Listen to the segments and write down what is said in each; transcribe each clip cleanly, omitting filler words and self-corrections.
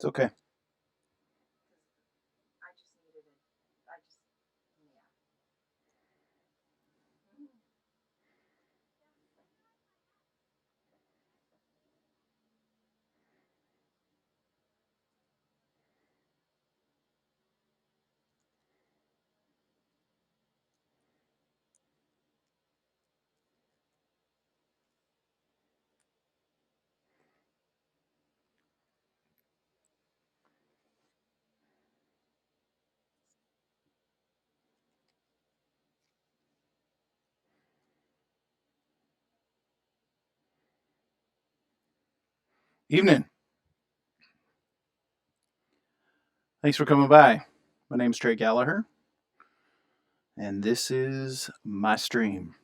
It's okay. Evening. Thanks for coming by. My name's Trey Gallaher, and this is my stream.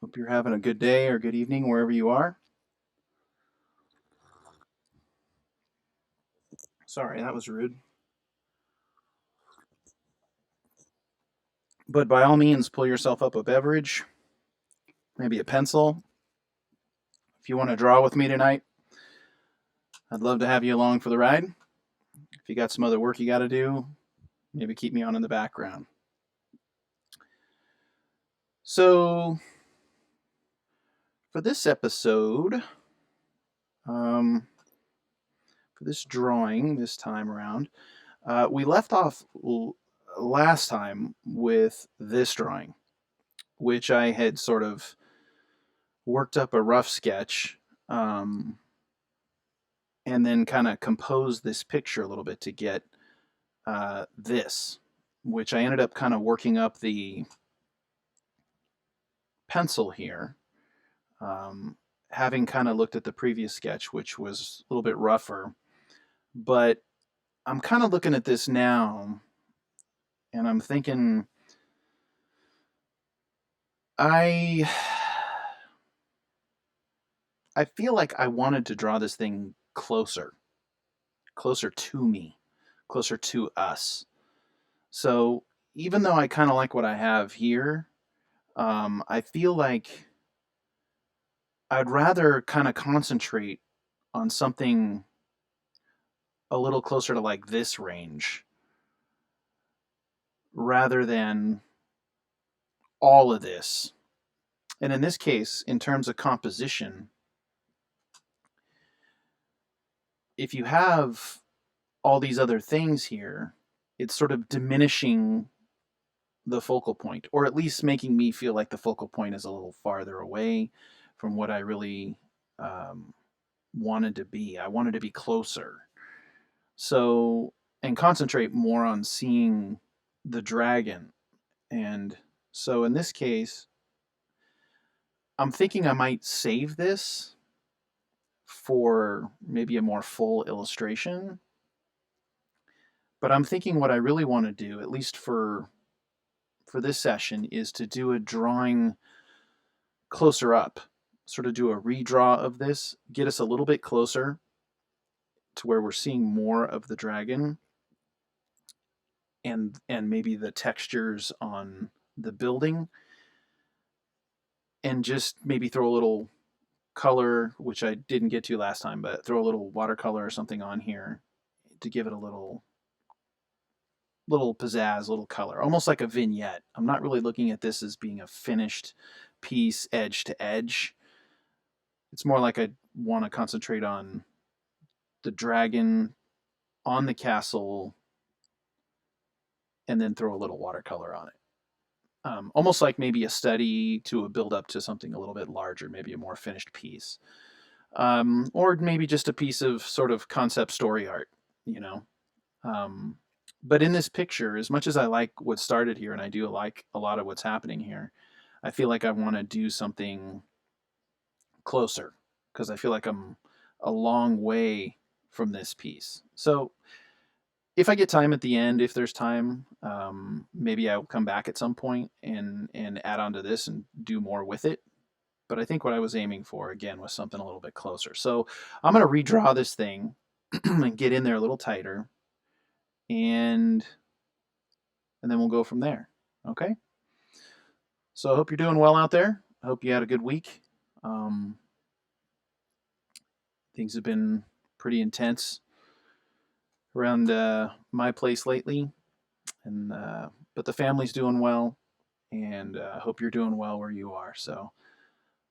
Hope you're having a good day or good evening wherever you are. Sorry, that was rude. But by all means, pull yourself up a beverage, maybe a pencil. If you want to draw with me tonight, I'd love to have you along for the ride. If you got some other work you got to do, maybe keep me on in the background. So, for this episode, um, for this drawing this time around, we left off last time with this drawing, which I had sort of worked up a rough sketch and then kind of composed this picture a little bit to get this, which I ended up kind of working up the pencil here, having kind of looked at the previous sketch, which was a little bit rougher. But I'm kind of looking at this now and I'm thinking I I feel like I wanted to draw this thing closer to me, closer to us. So even though I kind of like what I have here, I feel like I'd rather kind of concentrate on something a little closer to like this range rather than all of this. And in this case, in terms of composition, if you have all these other things here, it's sort of diminishing the focal point, or at least making me feel like the focal point is a little farther away from what I really um, wanted to be. I wanted to be closer. So, and concentrate more on seeing the dragon. And so in this case, I'm thinking I might save this for maybe a more full illustration. But I'm thinking what I really want to do, at least for this session, is to do a drawing closer up, sort of do a redraw of this, get us a little bit closer to where we're seeing more of the dragon and maybe the textures on the building, and just maybe throw a little color, which I didn't get to last time, but throw a little watercolor or something on here to give it a little pizzazz, little color, almost like a vignette. I'm not really looking at this as being a finished piece edge to edge. It's more like I want to concentrate on the dragon on the castle and then throw a little watercolor on it. Almost like maybe a study to a build up to something a little bit larger, maybe a more finished piece. Or maybe just a piece of sort of concept story art, you know. Um, but in this picture, as much as I like what started here, and I do like a lot of what's happening here, I feel like I want to do something closer because I feel like I'm a long way from this piece. So if I get time at the end, if there's time, maybe I'll come back at some point and add on to this and do more with it. But I think what I was aiming for again was something a little bit closer. So I'm going to redraw this thing and get in there a little tighter, and then we'll go from there. Okay. So I hope you're doing well out there. I hope you had a good week. Um, Things have been pretty intense around my place lately, and but the family's doing well, and I hope you're doing well where you are. So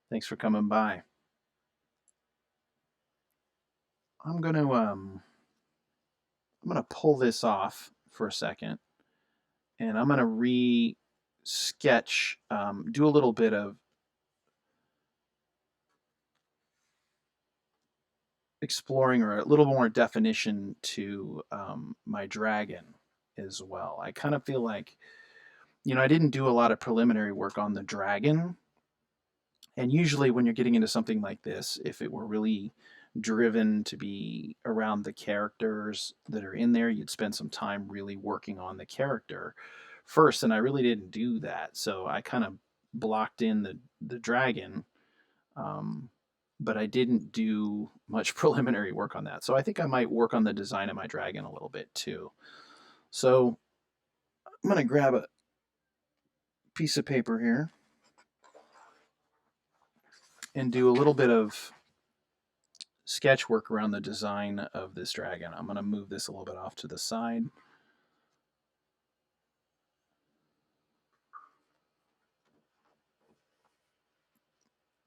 thanks for coming by. I'm gonna um, I'm gonna pull this off for a second, and I'm gonna re-sketch, do a little bit of exploring or a little more definition to my dragon as well. I kind of feel like, I didn't do a lot of preliminary work on the dragon. And usually, when you're getting into something like this, if it were really driven to be around the characters that are in there, you'd spend some time really working on the character first. And I really didn't do that. So I kind of blocked in the dragon, um, but I didn't do much preliminary work on that. So I think I might work on the design of my dragon a little bit too. So I'm going to grab a piece of paper here and do a little bit of sketch work around the design of this dragon. I'm going to move this a little bit off to the side.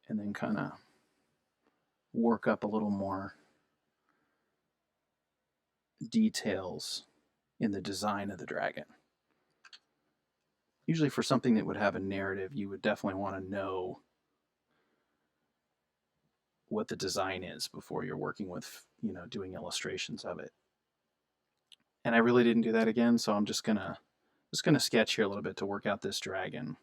And then kind of work up a little more details in the design of the dragon. Usually for something that would have a narrative, you would definitely want to know what the design is before you're working with, doing illustrations of it. And I really didn't do that again, so I'm just gonna sketch here a little bit to work out this dragon.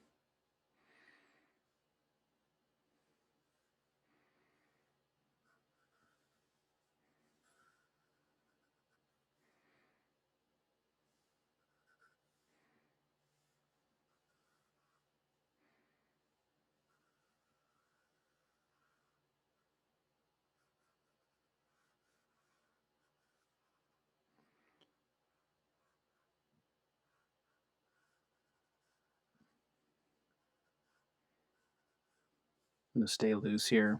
I'm gonna stay loose here.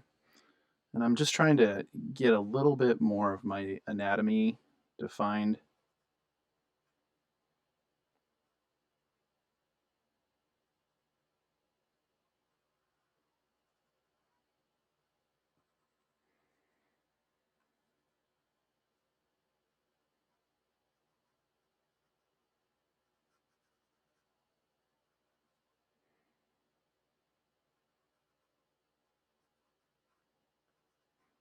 And I'm just trying to get a little bit more of my anatomy defined.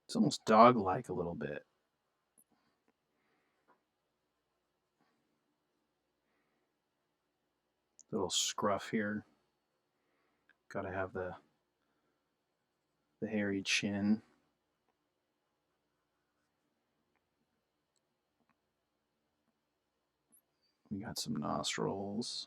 It's almost dog-like a little bit. Little scruff here. Gotta have the hairy chin. We got some nostrils.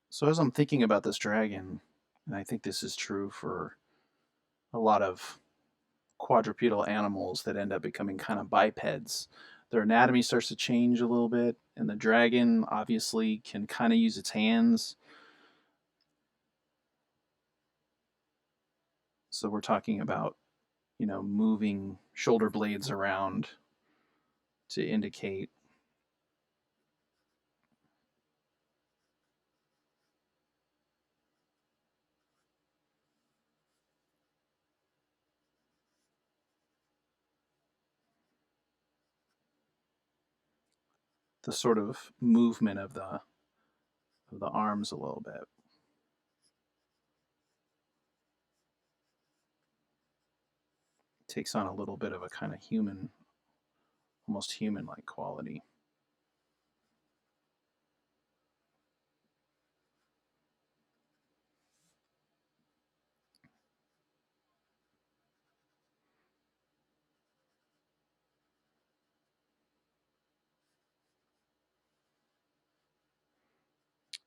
So as I'm thinking about this dragon, and I think this is true for a lot of quadrupedal animals that end up becoming kind of bipeds, their anatomy starts to change a little bit, and the dragon obviously can kind of use its hands. So we're talking about, moving shoulder blades around to indicate the sort of movement of the arms a little bit. Takes on a little bit of a kind of human, almost human-like quality.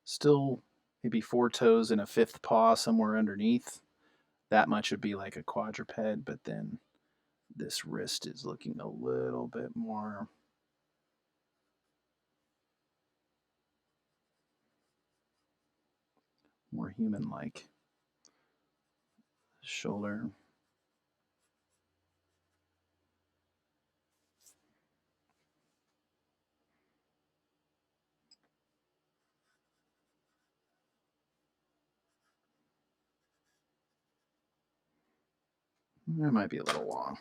Still maybe 4 toes and a 5th paw somewhere underneath. That much would be like a quadruped, but then this wrist is looking a little bit more human-like. Shoulder. That might be a little long.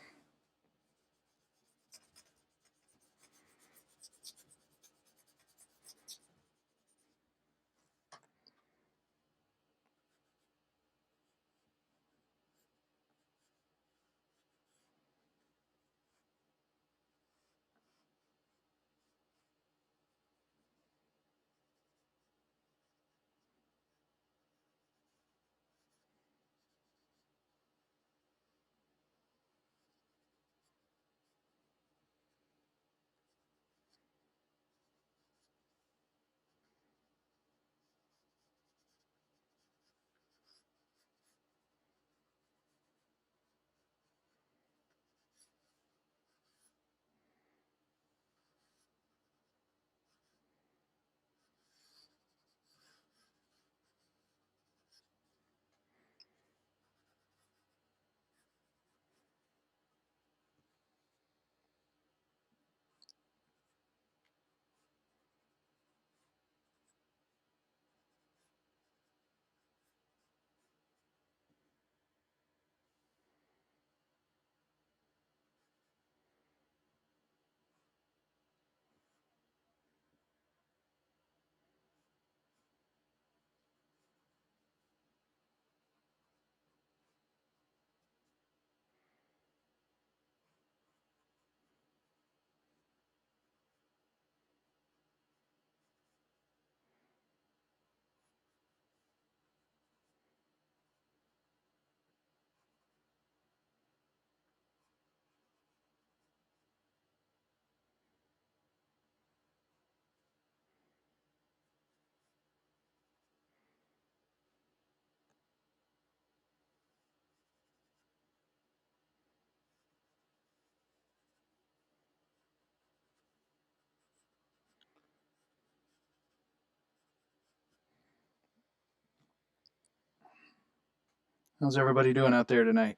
How's everybody doing out there tonight?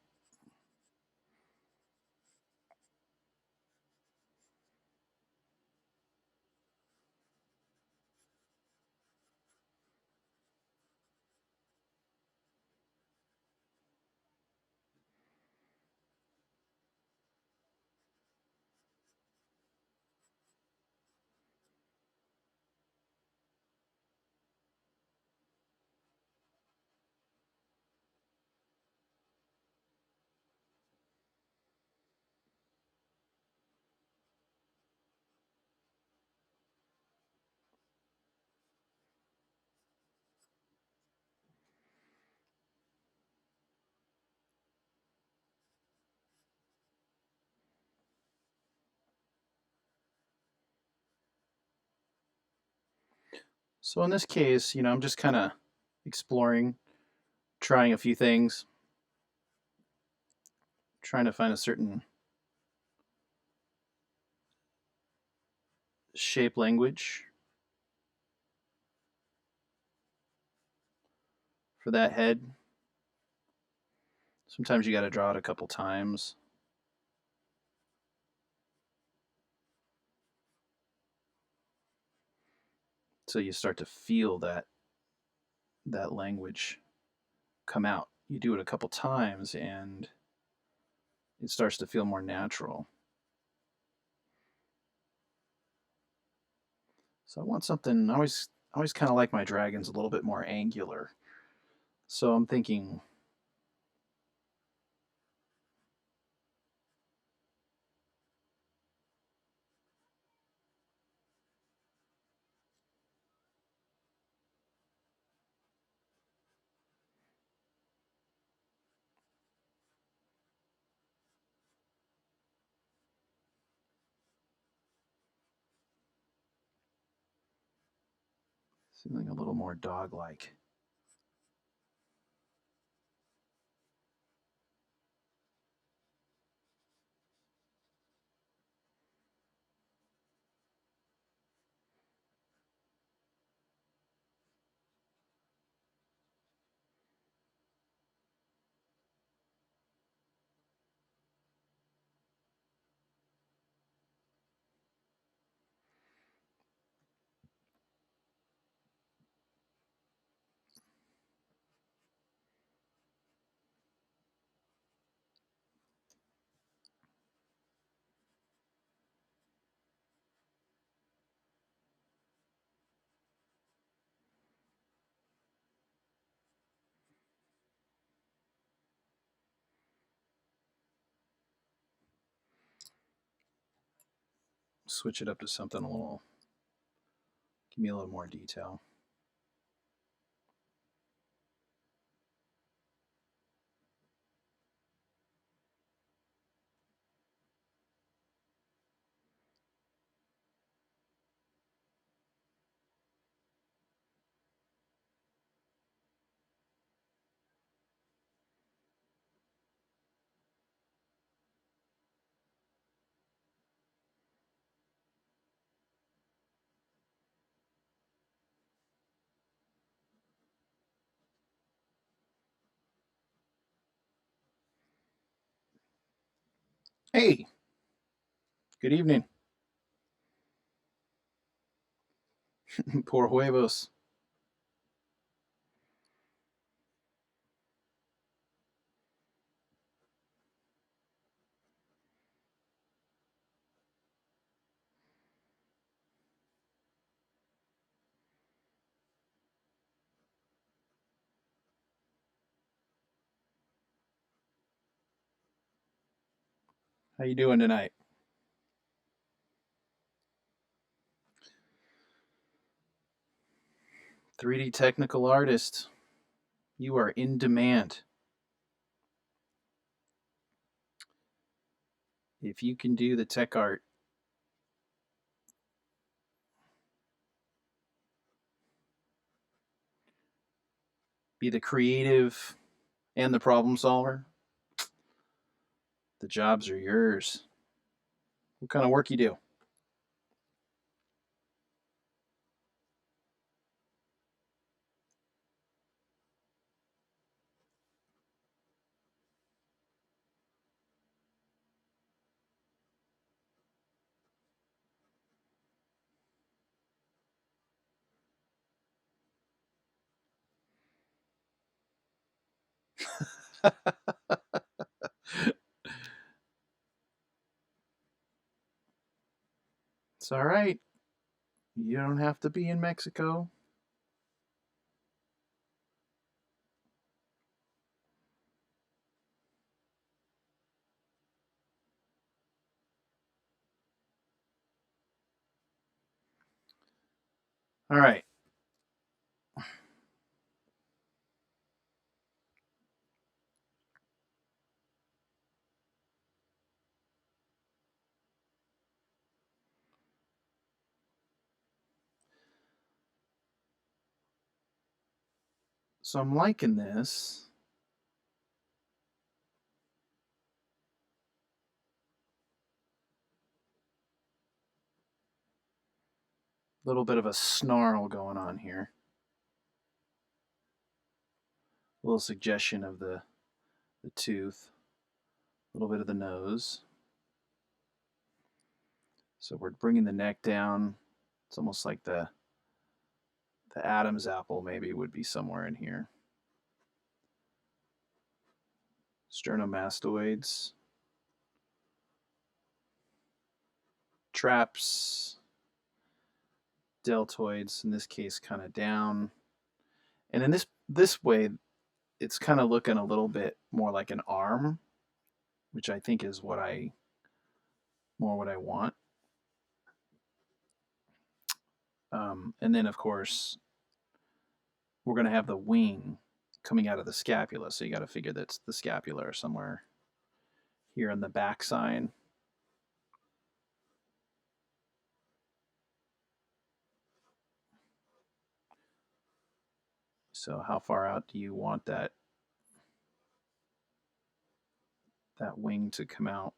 So in this case, I'm just kind of exploring, trying a few things, trying to find a certain shape language for that head. Sometimes you got to draw it a couple times. So you start to feel that language come out. You do it a couple times and it starts to feel more natural. So I want something. I always kind of like my dragons a little bit more angular. So I'm thinking something a little more dog-like. Switch it up to something a little, give me a little more detail. Hey, good evening. Por huevos. How you doing tonight? 3D technical artist. You are in demand. If you can do the tech art, be the creative and the problem solver, the jobs are yours. What kind of work you do? It's all right. You don't have to be in Mexico. All right. So I'm liking this. little bit of a snarl going on here. A little suggestion of the tooth, a little bit of the nose. So we're bringing the neck down. It's almost like the Adam's apple maybe would be somewhere in here. Sternomastoids. Traps. Deltoids, in this case, kind of down. And in this way, it's kind of looking a little bit more like an arm, which I think is what I want. And then, of course, we're going to have the wing coming out of the scapula. So you got to figure that's the scapula or somewhere here on the back side. So how far out do you want that wing to come out?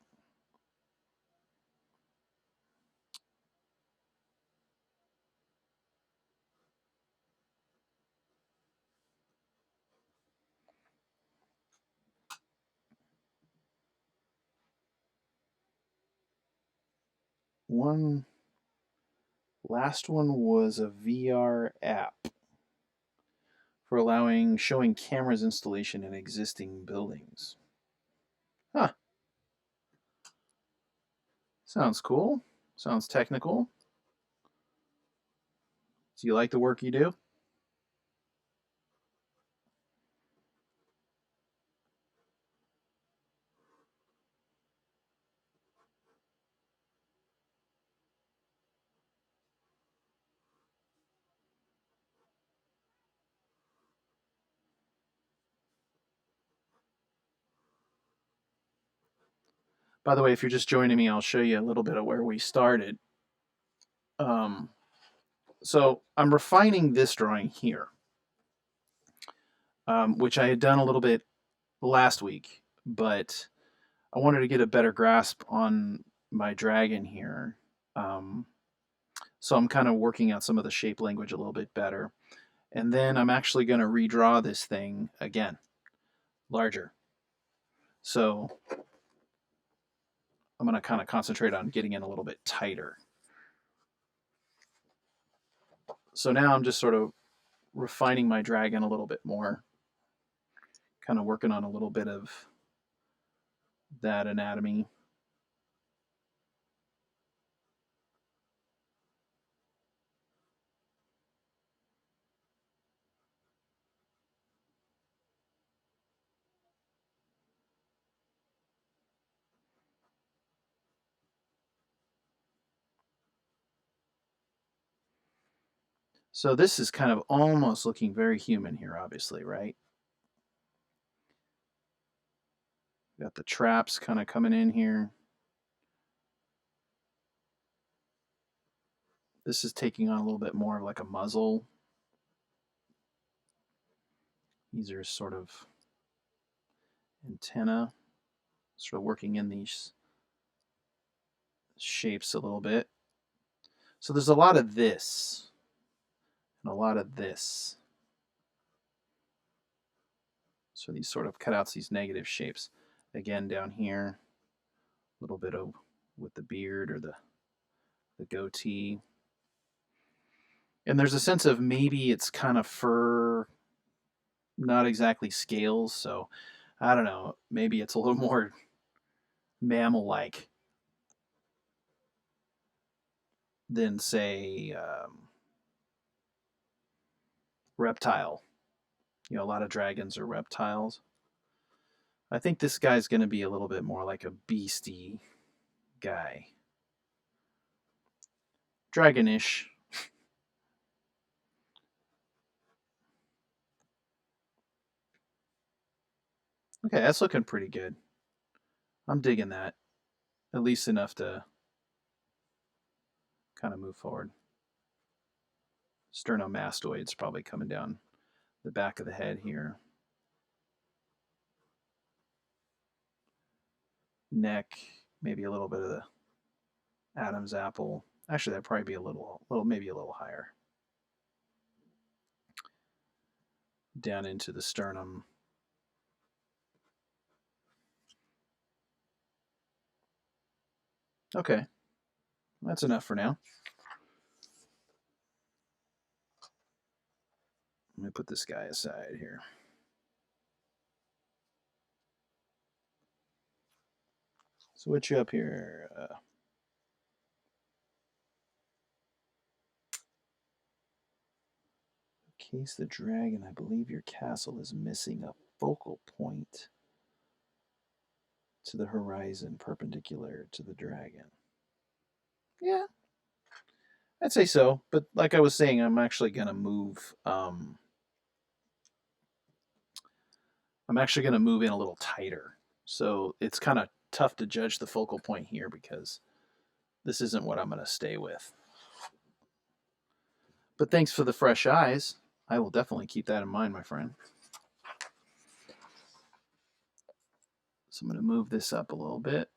Last one was a VR app for showing cameras installation in existing buildings. Huh. Sounds cool. Sounds technical. Do you like the work you do? By the way, if you're just joining me, I'll show you a little bit of where we started. So I'm refining this drawing here, which I had done a little bit last week, but I wanted to get a better grasp on my dragon here. So I'm kind of working out some of the shape language a little bit better. And then I'm actually going to redraw this thing again, larger. So I'm going to kind of concentrate on getting it a little bit tighter. So now I'm just sort of refining my dragon a little bit more, kind of working on a little bit of that anatomy. So this is kind of almost looking very human here, obviously, right? Got the traps kind of coming in here. This is taking on a little bit more of like a muzzle. These are sort of antenna, sort of working in these shapes a little bit. So there's a lot of this and a lot of this. So these sort of cutouts, these negative shapes. Again, down here, a little bit of with the beard or the goatee. And there's a sense of maybe it's kind of fur, not exactly scales. So I don't know, maybe it's a little more mammal-like than, say, reptile. You know, a lot of dragons are reptiles. I think this guy's going to be a little bit more like a beastie guy. Dragonish. Okay, that's looking pretty good. I'm digging that. At least enough to kind of move forward. Sternomastoids probably coming down the back of the head here. Neck, maybe a little bit of the Adam's apple. Actually, that'd probably be maybe a little higher. Down into the sternum. Okay, that's enough for now. Let me put this guy aside here. Switch up here. Case the dragon. I believe your castle is missing a focal point to the horizon perpendicular to the dragon. Yeah, I'd say so. But like I was saying, I'm actually going to move. I'm actually going to move in a little tighter. So it's kind of tough to judge the focal point here because this isn't what I'm going to stay with. But thanks for the fresh eyes. I will definitely keep that in mind, my friend. So I'm going to move this up a little bit.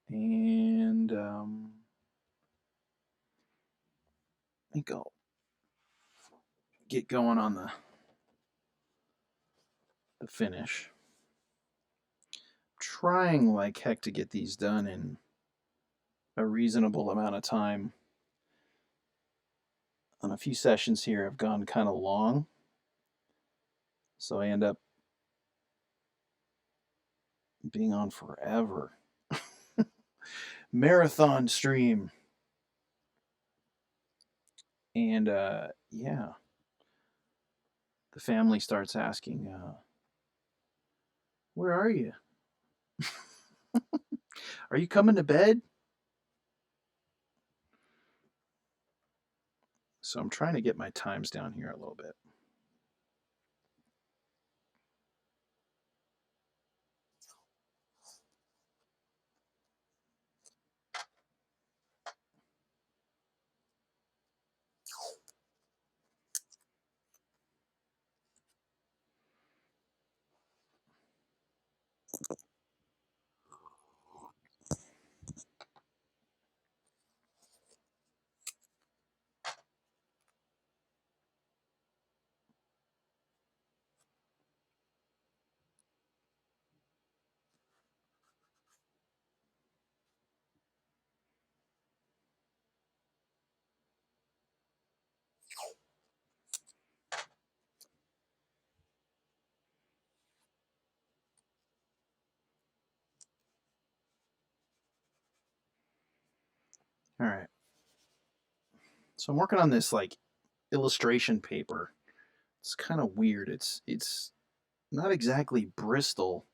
And I think I'll get going on the finish. Trying like heck to get these done in a reasonable amount of time. On a few sessions here, I've gone kind of long. So I end up being on forever. Marathon stream. And yeah, the family starts asking, where are you? Are you coming to bed? So I'm trying to get my times down here a little bit. All right. So I'm working on this like illustration paper. It's kind of weird. It's not exactly Bristol.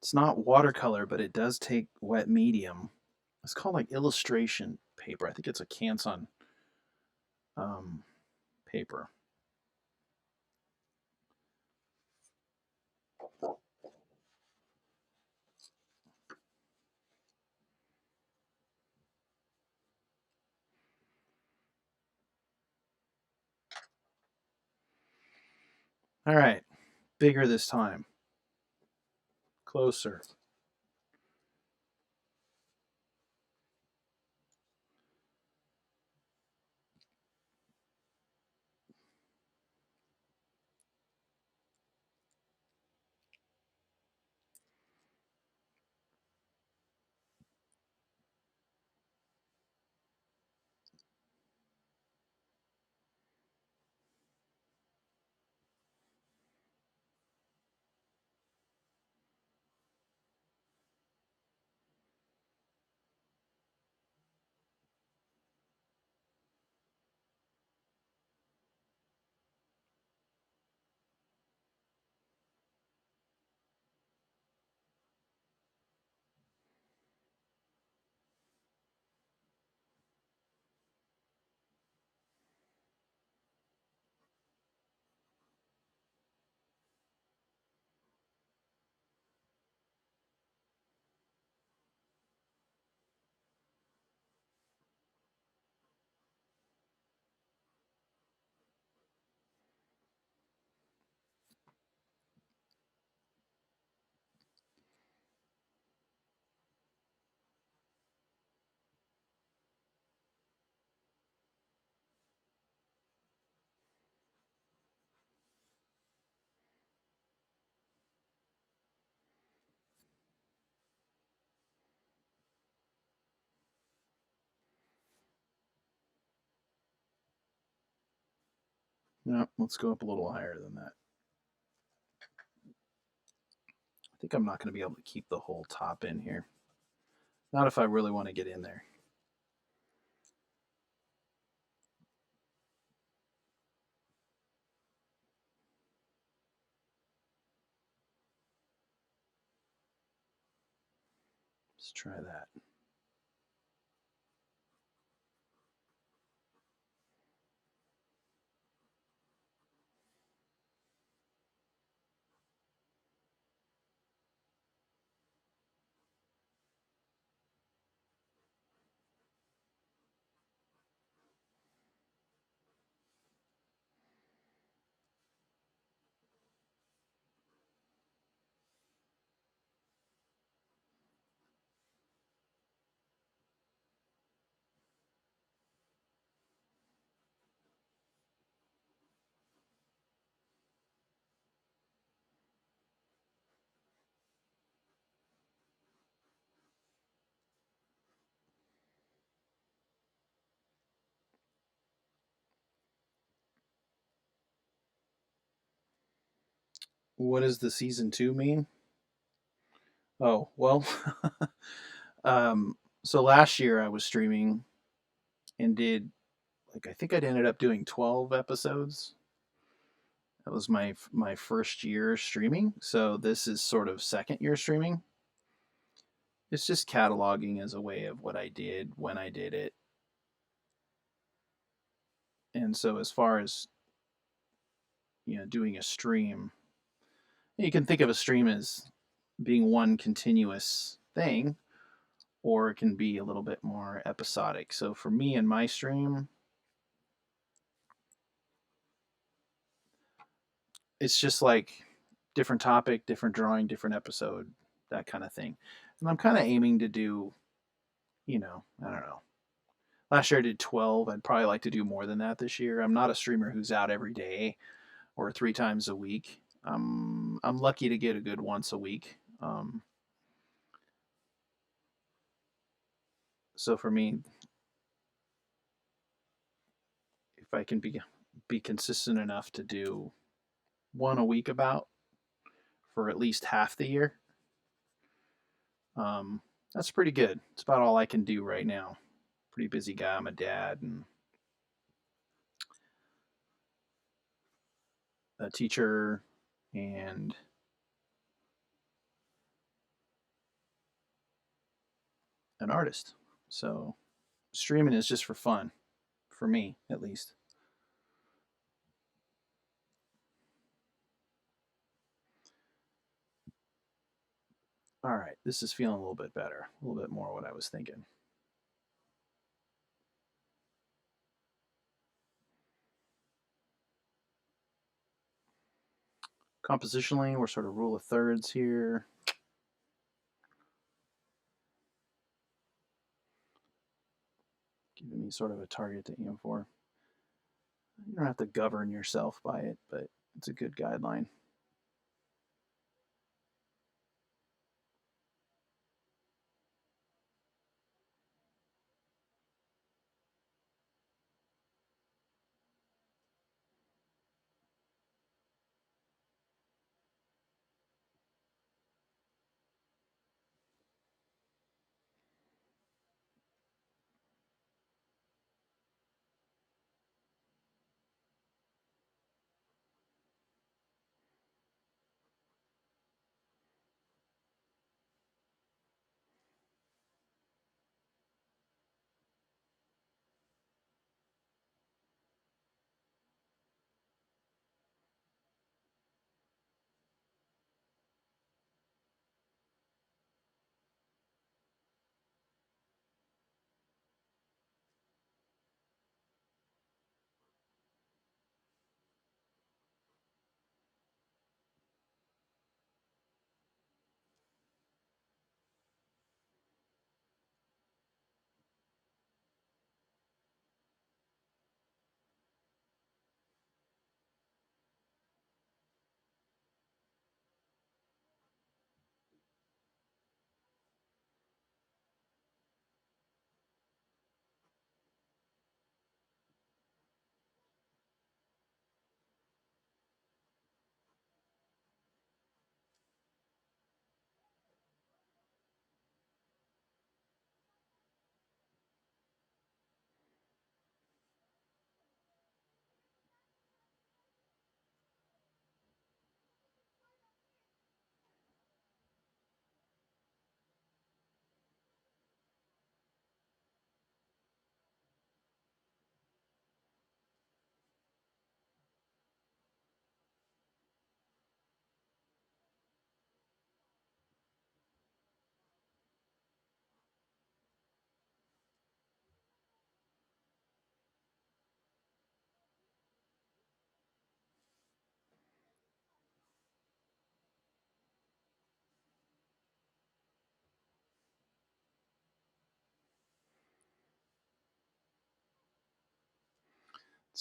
It's not watercolor, but it does take wet medium. It's called like illustration paper. I think it's a Canson paper. All right, bigger this time. Closer. No, let's go up a little higher than that. I think I'm not going to be able to keep the whole top in here. Not if I really want to get in there. Let's try that. What does the season 2 mean? Oh, well, so last year I was streaming and did, like, I think I ended up doing 12 episodes. That was my first year streaming. So this is sort of second year streaming. It's just cataloging as a way of what I did when I did it. And so as far as, doing a stream, you can think of a stream as being one continuous thing, or it can be a little bit more episodic. So for me in my stream, it's just like different topic, different drawing, different episode, that kind of thing. And I'm kind of aiming to do, I don't know. Last year I did 12. I'd probably like to do more than that this year. I'm not a streamer who's out every day or 3 times a week. I'm lucky to get a good once a week. So for me, if I can be consistent enough to do one a week about for at least half the year, um, that's pretty good. It's about all I can do right now. Pretty busy guy. I'm a dad and a teacher and an artist. So streaming is just for fun, for me at least. All right, this is feeling a little bit better, a little bit more what I was thinking. Compositionally, we're sort of rule of thirds here. Giving me sort of a target to aim for. You don't have to govern yourself by it, but it's a good guideline.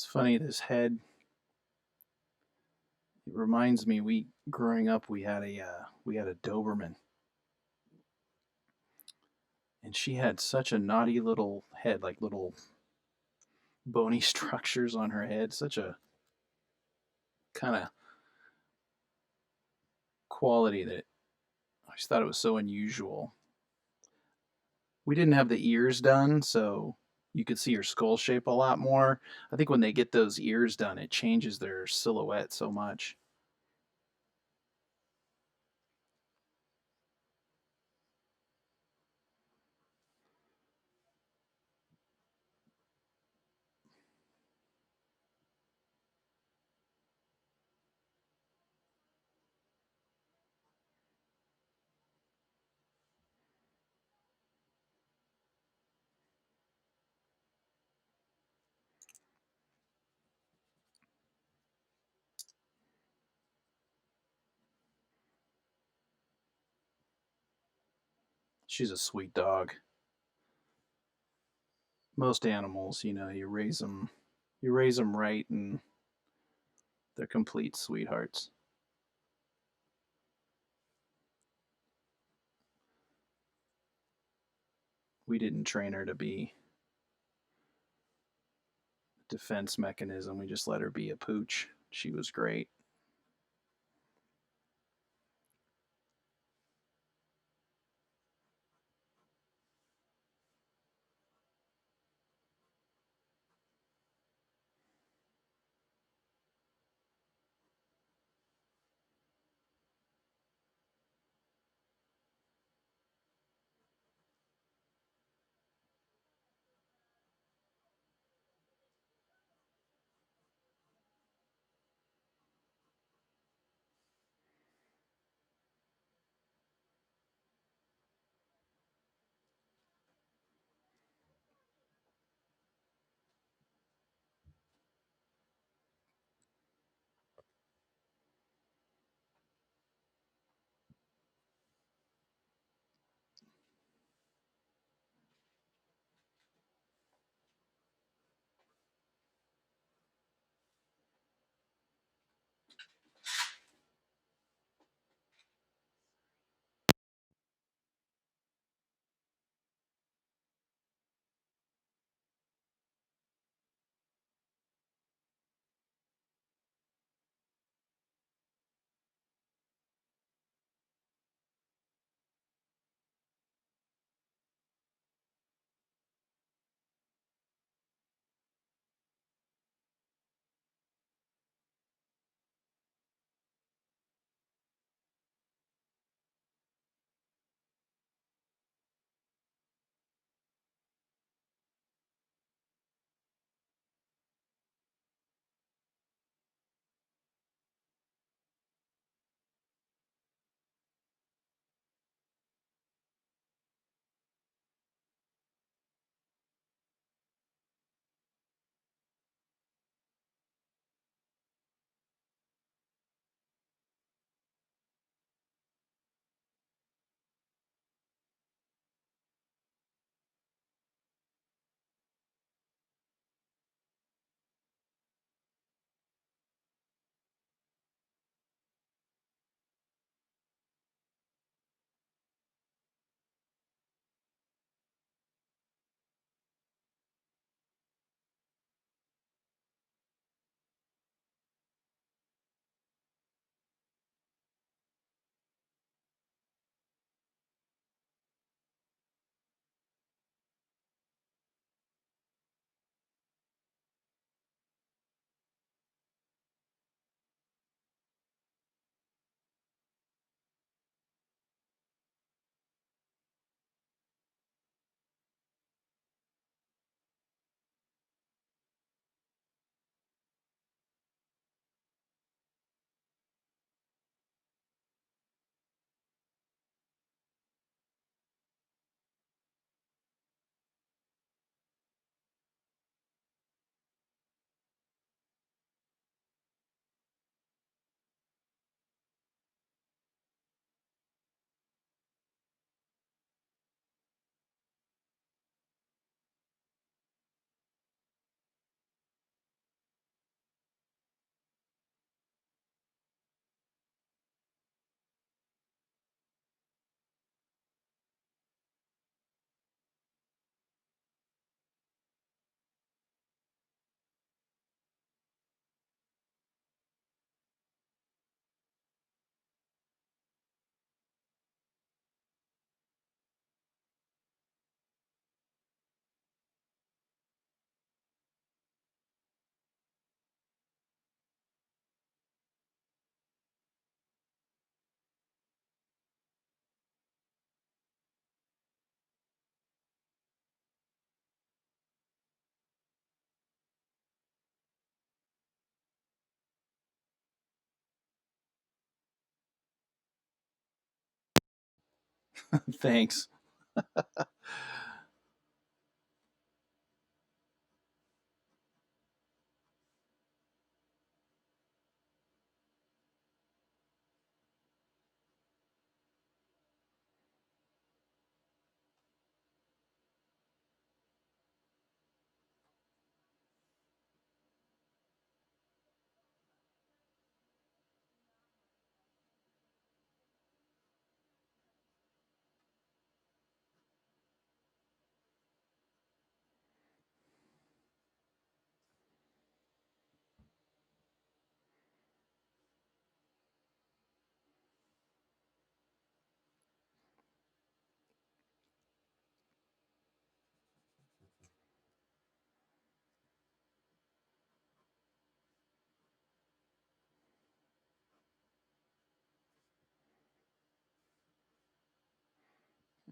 It's funny, this head, it reminds me, we growing up we had a Doberman, and she had such a naughty little head, like little bony structures on her head, such a kind of quality that I just thought it was so unusual. We didn't have the ears done, so you could see her skull shape a lot more. I think when they get those ears done, it changes their silhouette so much. She's a sweet dog. Most animals, you raise them right, and they're complete sweethearts. We didn't train her to be a defense mechanism. We just let her be a pooch. She was great. Thanks.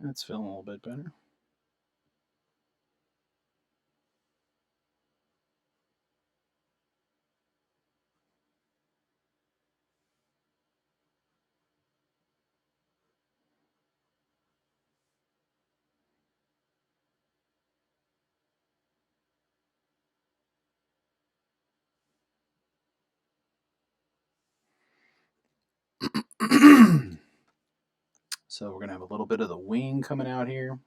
That's feeling a little bit better. So we're going to have a little bit of the wing coming out here.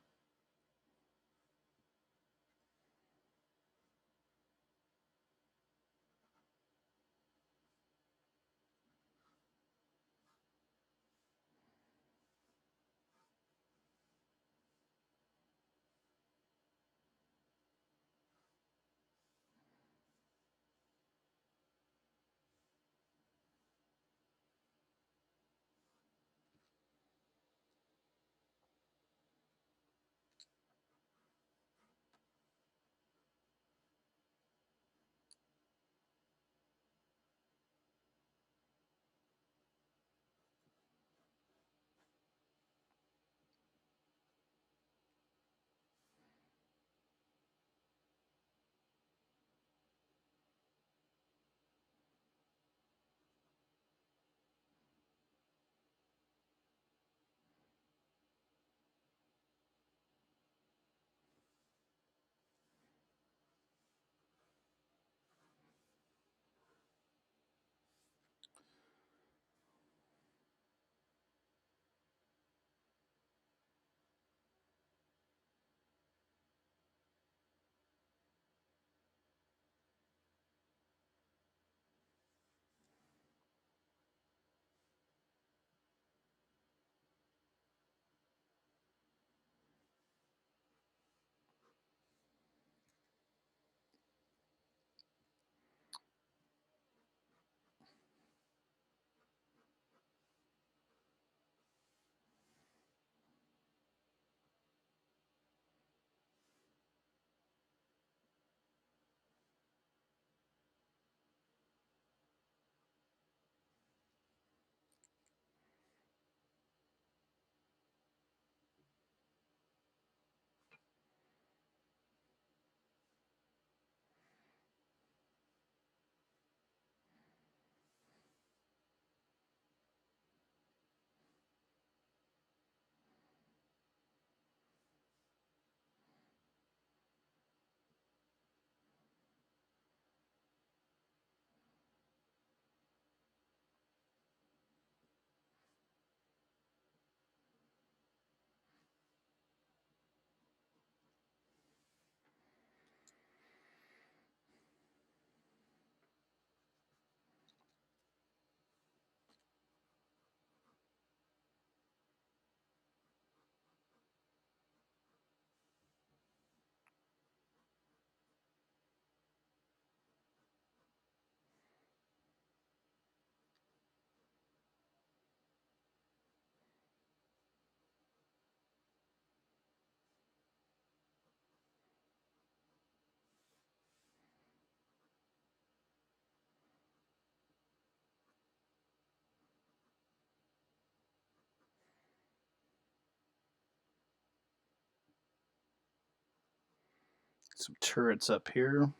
Some turrets up here.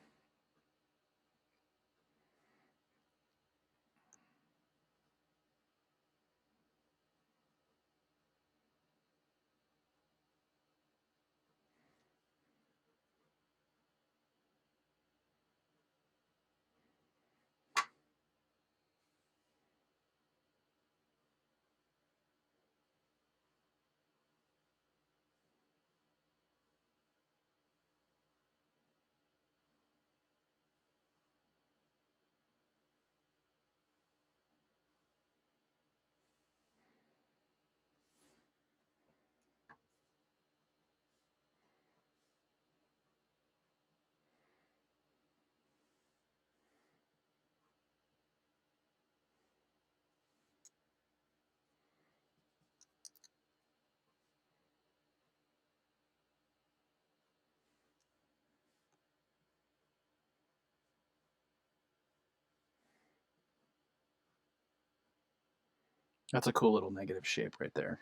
That's a cool little negative shape right there.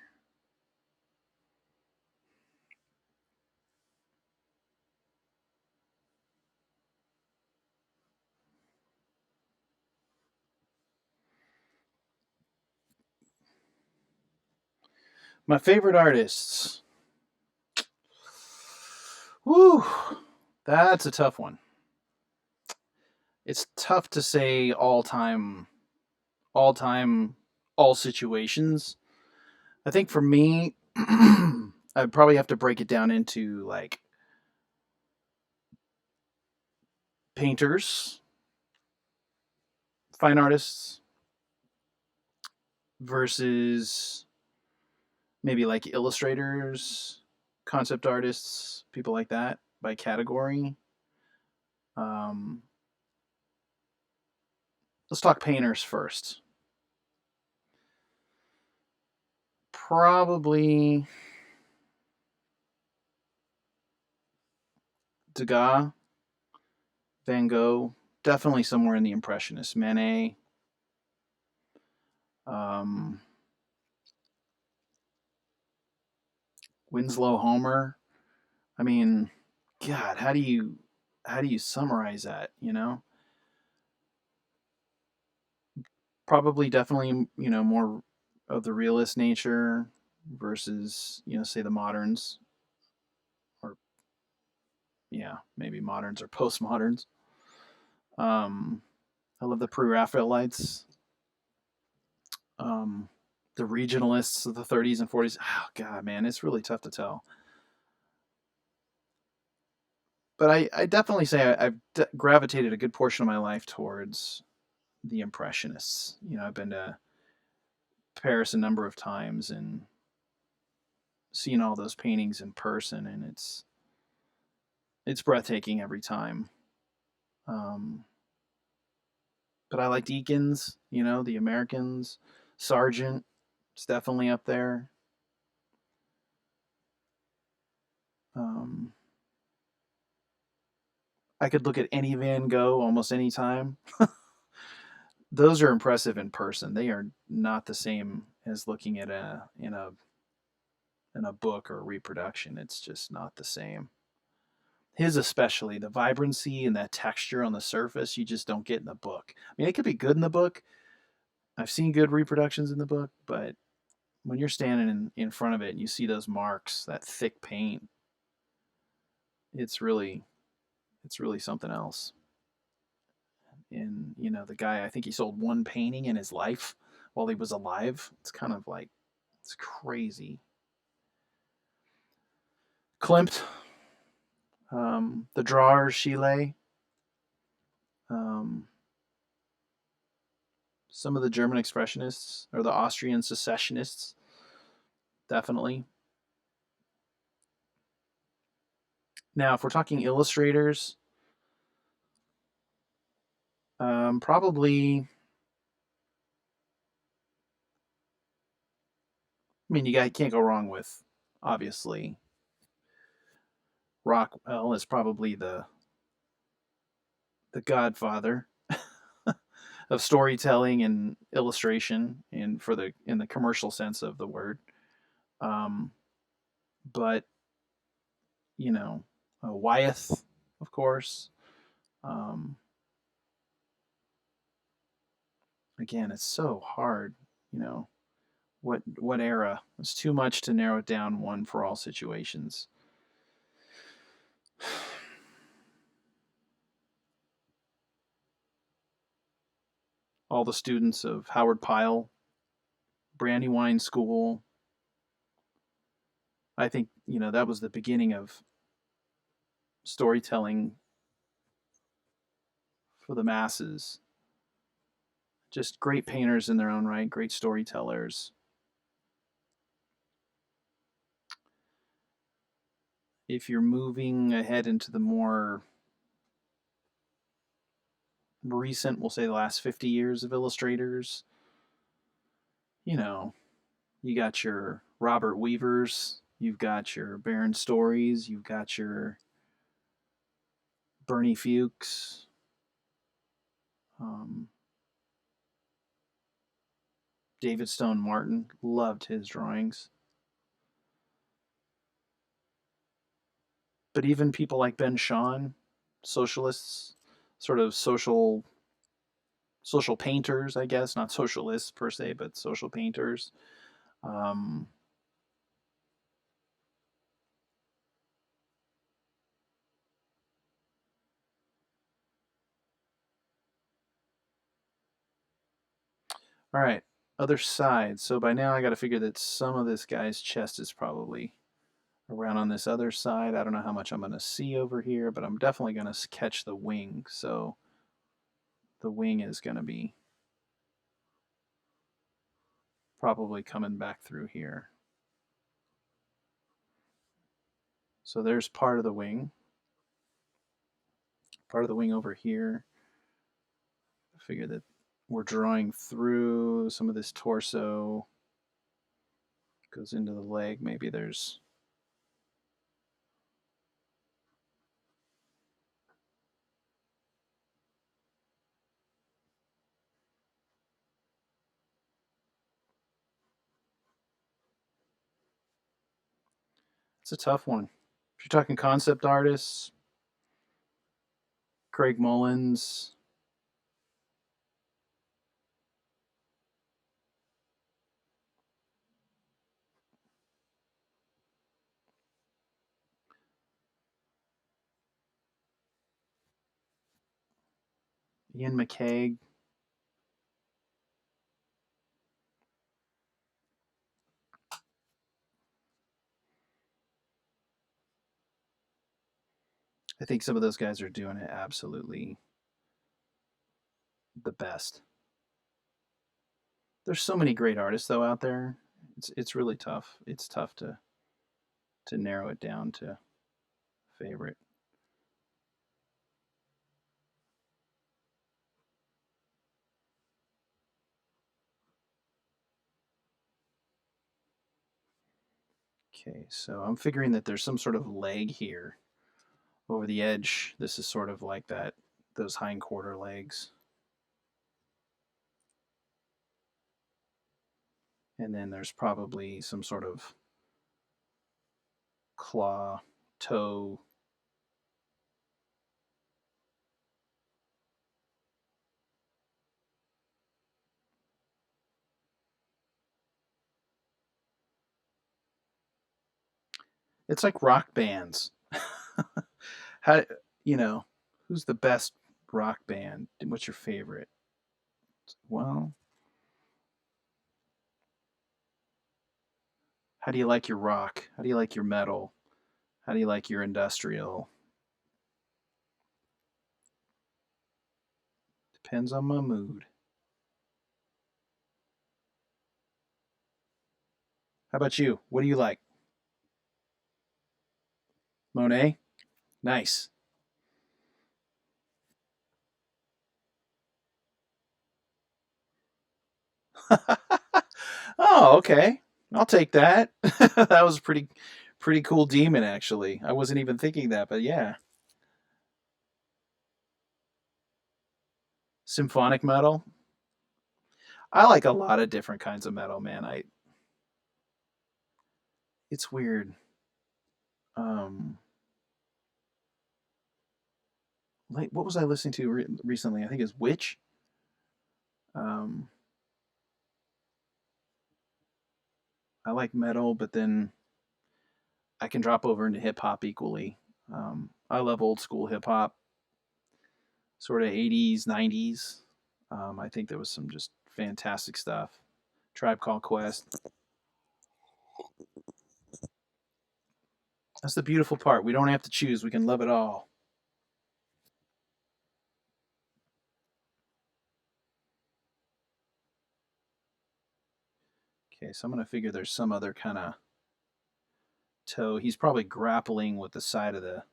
My favorite artists. Woo, that's a tough one. It's tough to say all time, all situations. I think for me, I'd probably have to break it down into like painters, fine artists versus maybe like illustrators, concept artists, people like that by category. Um, let's talk painters first. Probably Degas, Van Gogh, definitely somewhere in the Impressionist, Manet, um, Winslow Homer. I mean, God, how do you summarize that? You know, probably definitely more of the realist nature versus say the moderns or yeah maybe moderns or postmoderns. Um, I love the pre-Raphaelites, um, the regionalists of the 30s and 40s. Oh God, man, it's really tough to tell. But I definitely say I've gravitated a good portion of my life towards the Impressionists. I've been to Paris a number of times and seen all those paintings in person, and it's breathtaking every time. Um, but I like Deakins, the Americans, Sargent. It's definitely up there. Um, I could look at any Van Gogh almost any time. Those are impressive in person. They are not the same as looking at a in a book or reproduction. It's just not the same. His especially the vibrancy and that texture on the surface you just don't get in the book. I mean, it could be good in the book. I've seen good reproductions in the book, but when you're standing in front of it and you see those marks, that thick paint, it's really something else. And the guy, I think he sold one painting in his life while he was alive. It's kind of like it's crazy. Klimt, the drawer Chile, um, some of the German expressionists or the Austrian secessionists, definitely. Now, if we're talking illustrators, probably. I mean, can't go wrong with obviously Rockwell is probably the godfather of storytelling and illustration, and for the in the commercial sense of the word. Um, but Wyeth, of course. Um, again, it's so hard. You know what era? It's too much to narrow it down one for all situations. All the students of Howard Pyle, Brandywine School. I think that was the beginning of storytelling for the masses. Just great painters in their own right, great storytellers. If you're moving ahead into the more recent, we'll say the last 50 years of illustrators, you know, you got your Robert Weavers, you've got your Baron Stories, you've got your Bernie Fuchs. Um, David Stone Martin, loved his drawings. But even people like Ben Shahn, socialists, sort of social painters, I guess, not socialists per se, but social painters. Um, all right, other side. So by now I got to figure that some of this guy's chest is probably around on this other side. I don't know how much I'm going to see over here, but I'm definitely going to catch the wing. So the wing is going to be probably coming back through here. So there's part of the wing. Part of the wing over here. I figure that we're drawing through some of this torso. Goes into the leg. Maybe there's it's a tough one. If you're talking concept artists, Craig Mullins, Ian McCaig. I think some of those guys are doing it absolutely the best. There's so many great artists though out there. It's really tough. It's tough to narrow it down to favorite. Okay, so I'm figuring that there's some sort of leg here over the edge. This is sort of like that, those hind quarter legs. And then there's probably some sort of claw, toe. It's like rock bands. How, you know, who's the best rock band? What's your favorite? Well, how do you like your rock? How do you like your metal? How do you like your industrial? Depends on my mood. How about you? What do you like? Monet? Nice. Oh, okay. I'll take that. That was pretty cool demon actually. I wasn't even thinking that, but yeah. Symphonic metal. I like a lot of different kinds of metal, man. I It's weird. Um like what was I listening to recently? I think it's Witch. Um I like metal, but then I can drop over into hip hop equally. I love old school hip hop, sort of 80s, 90s. I think there was some just fantastic stuff. Tribe Called Quest. That's the beautiful part. We don't have to choose. We can love it all. Okay, so I'm going to figure there's some other kind of toe. He's probably grappling with the side of the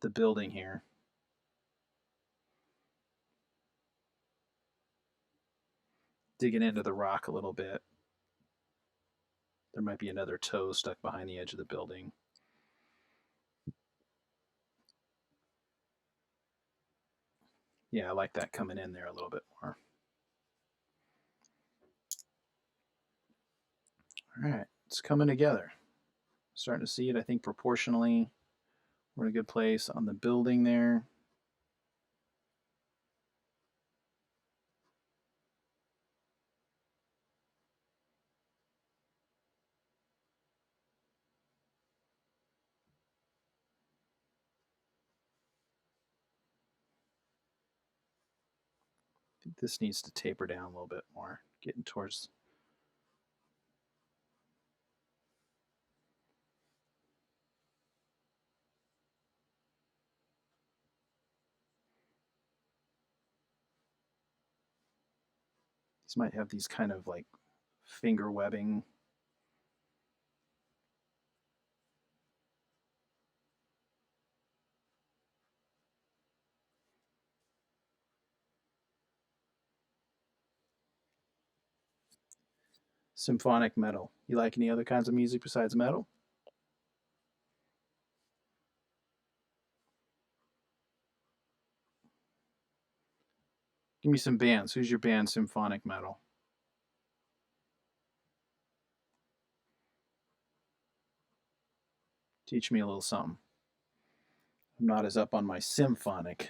building here. Digging into the rock a little bit. There might be another toe stuck behind the edge of the building. Yeah, I like that coming in there a little bit more. All right, it's coming together. Starting to see it, I think, proportionally. We're in a good place on the building there. I think this needs to taper down a little bit more, getting towards. These might have these kind of like finger webbing. Symphonic metal. You like any other kinds of music besides metal? Give me some bands. Who's your band, symphonic metal? Teach me a little something. I'm not as up on my symphonic.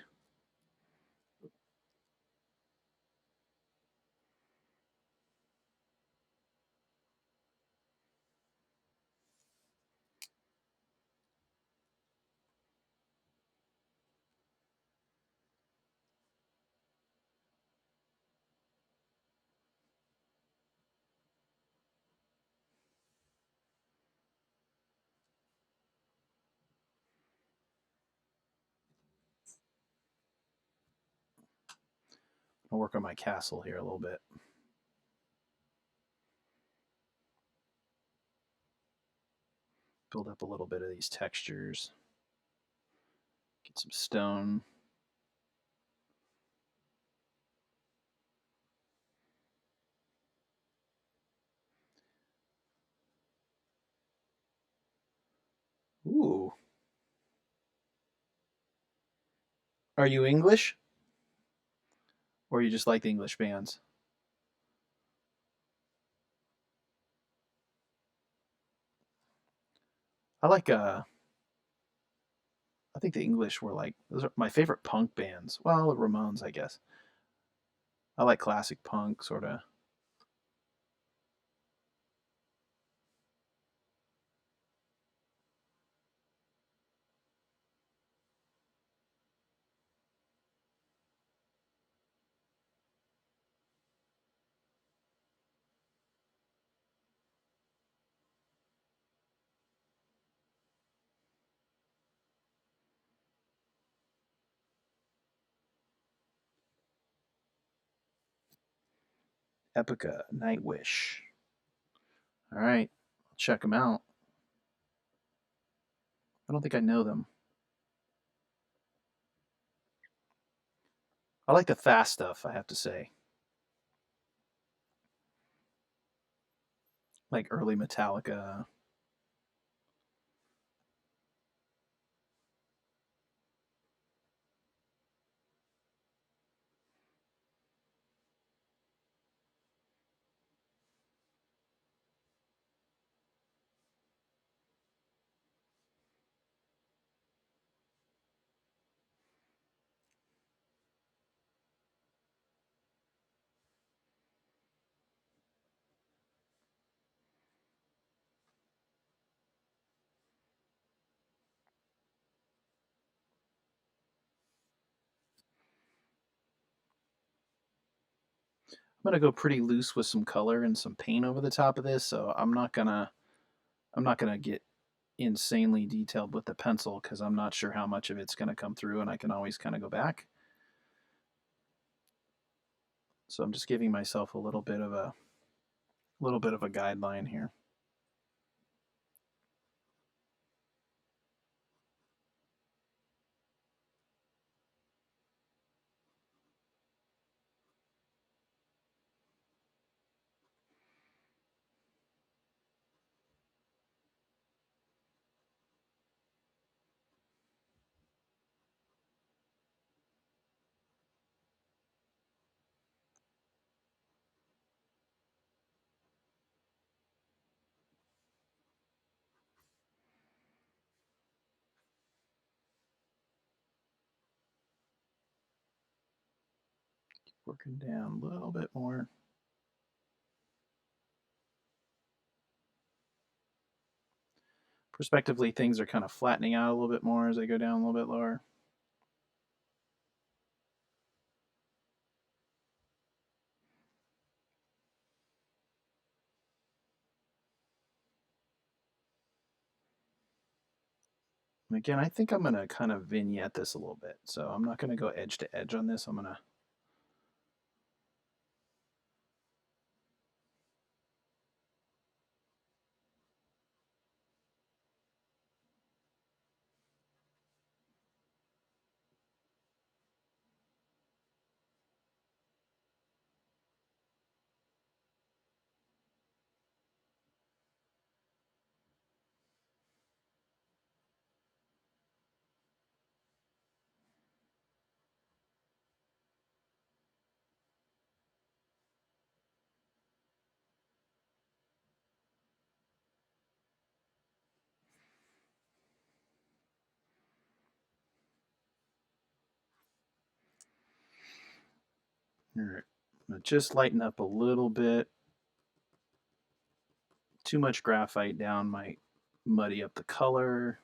I'll work on my castle here a little bit. Build up a little bit of these textures. Get some stone. Ooh. Are you English? Or you just like the English bands? I like I think the English were like those are my favorite punk bands. Well, the Ramones, I guess. I like classic punk sort of. Epica, Nightwish. All right, I'll check them out. I don't think I know them. I like the fast stuff, I have to say. Like early Metallica. I'm gonna go pretty loose with some color and some paint over the top of this, so I'm not gonna get insanely detailed with the pencil because I'm not sure how much of it's gonna come through, and I can always kind of go back. So I'm just giving myself a little bit of a guideline here. Working down a little bit more. Prospectively, things are kind of flattening out a little bit more as I go down a little bit lower. And again, I think I'm going to kind of vignette this a little bit. So I'm not going to go edge to edge on this. I'm going to all right. I'm going to just lighten up a little bit. Too much graphite down might muddy up the color.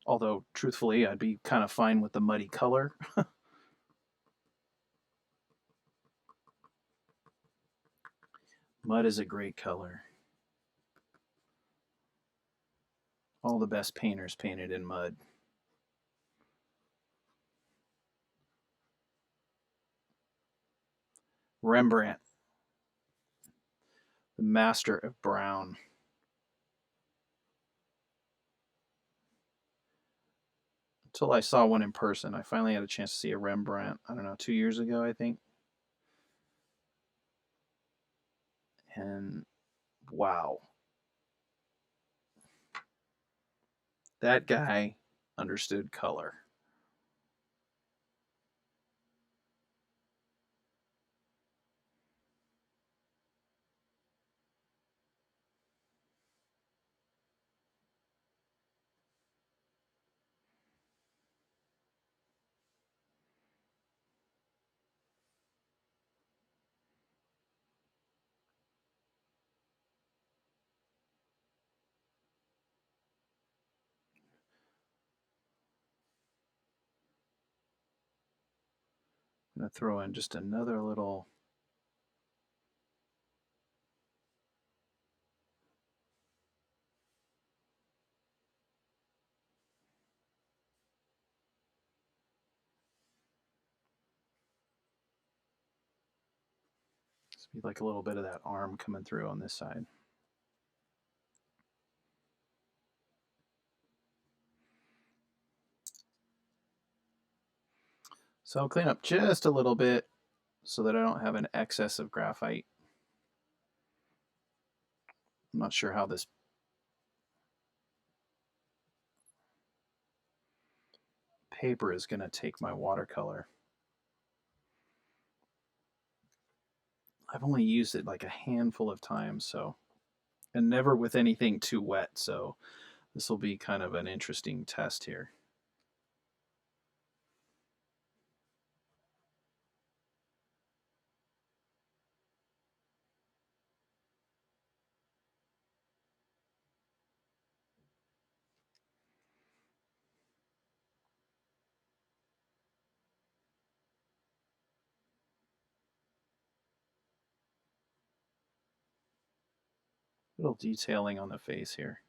Although, truthfully, I'd be kind of fine with the muddy color. Mud is a great color. All the best painters painted in mud. Rembrandt, the master of brown. Until I saw one in person, I finally had a chance to see a Rembrandt, I don't know, 2 years ago, I think. And wow. That guy understood color. I'm going to throw in just another little be like a little bit of that arm coming through on this side. So I'll clean up just a little bit so that I don't have an excess of graphite. I'm not sure how this paper is going to take my watercolor. I've only used it like a handful of times, so, and never with anything too wet, so this will be kind of an interesting test here. Little detailing on the face here.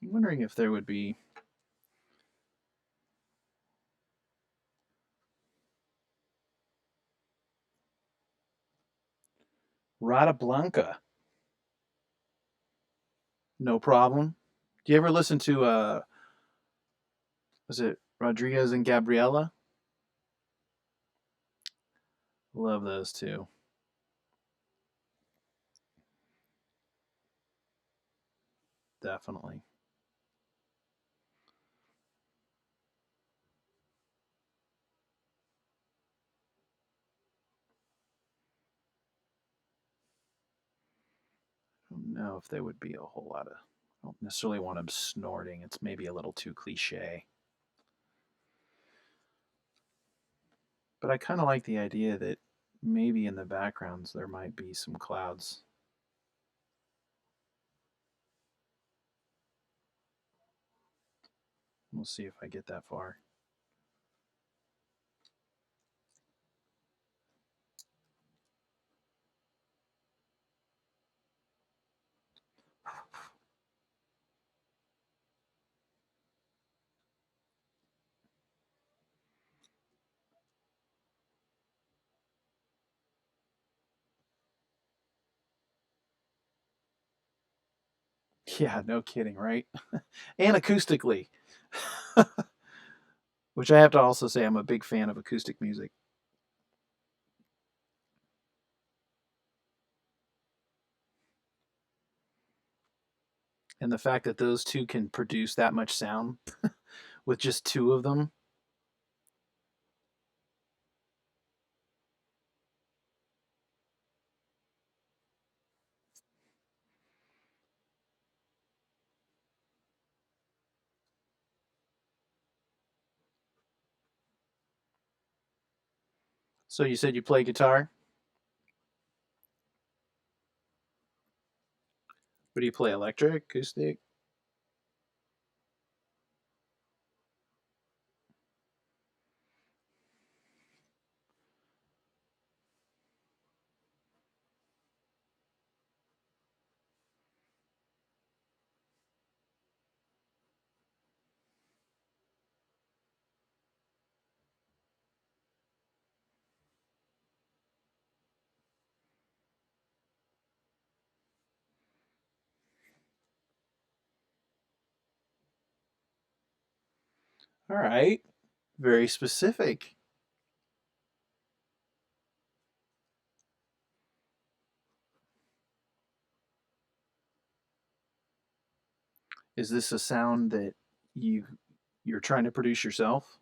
I'm wondering if there would be Rata Blanca. No problem. Do you ever listen to was it Rodriguez and Gabriela? Love those too. Definitely. I don't know if they would be a whole lot of. I don't necessarily want them snorting. It's maybe a little too cliche. But I kind of like the idea that maybe in the backgrounds there might be some clouds. We'll see if I get that far. Yeah, no kidding, right? And acoustically, which I have to also say I'm a big fan of acoustic music. And the fact that those two can produce that much sound with just two of them. So you said you play guitar? What do you play? Electric, acoustic? All right. Very specific. Is this a sound that you're trying to produce yourself?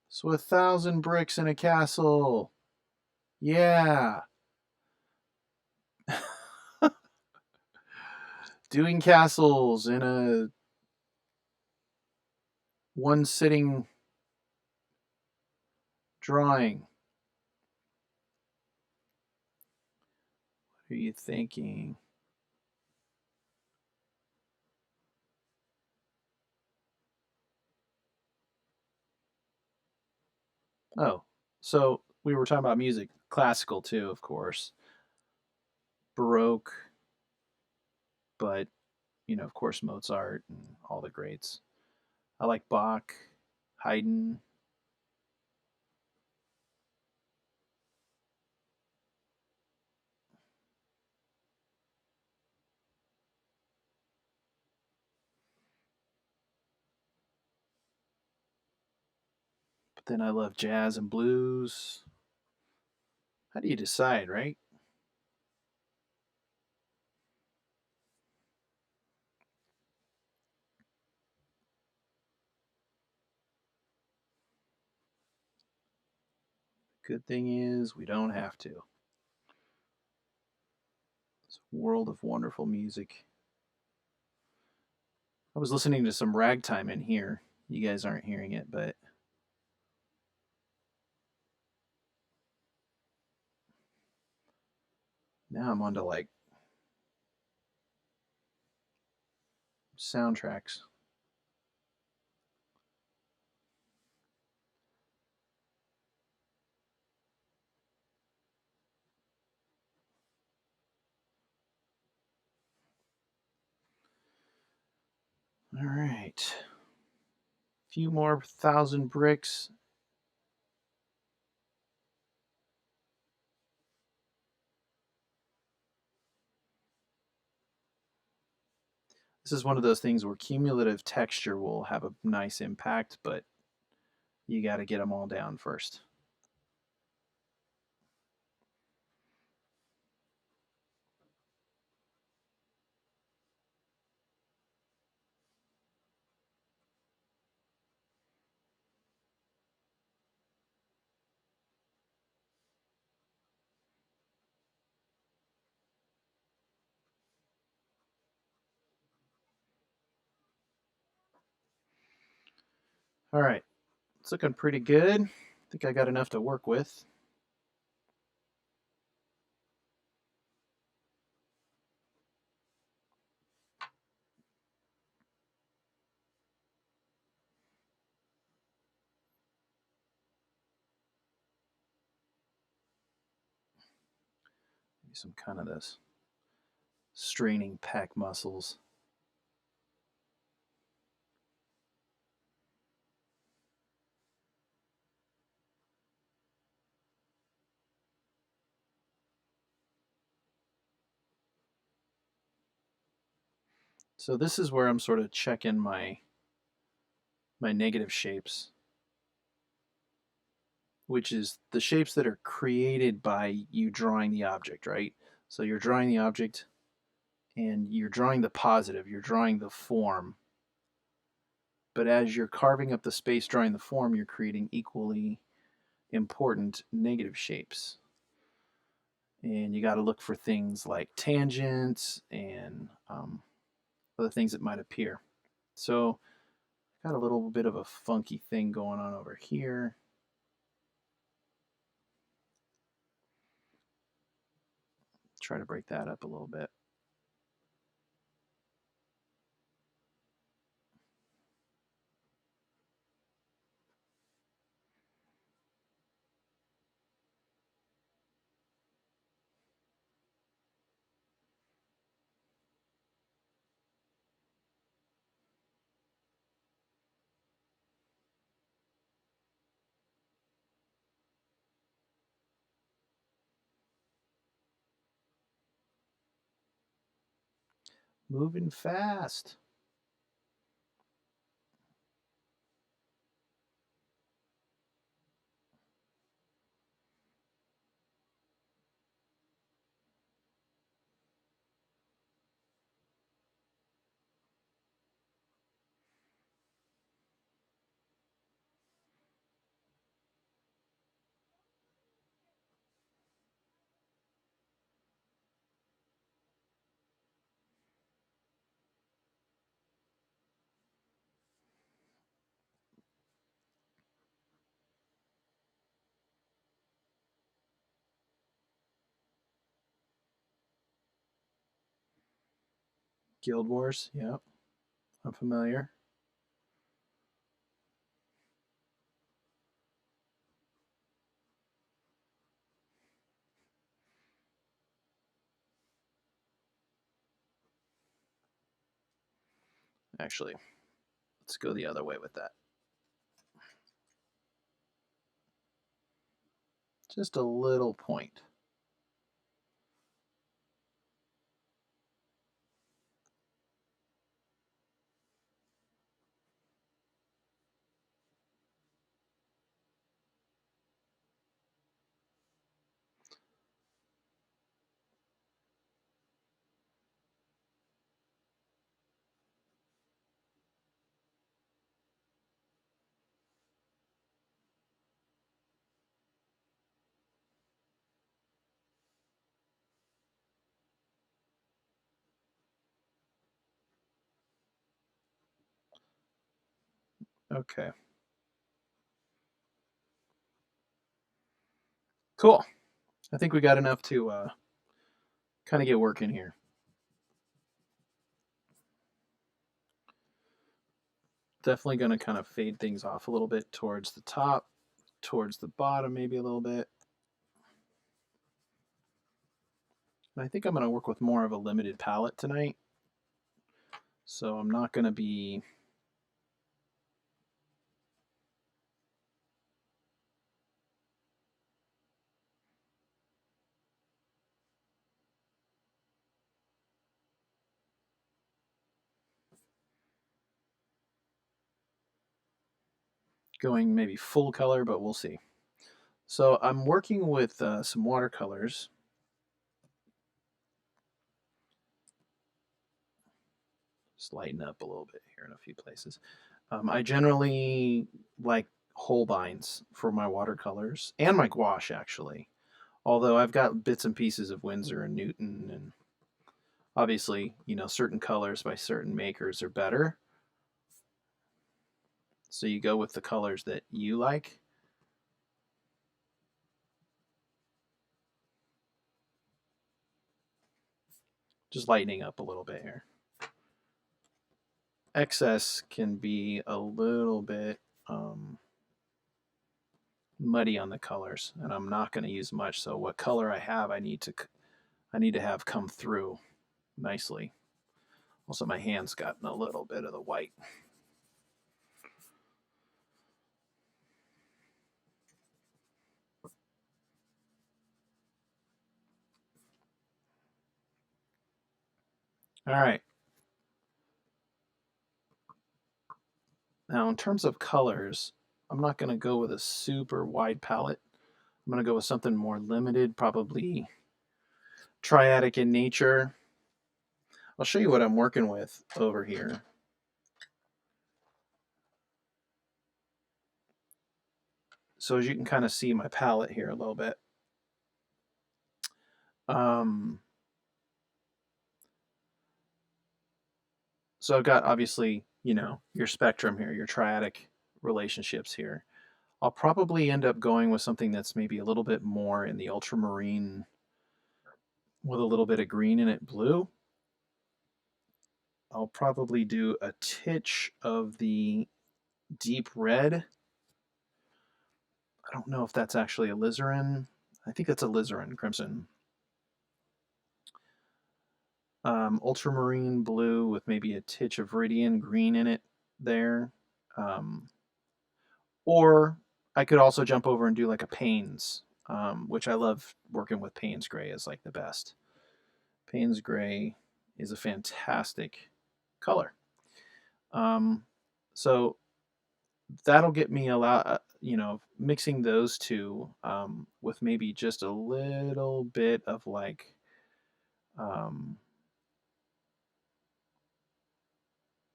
So 1,000 bricks in a castle. Yeah. Doing castles in a one sitting drawing. What are you thinking? Oh, so we were talking about music. Classical too, of course. Baroque, but of course, Mozart and all the greats. I like Bach, Haydn. But then I love jazz and blues. How do you decide, right? Good thing is we don't have to. It's a world of wonderful music. I was listening to some ragtime in here. You guys aren't hearing it, but now I'm onto like soundtracks. All right. A few more 1,000 bricks. This is one of those things where cumulative texture will have a nice impact, but you got to get them all down first. All right. It's looking pretty good. I think I got enough to work with. Maybe some kind of this straining pec muscles. So this is where I'm sort of checking my negative shapes, which is the shapes that are created by you drawing the object, right? So you're drawing the object and you're drawing the positive, you're drawing the form. But as you're carving up the space drawing the form, you're creating equally important negative shapes. And you got to look for things like tangents and other things that might appear. So got a little bit of a funky thing going on over here. Try to break that up a little bit. Moving fast. Guild Wars, yeah, I'm familiar. Actually, let's go the other way with that. Just a little point. Okay. Cool. I think we got enough to kind of get working here. Definitely going to kind of fade things off a little bit towards the top, towards the bottom, maybe a little bit. And I think I'm going to work with more of a limited palette tonight. So I'm not going to be going maybe full color, but we'll see. So I'm working with some watercolors. Just lighten up a little bit here in a few places. I generally like Holbeins for my watercolors and my gouache, actually. Although I've got bits and pieces of Winsor and Newton, and obviously, certain colors by certain makers are better. So you go with the colors that you like. Just lightening up a little bit here. Excess can be a little bit muddy on the colors, and I'm not going to use much. So what color I have, I need to have come through nicely. Also, my hand's gotten a little bit of the white. All right. Now, in terms of colors, I'm not going to go with a super wide palette. I'm going to go with something more limited, probably triadic in nature. I'll show you what I'm working with over here. So as you can kind of see my palette here a little bit. So I've got obviously, your spectrum here, your triadic relationships here. I'll probably end up going with something that's maybe a little bit more in the ultramarine with a little bit of green in it, blue. I'll probably do a titch of the deep red. I don't know if that's actually alizarin. I think that's alizarin crimson. Ultramarine blue with maybe a titch of Viridian green in it there. Um, or I could also jump over and do like a Payne's, which I love working with Payne's gray is like the best. Payne's gray is a fantastic color. So that'll get me a lot, mixing those two with maybe just a little bit of like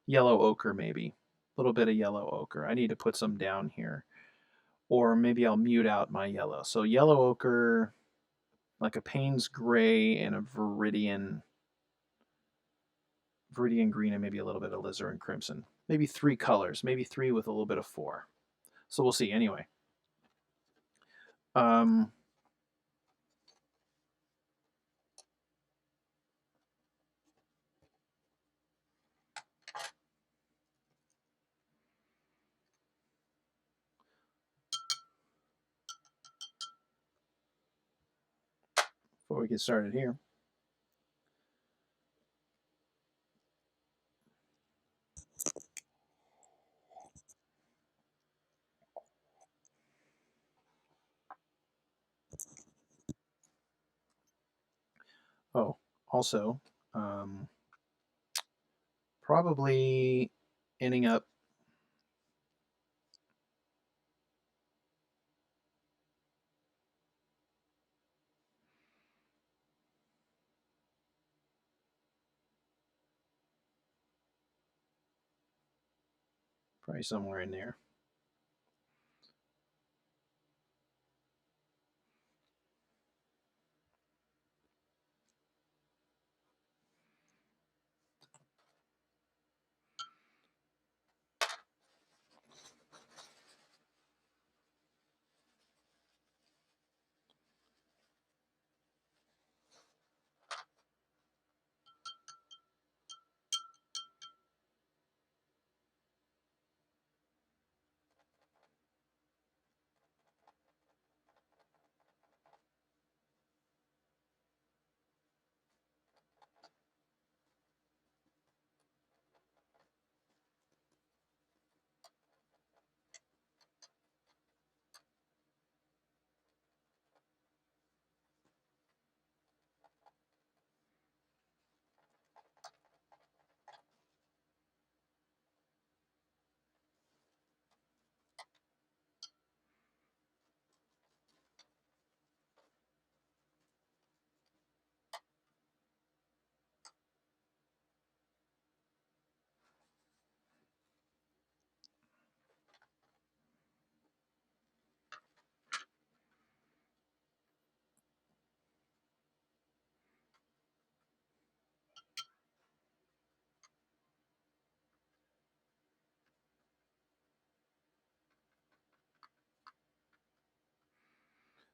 yellow ochre, maybe a little bit of yellow ochre. I need to put some down here, or maybe I'll mute out my yellow. So yellow ochre, like a Payne's gray, and a Viridian green, and maybe a little bit of alizarin crimson. Maybe 3 colors, maybe 3 with a little bit of 4. So we'll see. Anyway, before we get started here. Oh, also, probably ending up probably somewhere in there.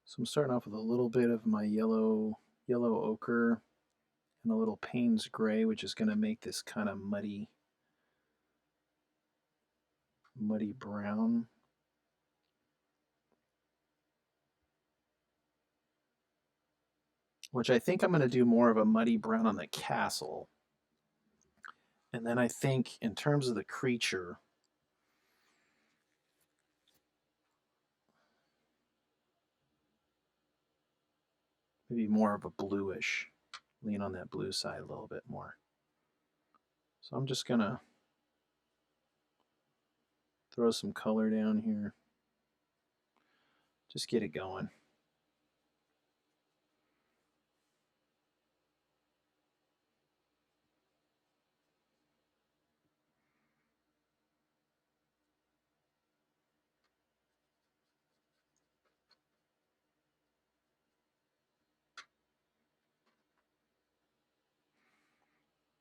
So I'm starting off with a little bit of my yellow ochre and a little Payne's gray, which is going to make this kind of muddy brown. Which I think I'm going to do more of a muddy brown on the castle. And then I think in terms of the creature, maybe more of a bluish. Lean on that blue side a little bit more. So I'm just going to throw some color down here. Just get it going.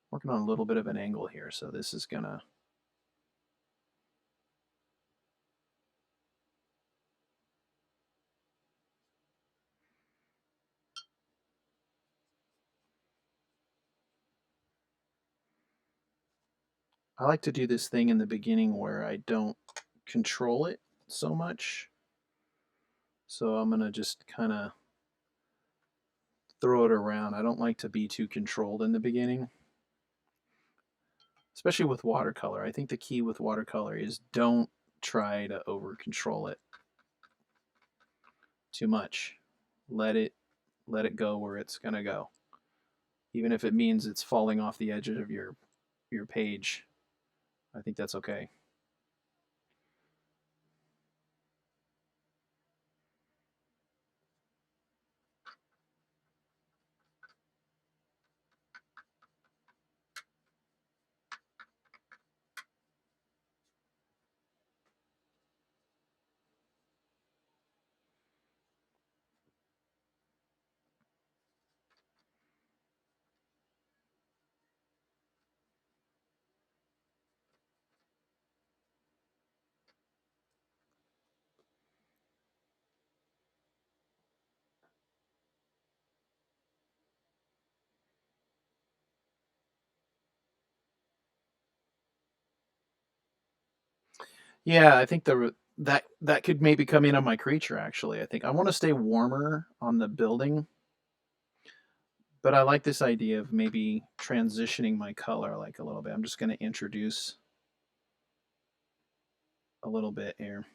Working on a little bit of an angle here, so this is going to I like to do this thing in the beginning where I don't control it so much. So I'm going to just kind of throw it around. I don't like to be too controlled in the beginning, especially with watercolor. I think the key with watercolor is don't try to over control it too much. Let it go where it's going to go. Even if it means it's falling off the edge of your page, I think that's okay. Yeah, I think that could maybe come in on my creature. Actually, I think I want to stay warmer on the building, but I like this idea of maybe transitioning my color like a little bit. I'm just going to introduce a little bit here.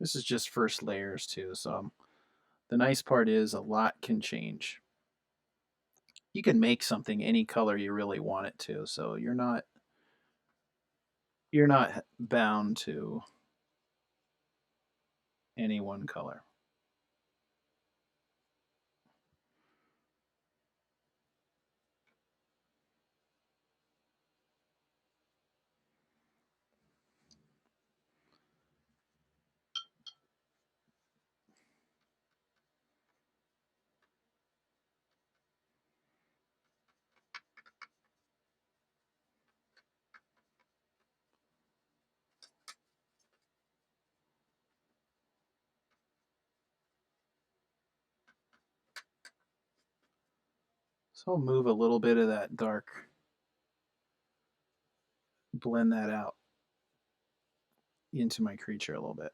This is just first layers too, so the nice part is a lot can change. You can make something any color you really want it to, so you're not bound to any one color. So I'll move a little bit of that dark, blend that out into my creature a little bit.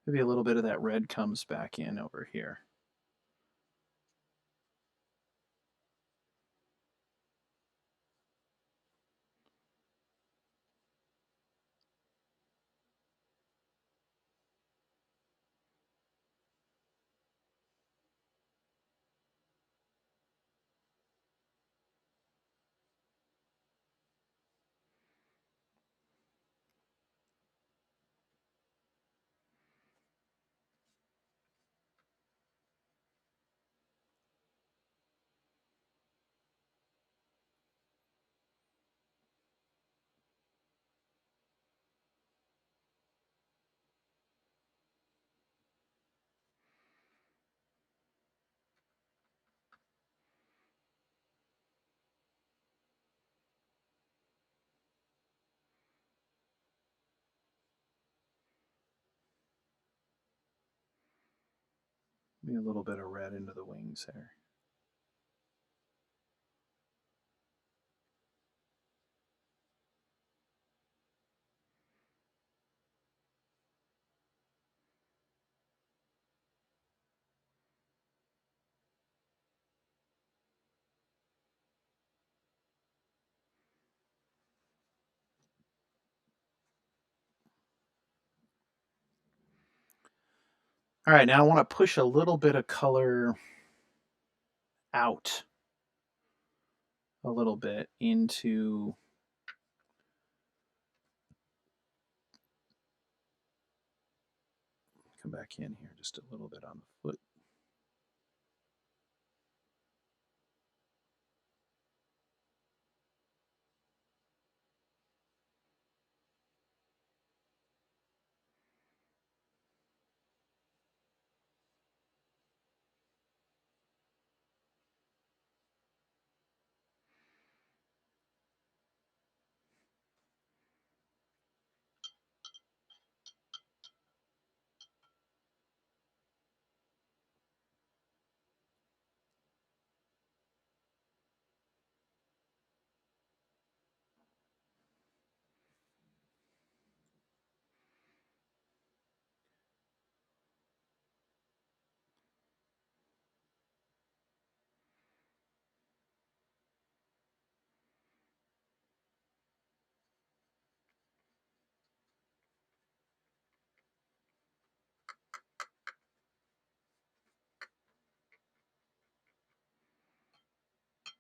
Maybe a little bit of that red comes back in over here. Maybe a little bit of red into the wings there. All right, now I want to push a little bit of color out a little bit into come back in here just a little bit on the foot.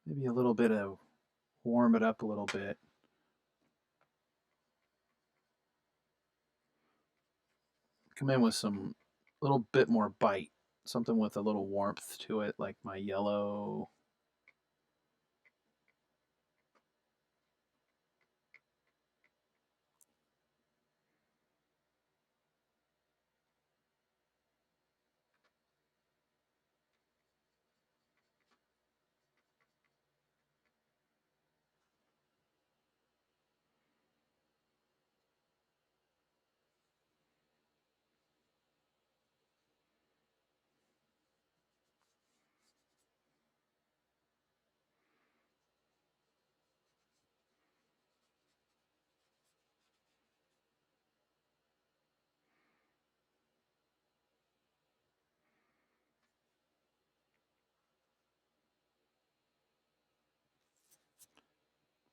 Maybe a little bit of warm it up a little bit. Come in with some little bit more bite, something with a little warmth to it, like my yellow.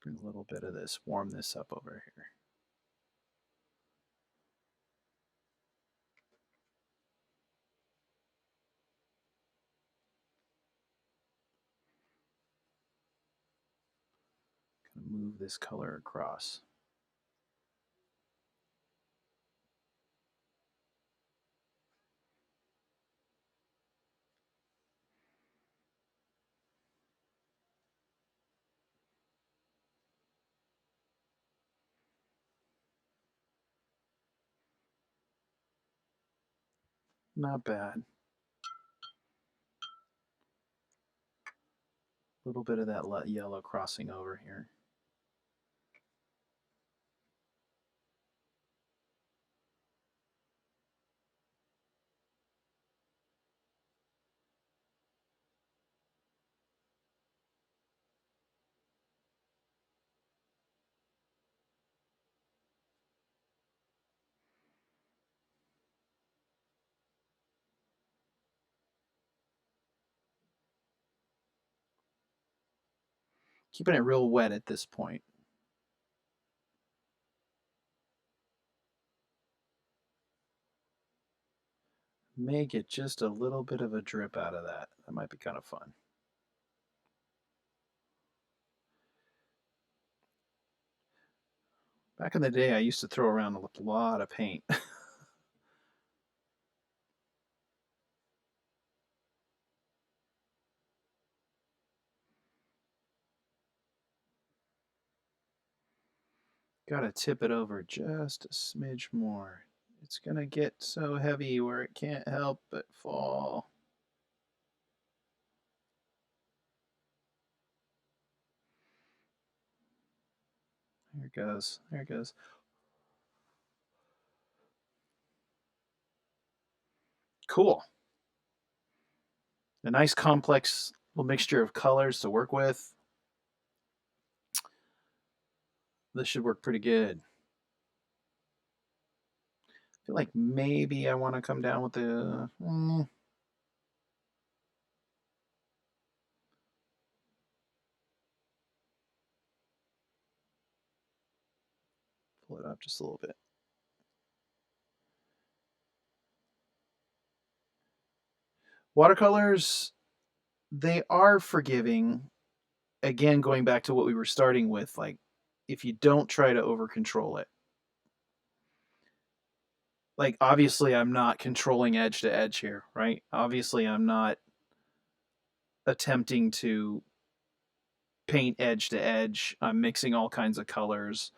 Bring a little bit of this, warm this up over here. Kind of move this color across. Not bad. A little bit of that yellow crossing over here. Keeping it real wet at this point. May get just a little bit of a drip out of that. That might be kind of fun. Back in the day, I used to throw around a lot of paint. Gotta tip it over just a smidge more. It's gonna get so heavy where it can't help but fall. There it goes. There it goes. Cool. A nice complex little mixture of colors to work with. This should work pretty good. I feel like maybe I want to come down with the. Pull it up just a little bit. Watercolors, they are forgiving. Again, going back to what we were starting with, like if you don't try to over control it. Like obviously I'm not controlling edge to edge here, right? Obviously I'm not attempting to paint edge to edge. I'm mixing all kinds of colors.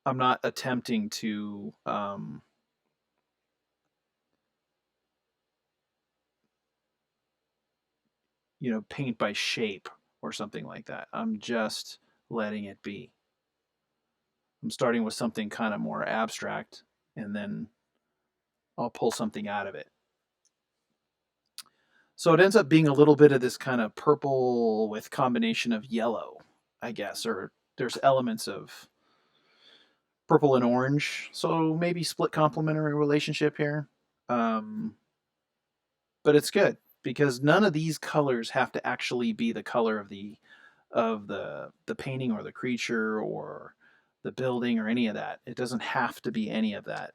I'm not attempting to paint by shape or something like that. I'm just letting it be. I'm starting with something kind of more abstract and then I'll pull something out of it. So it ends up being a little bit of this kind of purple with combination of yellow, I guess, or there's elements of purple and orange. So maybe split complementary relationship here. Um, but it's good because none of these colors have to actually be the color of the painting or the creature or the building or any of that. It doesn't have to be any of that.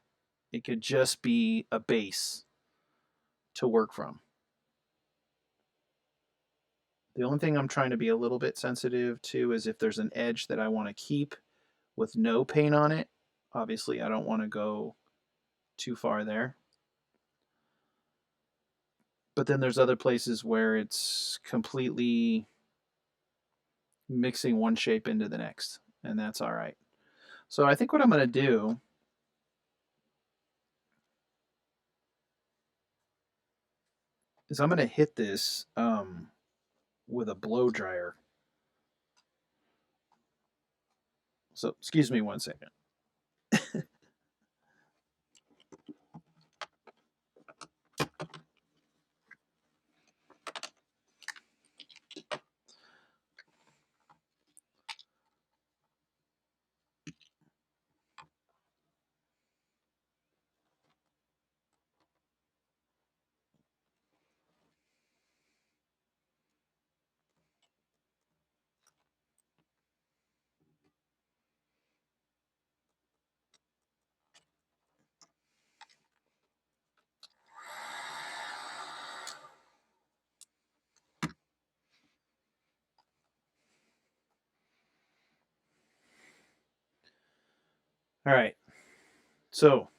It could just be a base to work from. The only thing I'm trying to be a little bit sensitive to is if there's an edge that I want to keep with no paint on it. Obviously, I don't want to go too far there. But then there's other places where it's completely mixing one shape into the next, and that's all right. So I think what I'm going to do is I'm going to hit this with a blow dryer. So excuse me one second. All right. So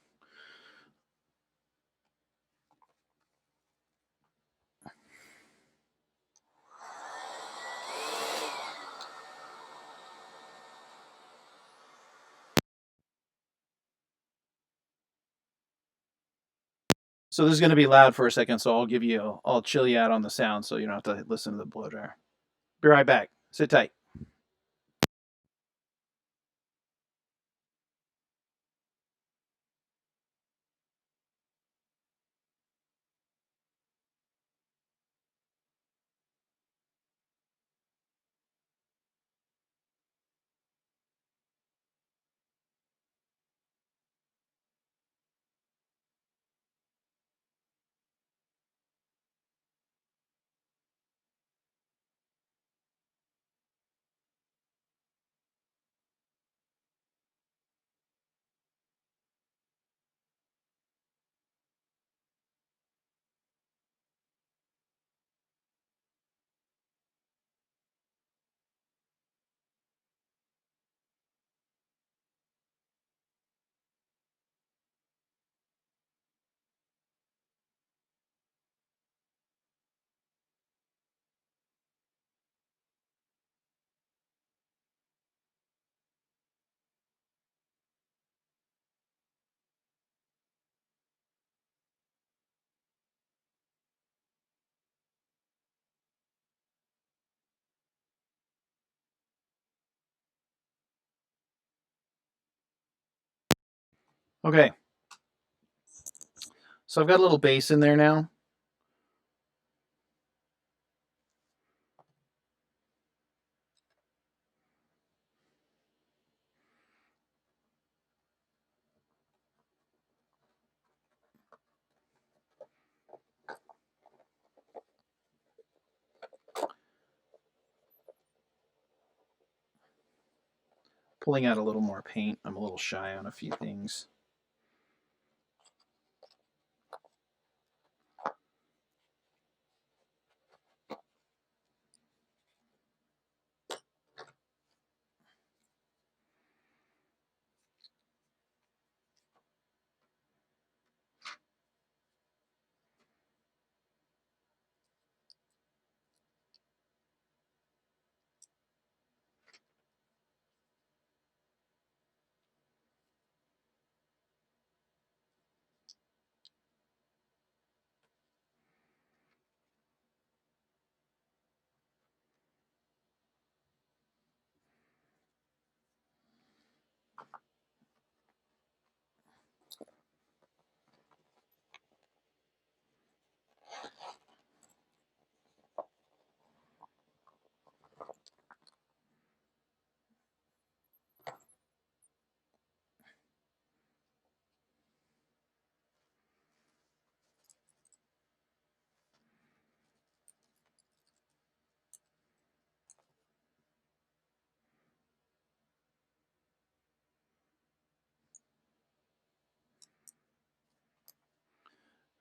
So this is going to be loud for a second, so I'll chill you out on the sound so you don't have to listen to the blow dryer. Be right back. Sit tight. Okay, so I've got a little base in there now. Pulling out a little more paint. I'm a little shy on a few things.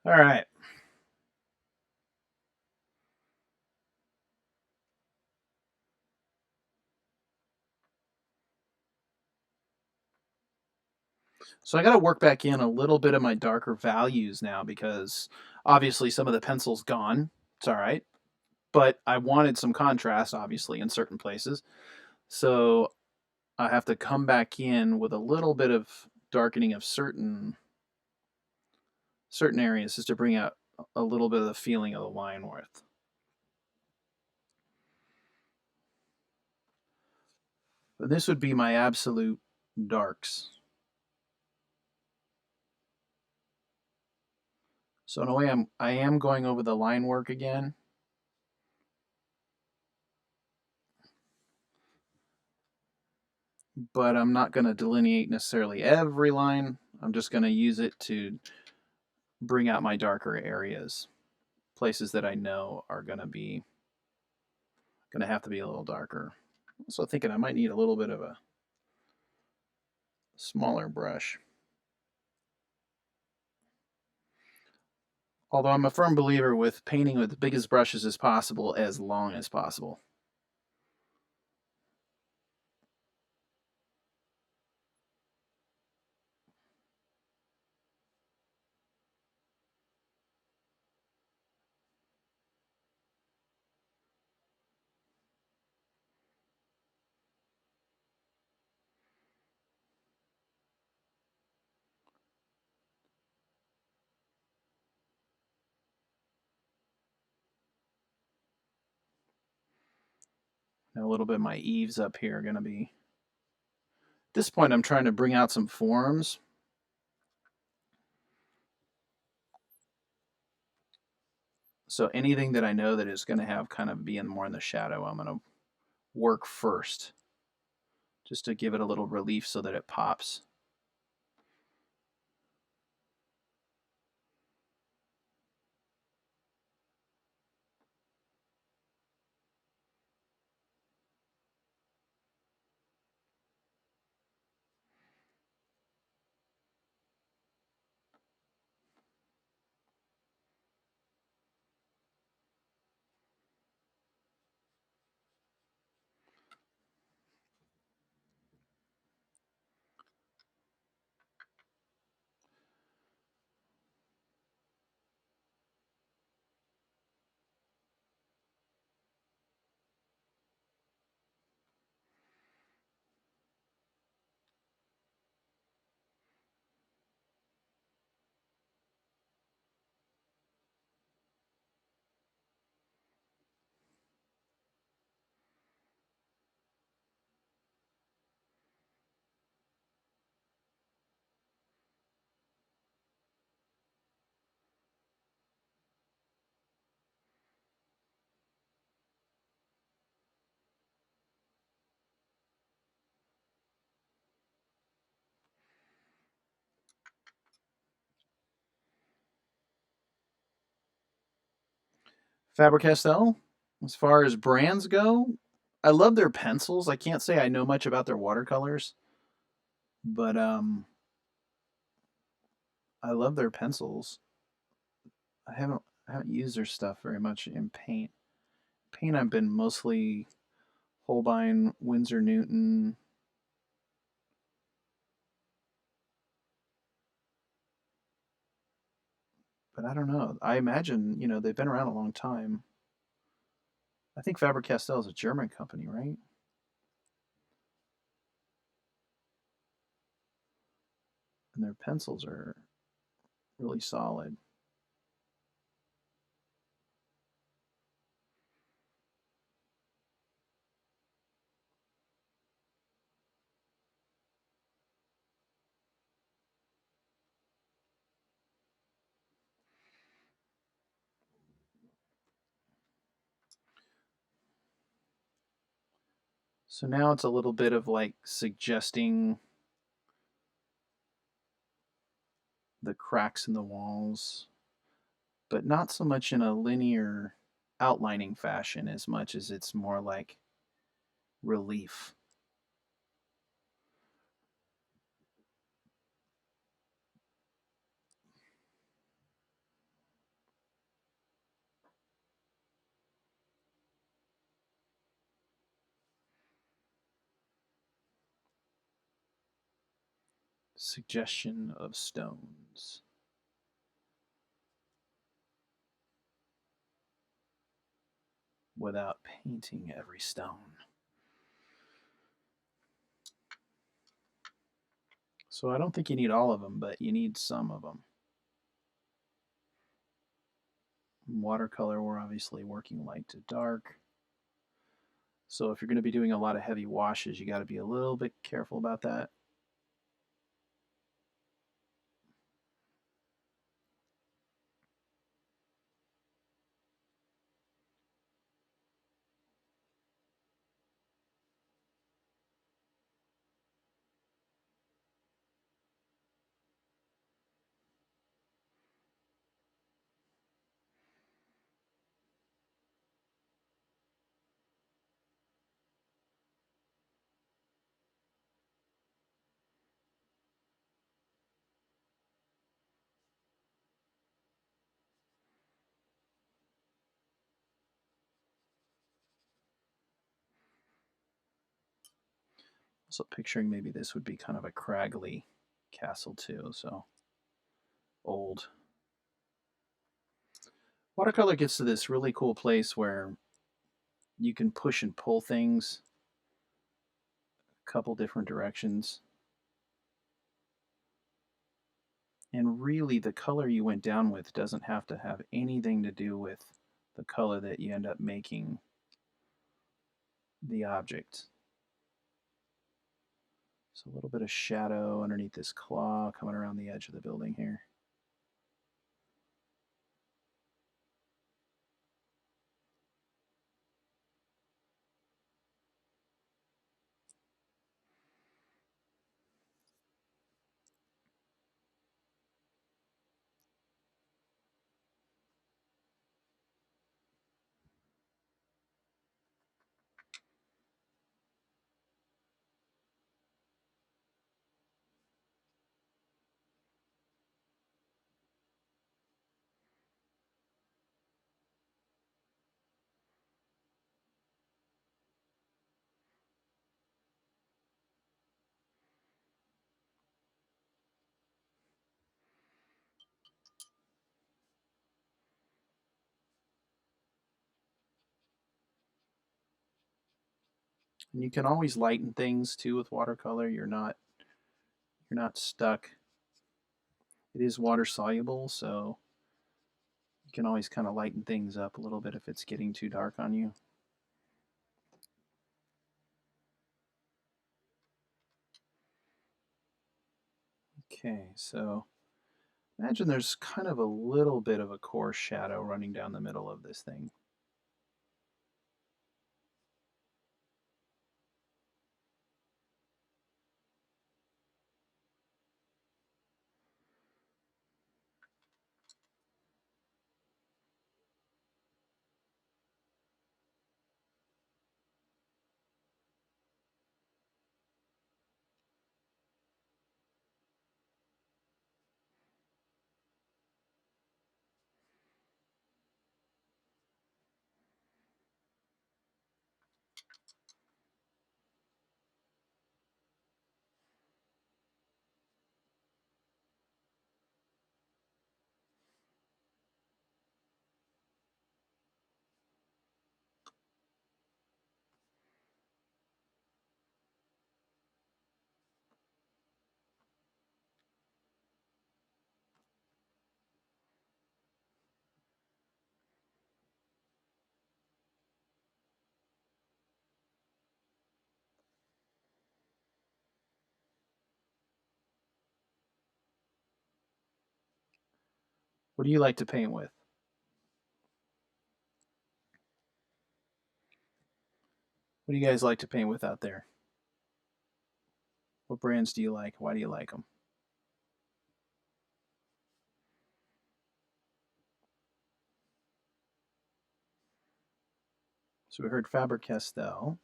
All right. So I got to work back in a little bit of my darker values now because obviously some of the pencil's gone. It's all right. But I wanted some contrast, obviously, in certain places. So I have to come back in with a little bit of darkening of certain areas just to bring out a little bit of the feeling of the line worth. But this would be my absolute darks. So in a way, I am going over the line work again. But I'm not going to delineate necessarily every line. I'm just going to use it to bring out my darker areas, places that I know are going to have to be a little darker. So thinking I might need a little bit of a smaller brush. Although I'm a firm believer with painting with the biggest brushes as possible as long as possible. Now a little bit of my eaves up here are going to be... At this point, I'm trying to bring out some forms. So anything that I know that is going to have kind of being more in the shadow, I'm going to work first, just to give it a little relief so that it pops. Faber-Castell, as far as brands go, I love their pencils. I can't say I know much about their watercolors, but I love their pencils. I haven't used their stuff very much in paint. Paint I've been mostly Holbein, Winsor Newton. But I don't know. I imagine, they've been around a long time. I think Faber-Castell is a German company, right? And their pencils are really solid. So now it's a little bit of like suggesting the cracks in the walls, but not so much in a linear outlining fashion as much as it's more like relief. Suggestion of stones without painting every stone. So I don't think you need all of them, but you need some of them. Watercolor, we're obviously working light to dark. So if you're going to be doing a lot of heavy washes, you got to be a little bit careful about that. So picturing maybe this would be kind of a craggly castle too, so old. Watercolor gets to this really cool place where you can push and pull things a couple different directions. And really, the color you went down with doesn't have to have anything to do with the color that you end up making the object. So a little bit of shadow underneath this claw coming around the edge of the building here. And you can always lighten things too with watercolor. You're not stuck. It is water soluble, so you can always kind of lighten things up a little bit if it's getting too dark on you. Okay, so imagine there's kind of a little bit of a coarse shadow running down the middle of this thing. What do you like to paint with? What do you guys like to paint with out there? What brands do you like? Why do you like them? So we heard Faber-Castell.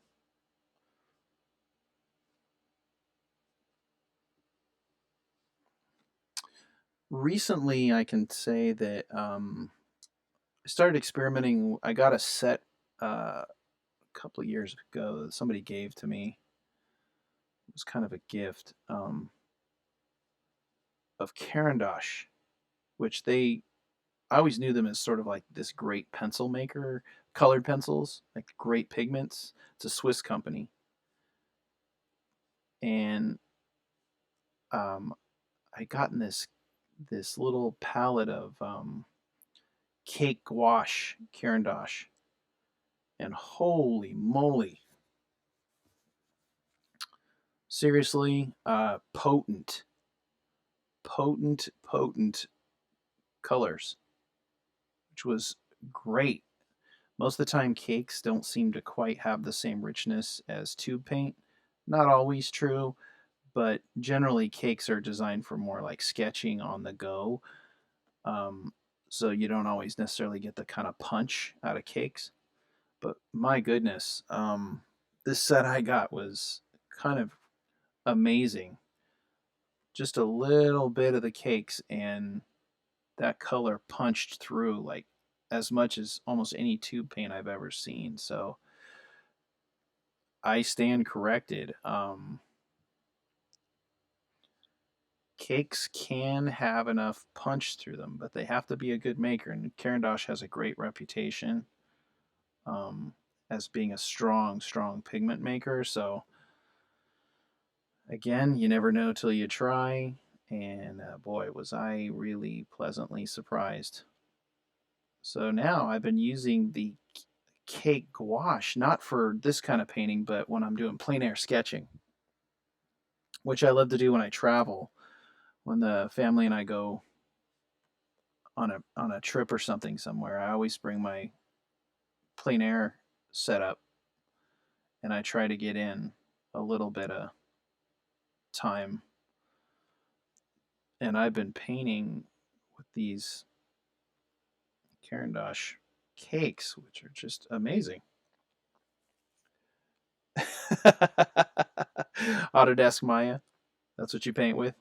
Recently, I can say that I started experimenting. I got a set a couple of years ago that somebody gave to me. It was kind of a gift of Carandosh, which I always knew them as sort of like this great pencil maker, colored pencils, like great pigments. It's a Swiss company, and um, I got in this little palette of cake gouache Carandosh, and holy moly, seriously, potent colors, which was great. Most of the time, cakes don't seem to quite have the same richness as tube paint. Not always true, but generally, cakes are designed for more like sketching on the go. Um, so you don't always necessarily get the kind of punch out of cakes. But my goodness, this set I got was kind of amazing. Just a little bit of the cakes, and that color punched through like as much as almost any tube paint I've ever seen. So I stand corrected. Cakes can have enough punch through them, but they have to be a good maker. And Carandosh has a great reputation um, as being a strong pigment maker. So again, you never know till you try. And boy, was I really pleasantly surprised. So now I've been using the cake gouache, not for this kind of painting, but when I'm doing plein air sketching, which I love to do when I travel. When the family and I go on a trip or something somewhere, I always bring my plein air setup, and I try to get in a little bit of time. And I've been painting with these Carandosh cakes, which are just amazing. Autodesk Maya, that's what you paint with?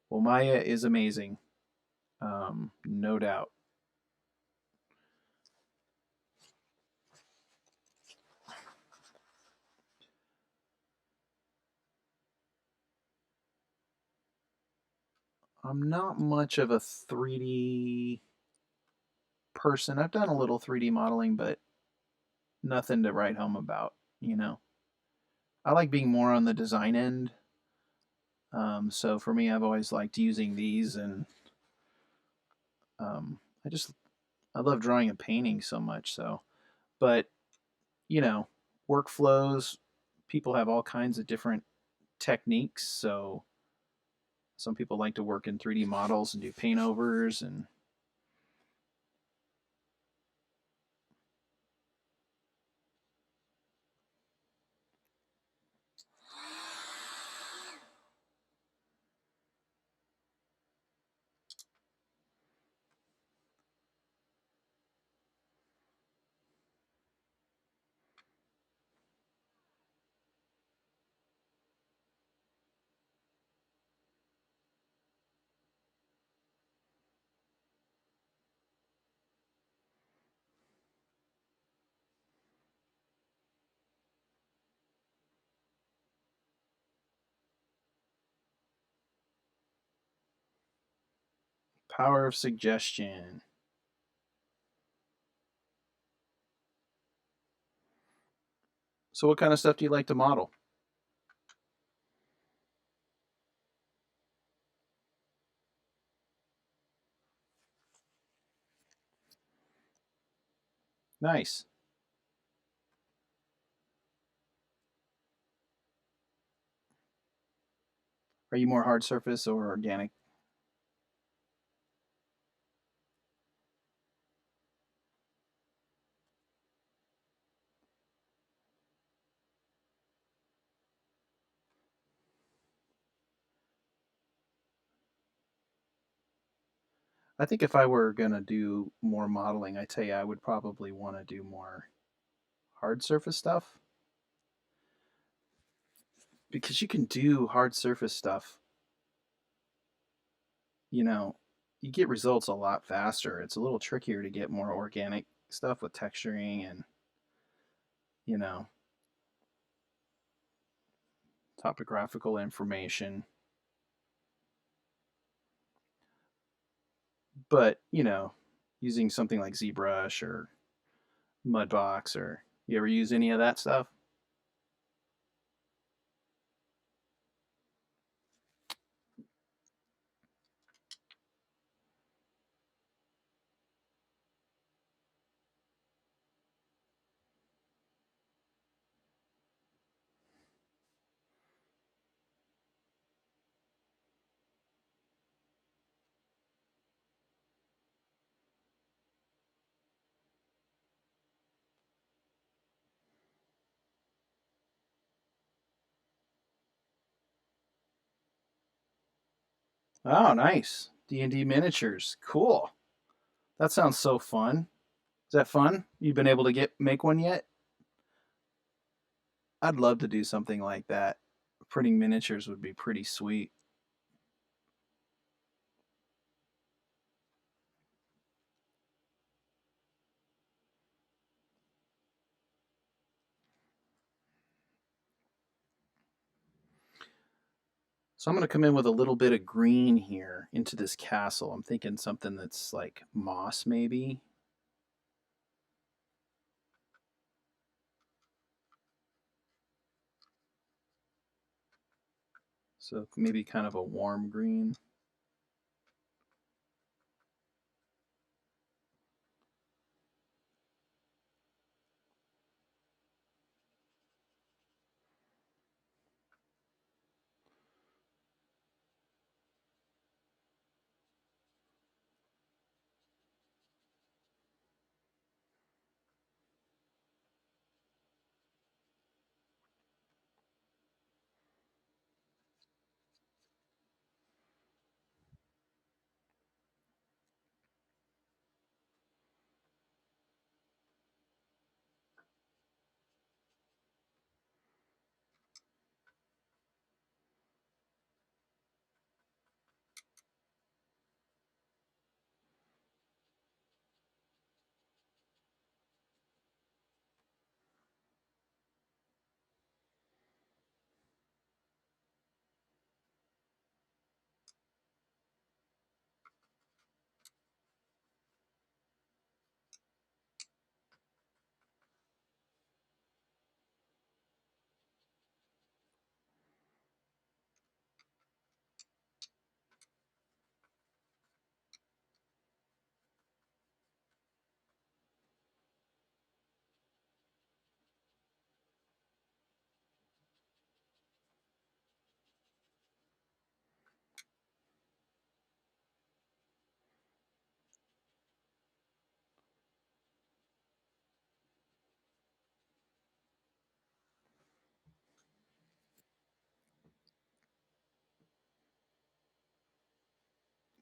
Well, Maya is amazing, no doubt. I'm not much of a 3D person. I've done a little 3D modeling, but nothing to write home about. I like being more on the design end. So for me, I've always liked using these, and um, I love drawing and painting so much. So, but you know, workflows, people have all kinds of different techniques. So some people like to work in 3D models and do paint overs, and power of suggestion. So what kind of stuff do you like to model? Nice. Are you more hard surface or organic? I think if I were gonna do more modeling, I tell you, I would probably want to do more hard surface stuff because you can do hard surface stuff. You know, you get results a lot faster. It's a little trickier to get more organic stuff with texturing and you know topographical information. But using something like ZBrush or Mudbox, or you ever use any of that stuff? Oh, nice. D&D miniatures. Cool. That sounds so fun. Is that fun? You've been able to make one yet? I'd love to do something like that. Printing miniatures would be pretty sweet. So I'm going to come in with a little bit of green here into this castle. I'm thinking something that's like moss, maybe. So maybe kind of a warm green.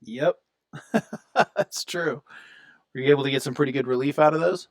Yep, that's true. Were you able to get some pretty good relief out of those?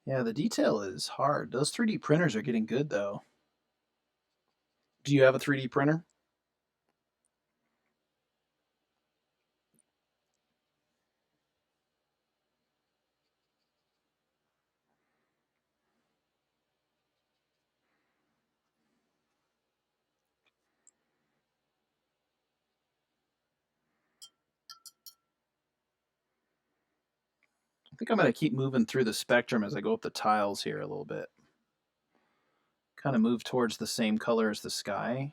Yeah, the detail is hard. Those 3D printers are getting good though. Do you have a 3D printer? I think I'm going to keep moving through the spectrum as I go up the tiles here a little bit. Kind of move towards the same color as the sky.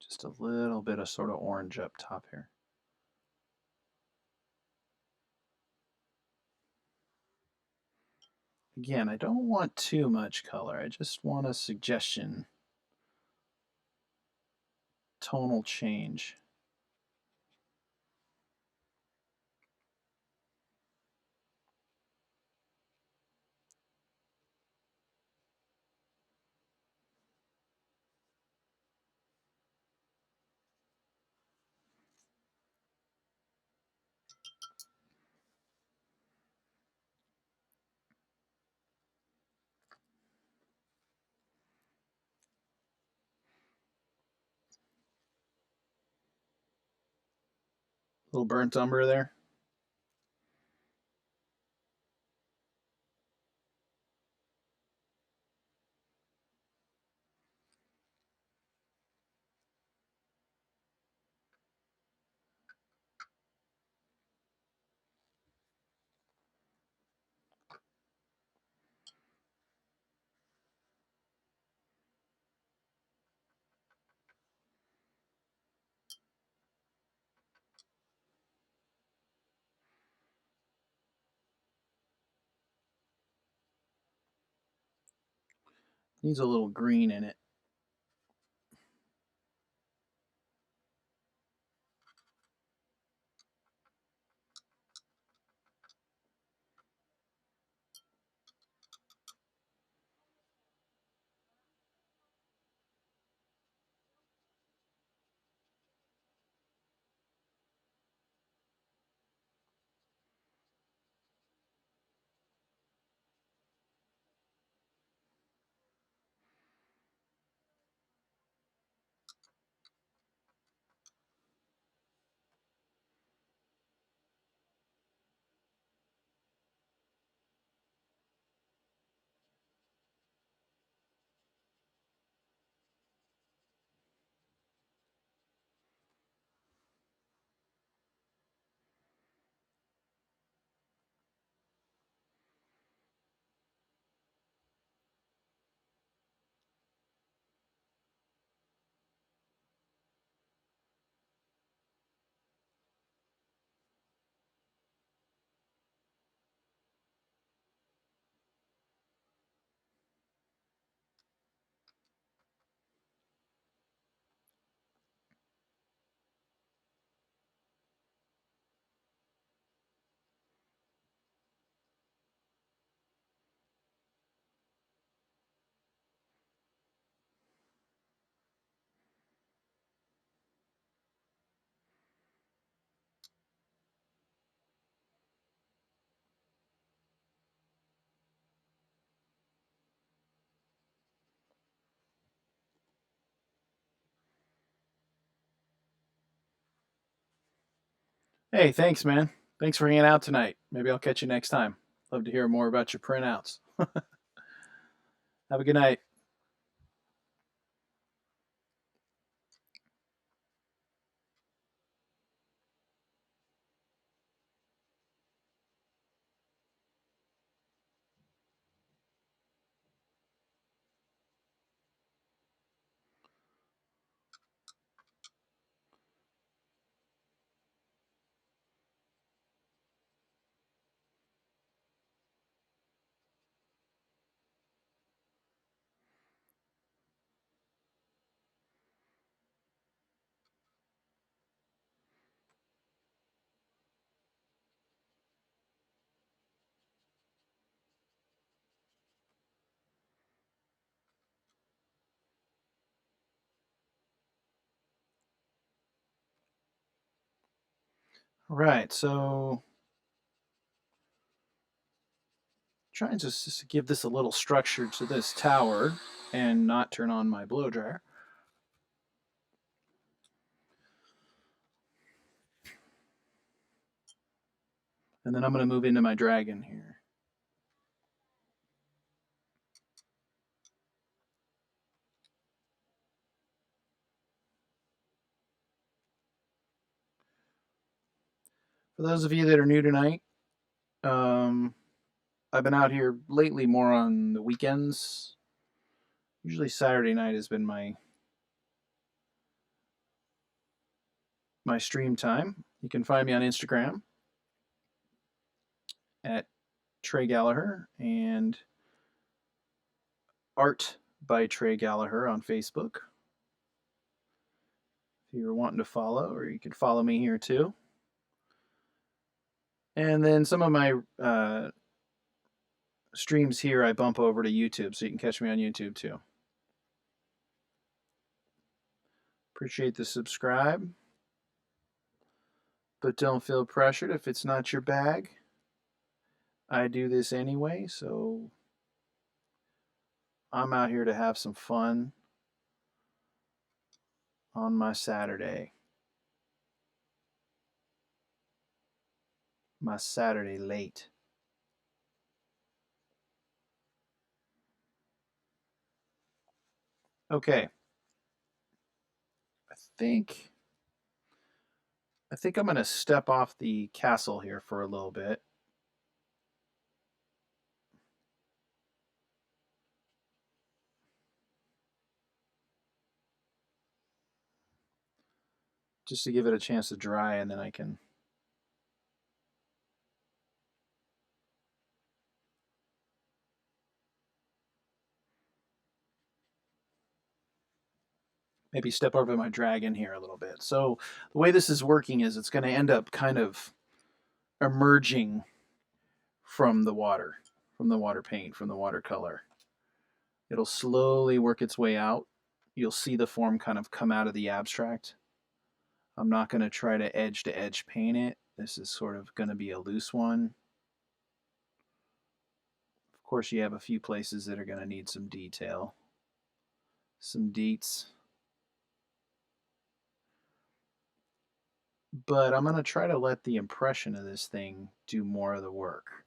Just a little bit of sort of orange up top here. Again, I don't want too much color. I just want a suggestion. Tonal change. A little burnt umber there. Needs a little green in it. Hey, thanks, man. Thanks for hanging out tonight. Maybe I'll catch you next time. Love to hear more about your printouts. Have a good night. Right, so trying just to give this a little structure to this tower and not turn on my blow dryer. And then I'm going to move into my dragon here. For those of you that are new tonight, I've been out here lately more on the weekends. Usually Saturday night has been my stream time. You can find me on Instagram at Trey Gallaher and Art by Trey Gallaher on Facebook. If you're wanting to follow, or you can follow me here too. And then some of my streams here I bump over to YouTube, so you can catch me on YouTube too. Appreciate the subscribe, but don't feel pressured if it's not your bag. I do this anyway, so I'm out here to have some fun on my Saturday. My Saturday late. Okay. think I think I'm going to step off the castle here for a little bit. Just to give it a chance to dry, and then I can maybe step over my dragon here a little bit. So the way this is working is it's going to end up kind of emerging from the water paint, from the watercolor. It'll slowly work its way out. You'll see the form kind of come out of the abstract. I'm not going to try to edge paint it. This is sort of going to be a loose one. Of course, you have a few places that are going to need some detail, some deets. But I'm going to try to let the impression of this thing do more of the work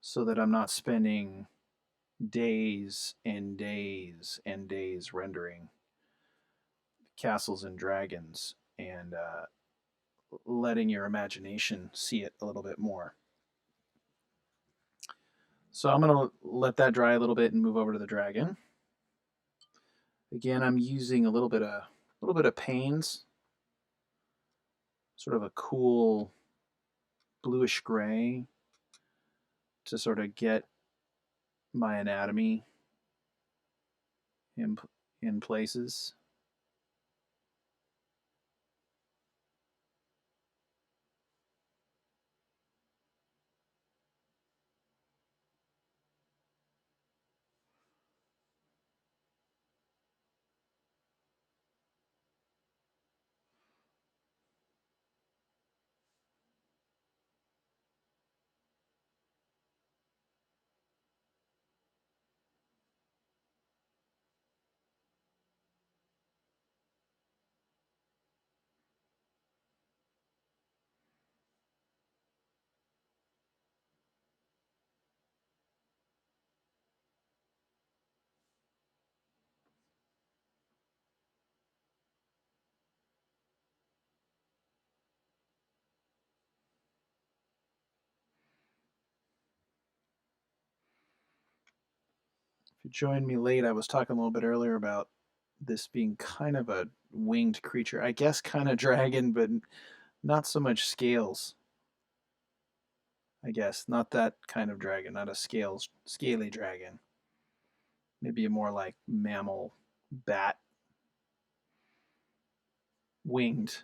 so that I'm not spending days and days and days rendering castles and dragons and letting your imagination see it a little bit more. So I'm going to let that dry a little bit and move over to the dragon. Again, I'm using a little bit of pains, sort of a cool bluish gray to sort of get my anatomy in places. If you joined me late, I was talking a little bit earlier about this being kind of a winged creature. I guess kind of dragon, but not so much scales. I guess not that kind of dragon, not a scaly dragon. Maybe a more like mammal, bat, winged.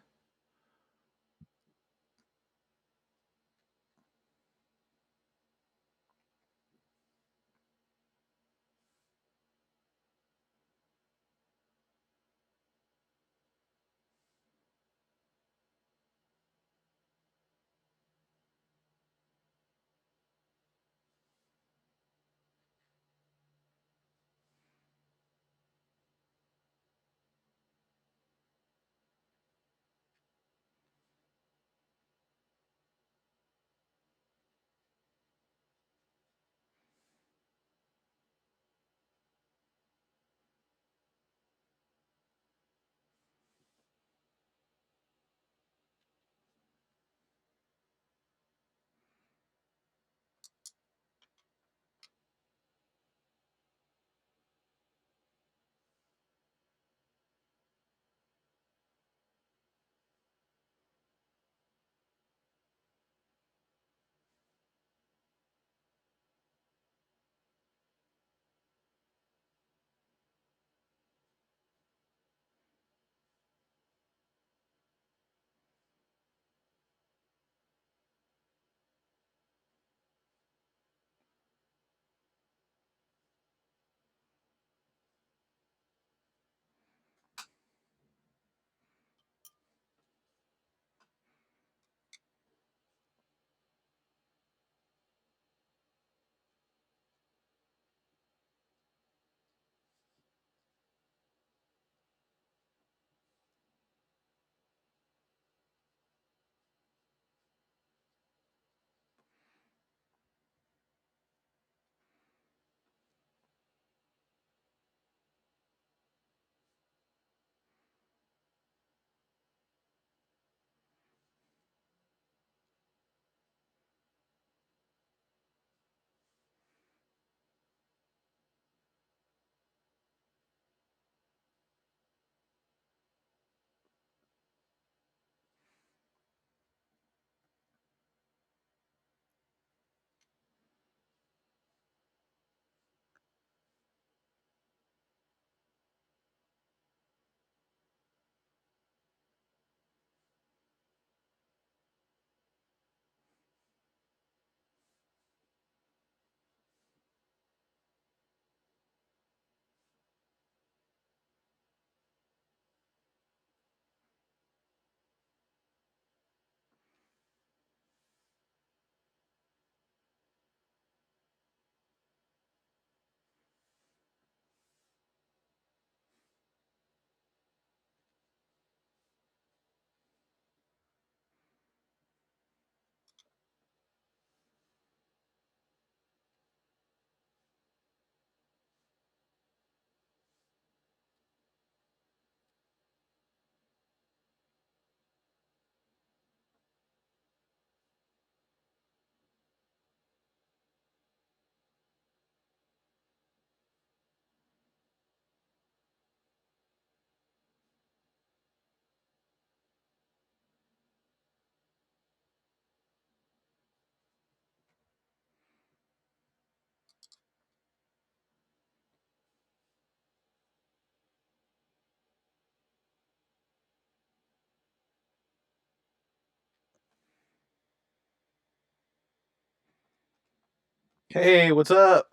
Hey, what's up?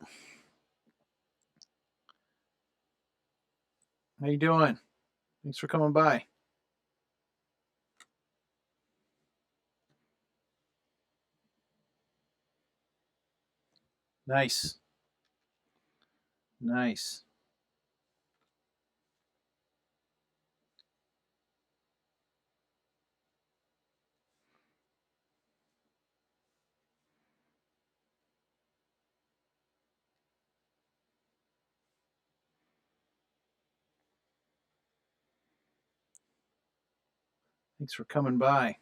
How you doing? Thanks for coming by. Nice. Nice. Thanks for coming by.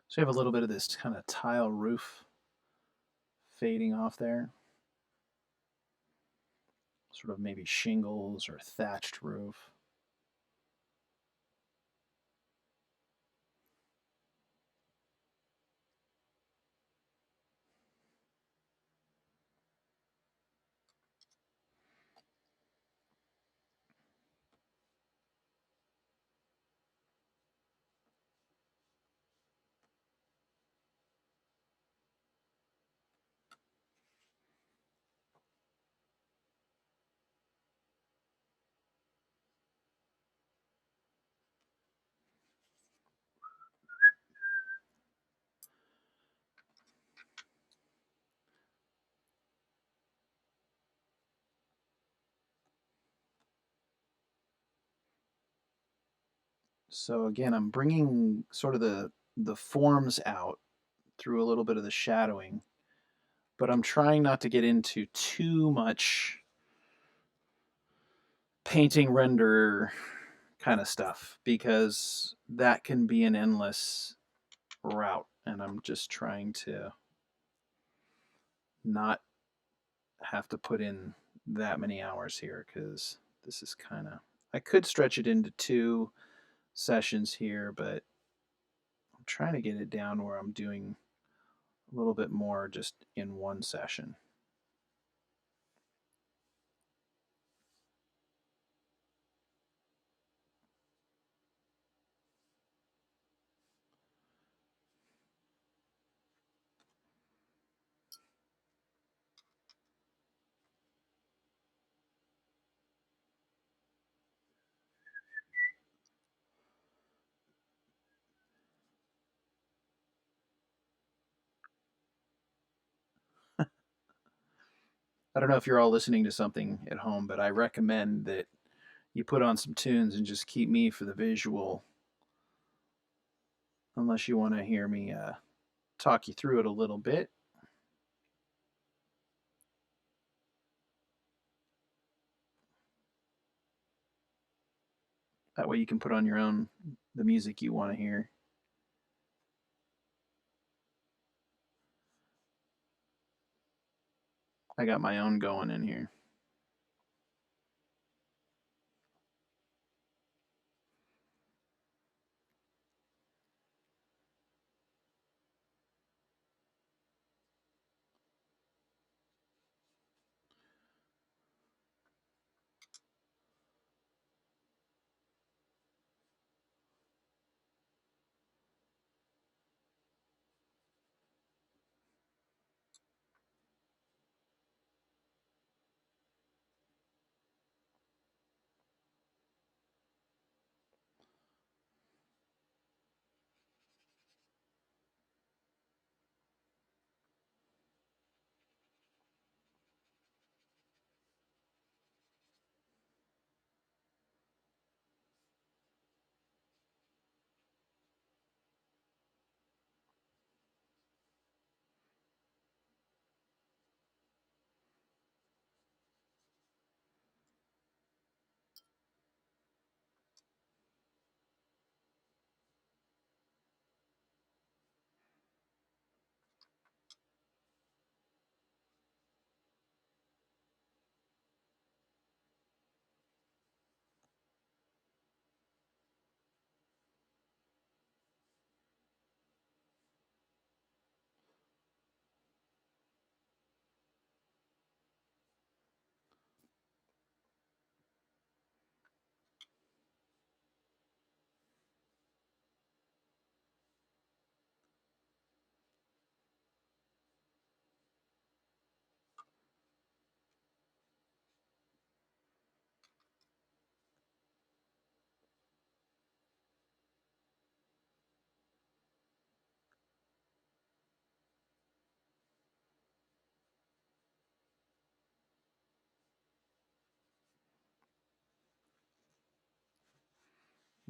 So you have a little bit of this kind of tile roof fading off there. Sort of maybe shingles or thatched roof. So again, I'm bringing sort of the forms out through a little bit of the shadowing, but I'm trying not to get into too much painting render kind of stuff because that can be an endless route, and I'm just trying to not have to put in that many hours here because this is kind of, I could stretch it into 2 sessions here, but I'm trying to get it down where I'm doing a little bit more just in 1 session. I don't know if you're all listening to something at home, but I recommend that you put on some tunes and just keep me for the visual, unless you want to hear me talk you through it a little bit. That way you can put on your own the music you want to hear. I got my own going in here.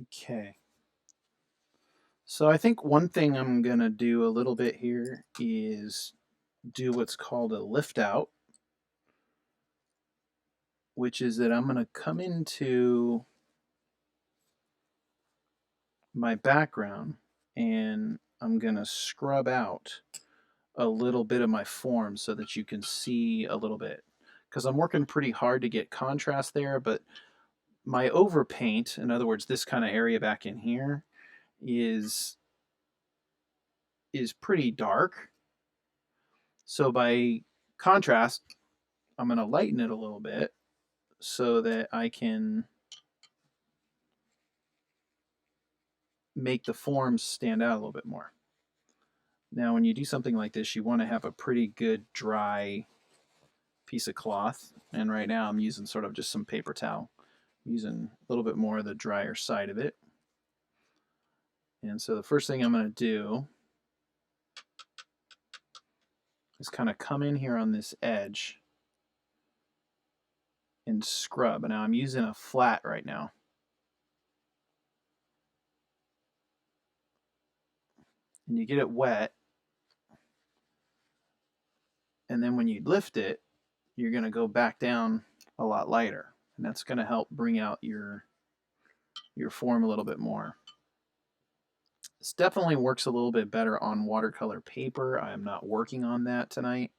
Okay. So I think one thing I'm going to do a little bit here is do what's called a lift out, which is that I'm going to come into my background and I'm going to scrub out a little bit of my form so that you can see a little bit. Because I'm working pretty hard to get contrast there, but my overpaint, in other words, this kind of area back in here, is pretty dark. So by contrast, I'm going to lighten it a little bit so that I can make the forms stand out a little bit more. Now, when you do something like this, you want to have a pretty good dry piece of cloth. And right now I'm using sort of just some paper towel. I'm using a little bit more of the drier side of it. And so the first thing I'm going to do is kind of come in here on this edge and scrub. Now I'm using a flat right now. And you get it wet. And then when you lift it, you're going to go back down a lot lighter. And that's going to help bring out your form a little bit more. This definitely works a little bit better on watercolor paper. I am not working on that tonight.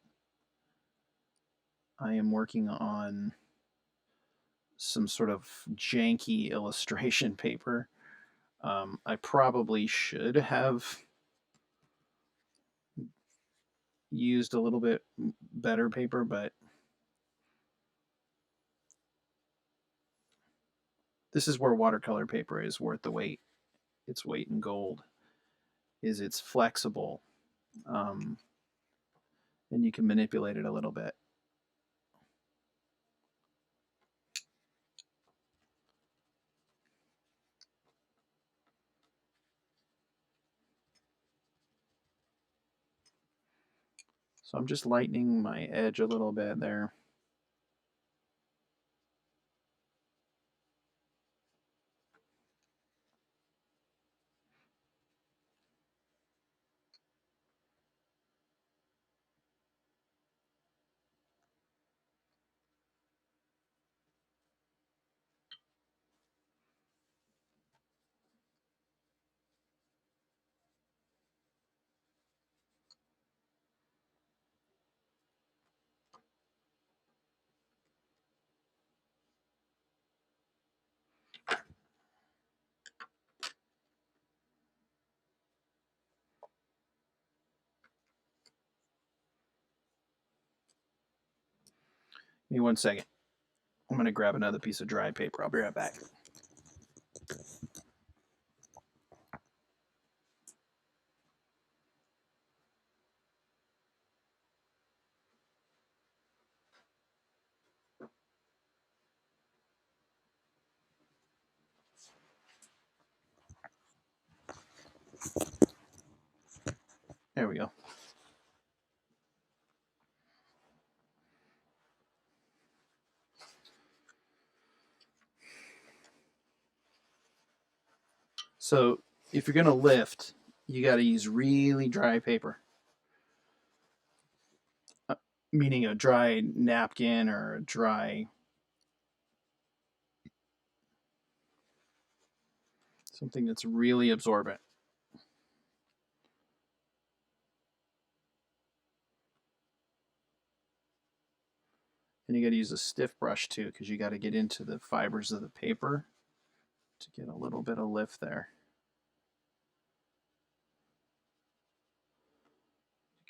I am working on some sort of janky illustration paper. I probably should have used a little bit better paper, but this is where watercolor paper is worth the weight. Its weight in gold is it's flexible, and you can manipulate it a little bit. So I'm just lightening my edge a little bit there. me 1 second. I'm going to grab another piece of dry paper. I'll be right back. There we go. So if you're going to lift, you got to use really dry paper, meaning a dry napkin or a dry something that's really absorbent. And you got to use a stiff brush too, because you got to get into the fibers of the paper to get a little bit of lift there.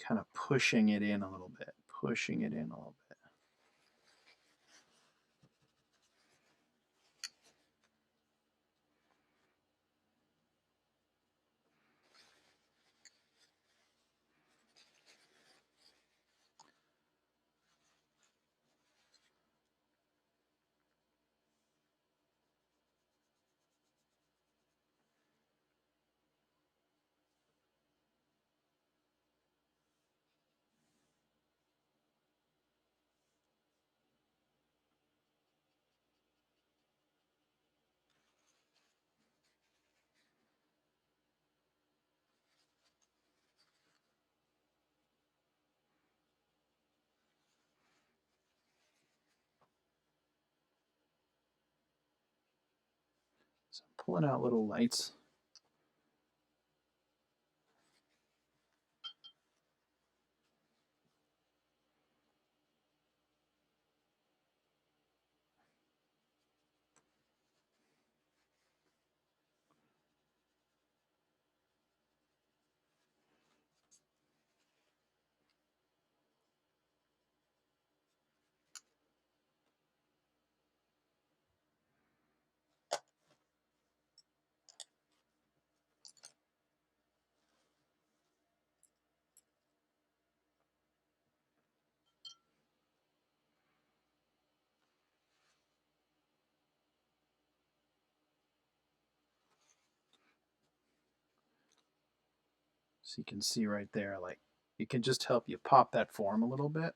Kind of pushing it in a little bit, pushing it in a little bit. So I'm pulling out little lights. So you can see right there, like it can just help you pop that form a little bit.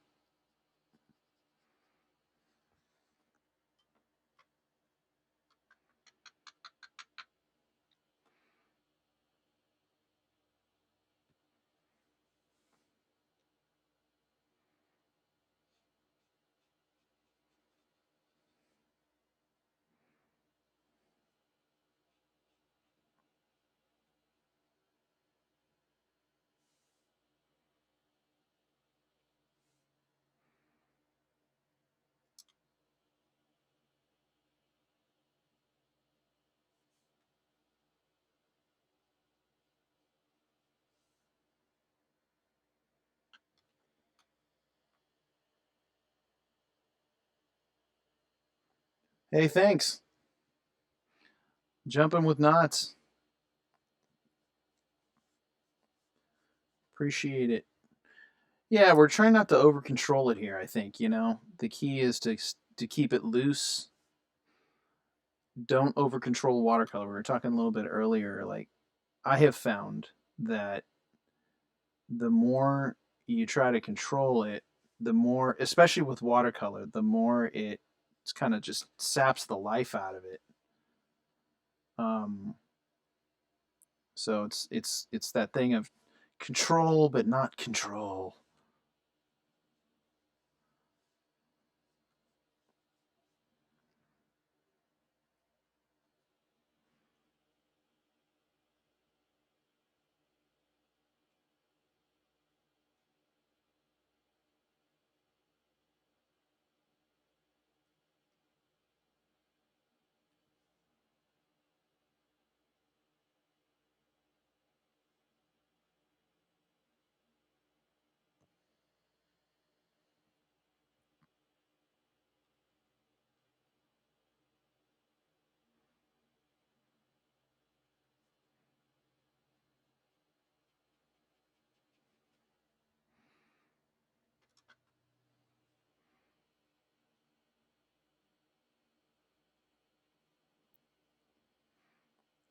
Hey, thanks. Jumping with knots. Appreciate it. Yeah, we're trying not to over control it here, I think, you know. The key is to keep it loose. Don't over control watercolor. We were talking a little bit earlier, like I have found that the more you try to control it, the more, especially with watercolor, the more it kind of just saps the life out of it. Um, so it's that thing of control but not control.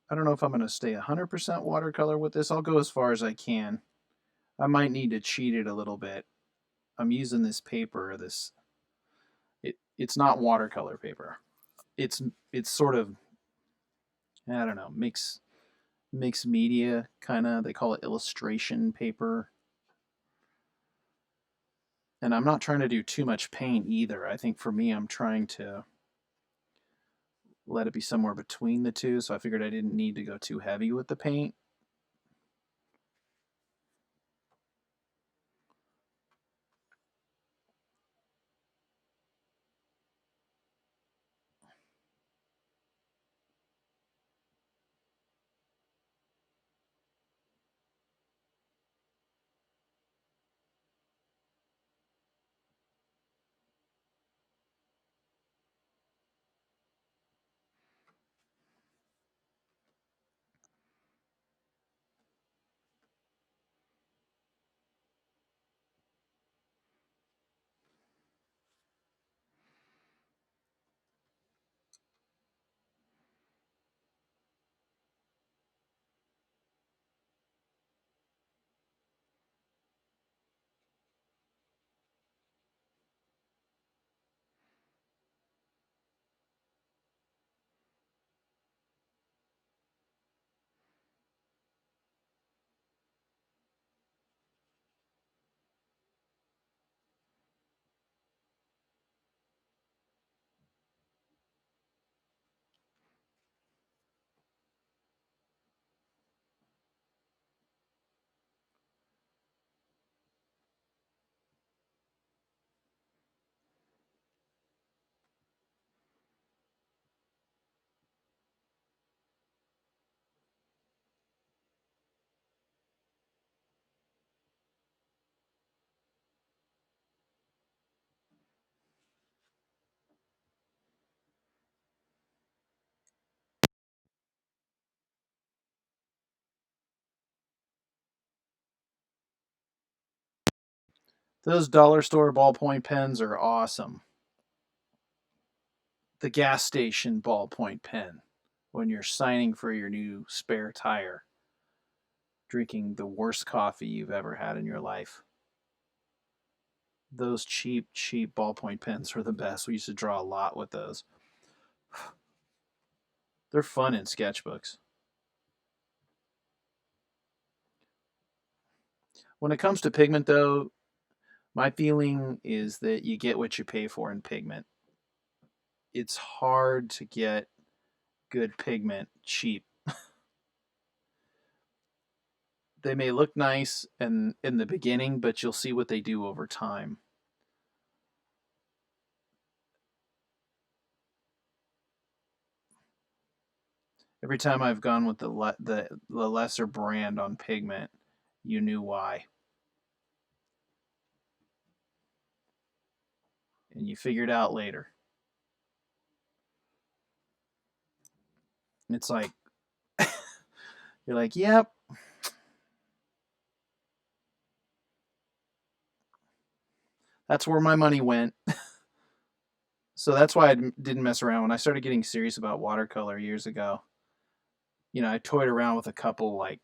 I don't know if I'm going to stay 100% watercolor with this. I'll go as far as I can. I might need to cheat it a little bit. I'm using this paper. It's not watercolor paper. It's sort of, I don't know, mixed media kind of. They call it illustration paper. And I'm not trying to do too much paint either. I think for me, I'm trying to let it be somewhere between the two. So I figured I didn't need to go too heavy with the paint. Those dollar store ballpoint pens are awesome. The gas station ballpoint pen when you're signing for your new spare tire, drinking the worst coffee you've ever had in your life. Those cheap ballpoint pens were the best. We used to draw a lot with those. They're fun in sketchbooks. When it comes to pigment, though, my feeling is that you get what you pay for in pigment. It's hard to get good pigment cheap. They may look nice in the beginning, but you'll see what they do over time. Every time I've gone with the lesser brand on pigment, you knew why, and you figured out later. It's like you're like, "Yep, that's where my money went." So that's why I didn't mess around when I started getting serious about watercolor years ago. I toyed around with a couple like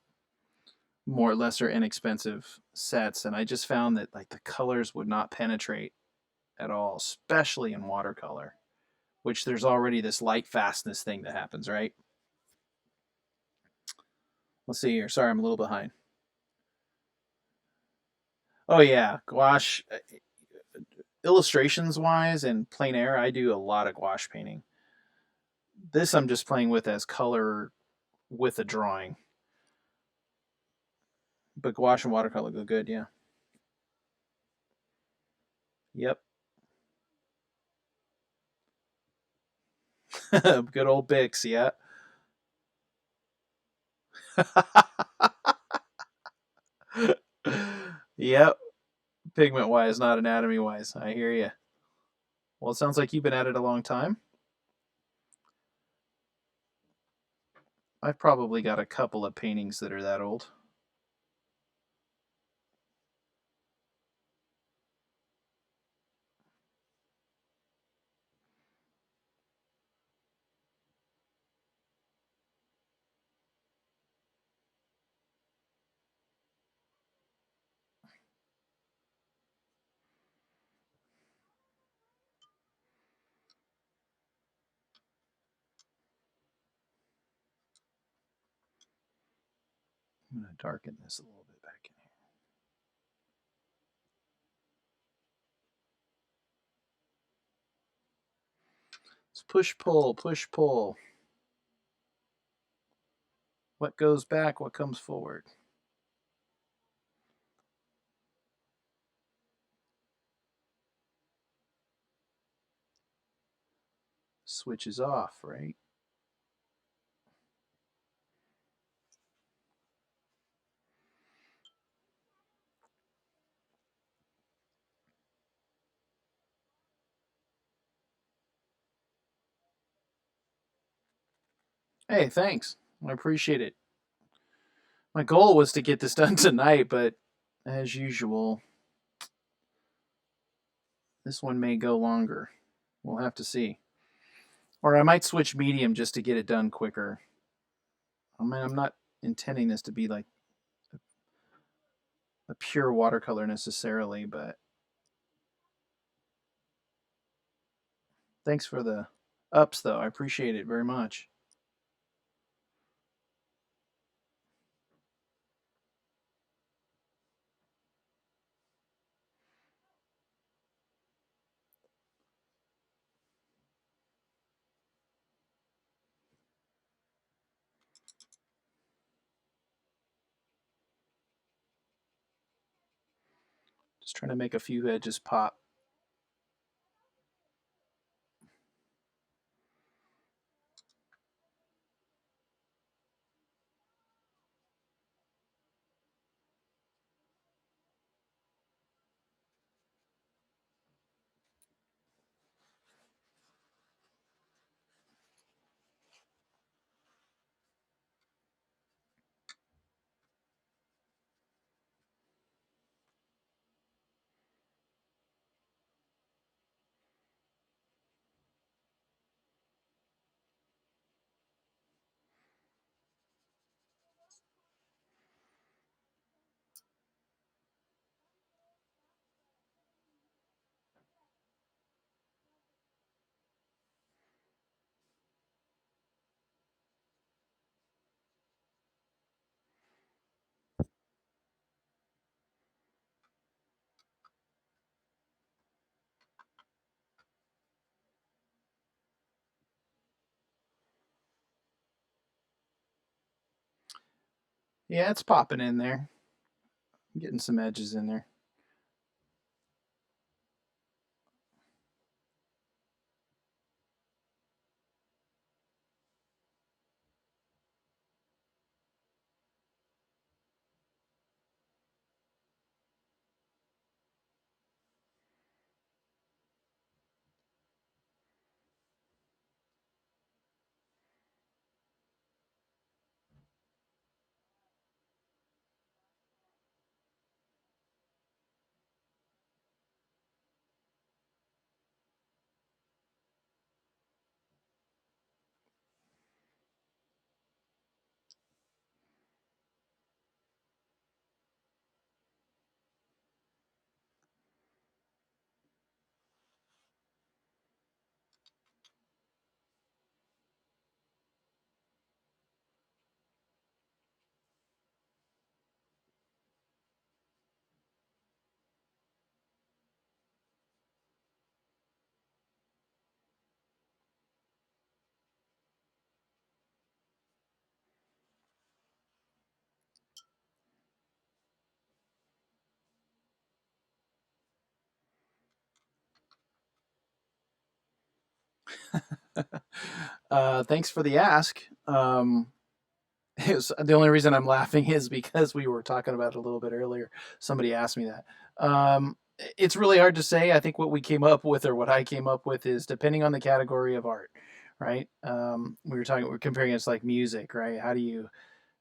more lesser inexpensive sets, and I just found that like the colors would not penetrate at all, especially in watercolor, which there's already this light fastness thing that happens, right? Let's see here. Sorry, I'm a little behind. Oh yeah, gouache illustrations wise and plein air, I do a lot of gouache painting. This I'm just playing with as color with a drawing, but gouache and watercolor go good. Yeah. Yep. Good old Bix. Yeah. Yep. Pigment wise, not anatomy wise. I hear you. Well, it sounds like you've been at it a long time. I've probably got a couple of paintings that are that old. I'm going to darken this a little bit back in here. It's push pull, push pull. What goes back, what comes forward. Switches off, right? Hey, thanks. I appreciate it. My goal was to get this done tonight, but as usual, this one may go longer. We'll have to see. Or I might switch medium just to get it done quicker. I mean, I'm not intending this to be like a pure watercolor necessarily, but thanks for the ups, though. I appreciate it very much. Just trying to make a few edges pop. Yeah, it's popping in there. I'm getting some edges in there. Thanks for the ask. The only reason I'm laughing is because we were talking about it a little bit earlier. Somebody asked me that. It's really hard to say. I think what we came up with, or what I came up with, is depending on the category of art, right? We're comparing it to like music, right? How do you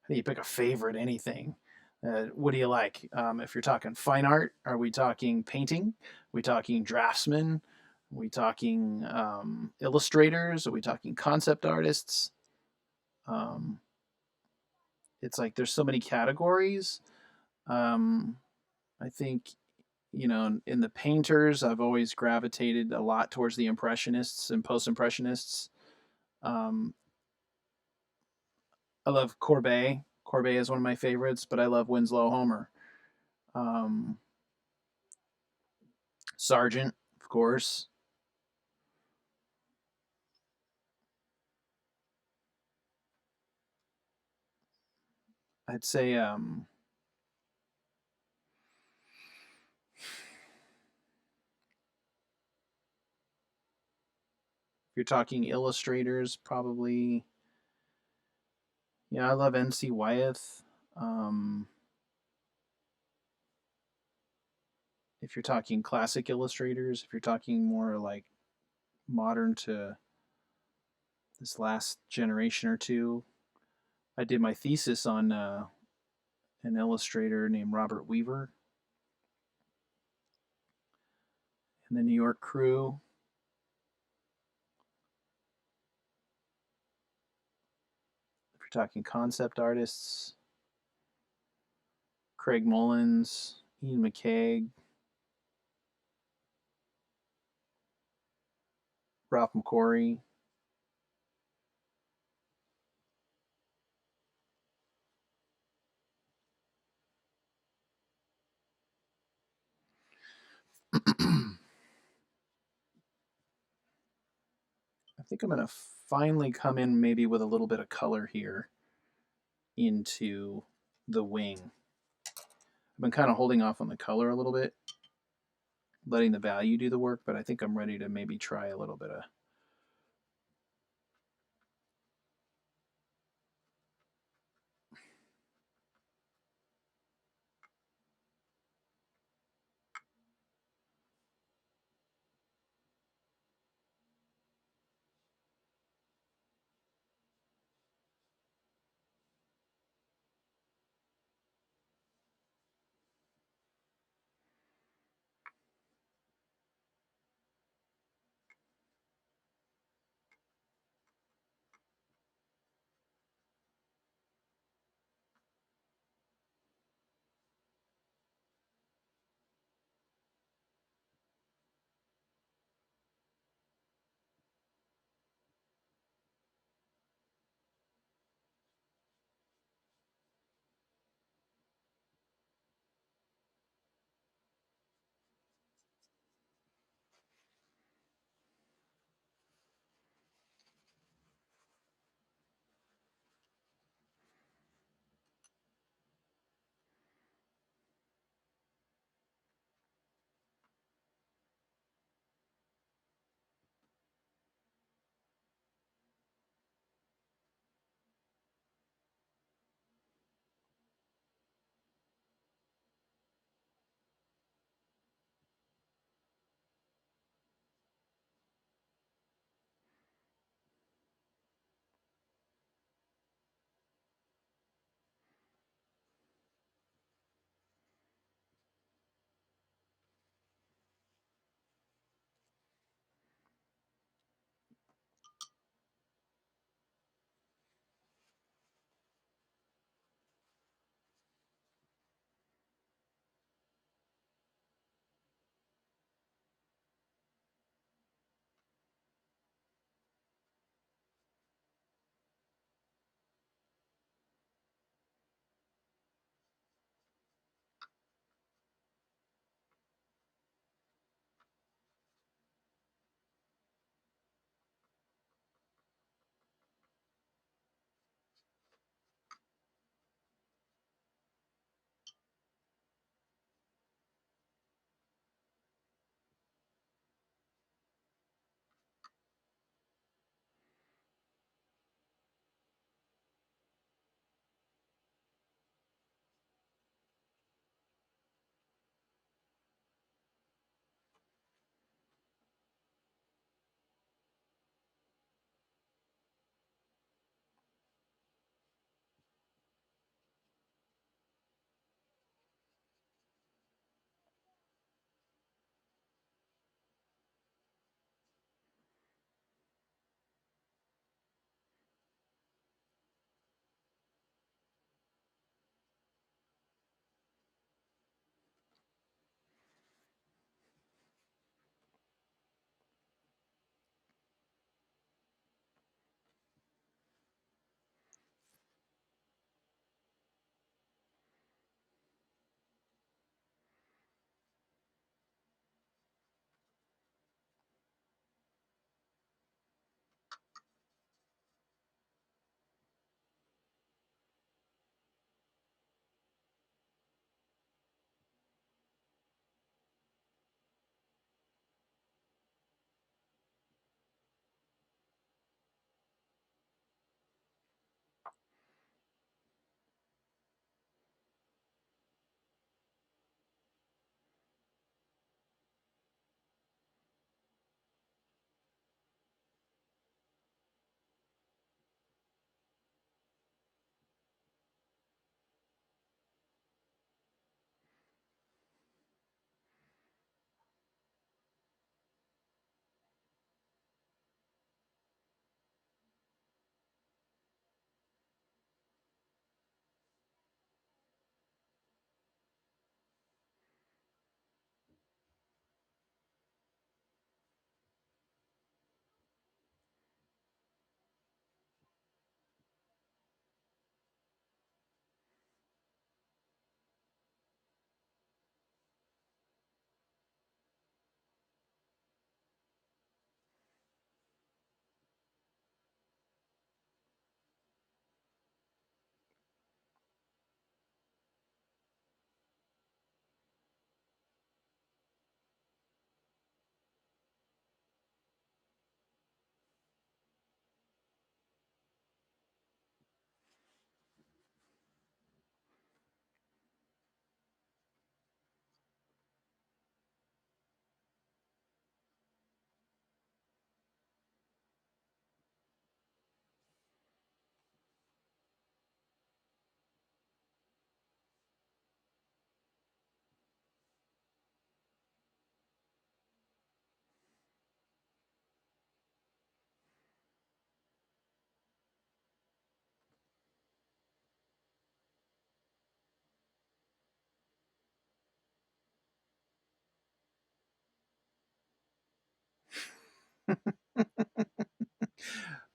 pick a favorite anything? What do you like? If you're talking fine art, are we talking painting? Are we talking draftsmen? Are we talking illustrators? Are we talking concept artists? Um, it's like there's so many categories. Um, I think in the painters, I've always gravitated a lot towards the impressionists and post impressionists. Um, I love Courbet. Corbet is one of my favorites, but I love Winslow Homer. Um, Sargent, of course. I'd say if you're talking illustrators, probably. Yeah, I love N.C. Wyeth. Um, if you're talking classic illustrators, if you're talking more like modern to this last generation or two, I did my thesis on an illustrator named Robert Weaver and the New York Crew. If you're talking concept artists, Craig Mullins, Ian McCaig, Ralph McQuarrie. I think I'm going to finally come in maybe with a little bit of color here into the wing. I've been kind of holding off on the color a little bit, letting the value do the work, but I think I'm ready to maybe try a little bit of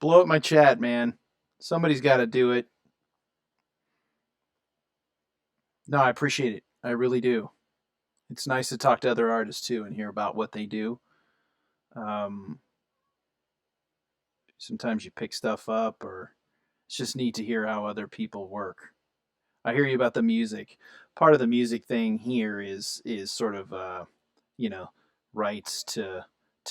Blow up my chat, man. Somebody's got to do it. No, I appreciate it. I really do. It's nice to talk to other artists too and hear about what they do. Um, Sometimes you pick stuff up, or it's just neat to hear how other people work. I hear you about the music. Part of the music thing here is sort of you know, rights to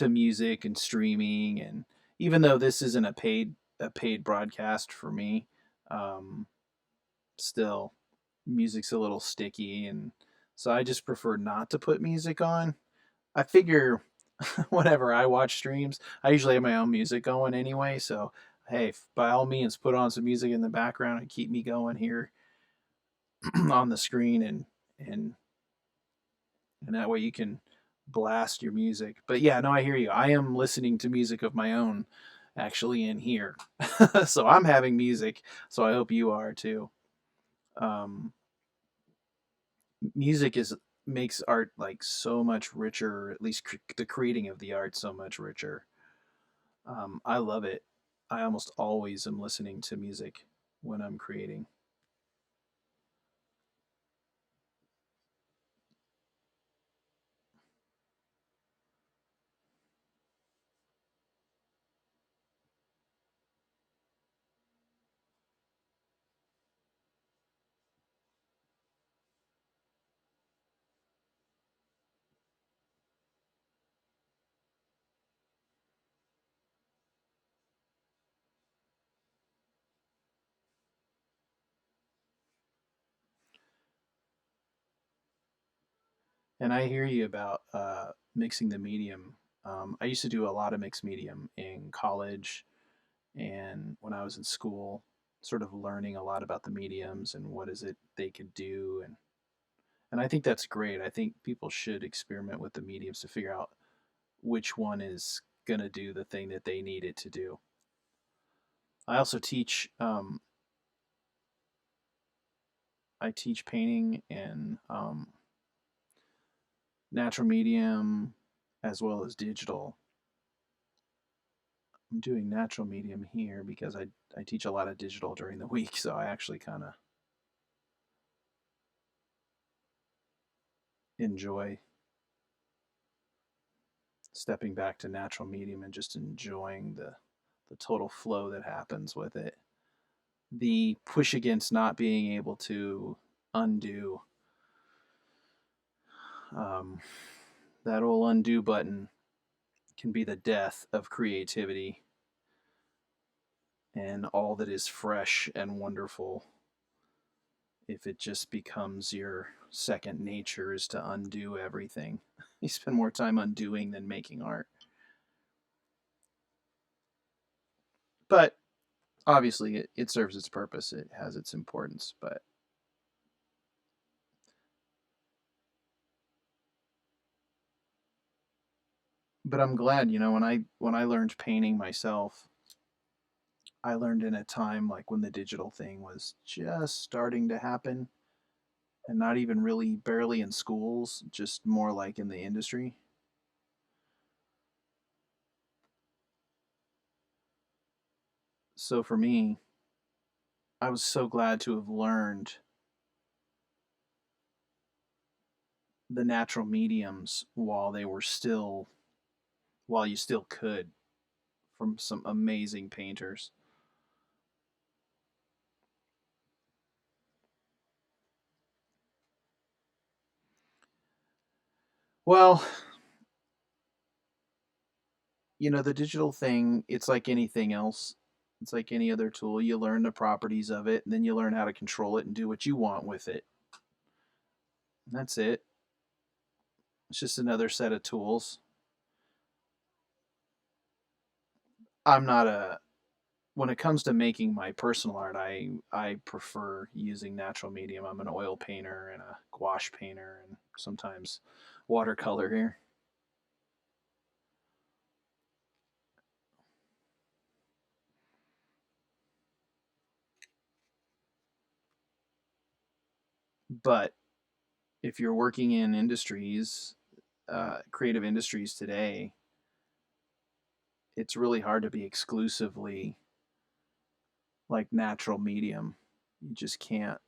music and streaming, and even though this isn't a paid broadcast for me, um, still music's a little sticky, and so I just prefer not to put music on. I figure whenever I watch streams, I usually have my own music going anyway, so hey, by all means put on some music in the background and keep me going here on the screen, and and that way you can blast your music. But yeah, no, I hear you. I am listening to music of my own actually in here. So I'm having music, so I hope you are too. Um, Music is makes art like so much richer, at least the creating of the art so much richer. I love it. I almost always am listening to music when I'm creating. And I hear you about mixing the medium. I used to do a lot of mixed medium in college and when I was in school, sort of learning a lot about the mediums and what is it they could do, and I think that's great. I think people should experiment with the mediums to figure out which one is gonna do the thing that they need it to do. I also teach. I teach painting and natural medium as well as digital. I'm doing natural medium here because I teach a lot of digital during the week, so I actually kind of enjoy stepping back to natural medium and just enjoying the total flow that happens with it. The push against not being able to undo, um, that old undo button can be the death of creativity and all that is fresh and wonderful. If it just becomes your second nature is to undo everything, you spend more time undoing than making art. But obviously, it serves its purpose. It has its importance. But I'm glad, when I learned painting myself, I learned in a time like when the digital thing was just starting to happen and not even really barely in schools, just more like in the industry. So for me, I was so glad to have learned the natural mediums while you still could, from some amazing painters. Well, the digital thing, it's like anything else. It's like any other tool. You learn the properties of it, and then you learn how to control it and do what you want with it. And that's it. It's just another set of tools. I'm not a When it comes to making my personal art, I prefer using natural medium. I'm an oil painter and a gouache painter and sometimes watercolor here. But if you're working in industries, creative industries today, it's really hard to be exclusively like natural medium. You just can't.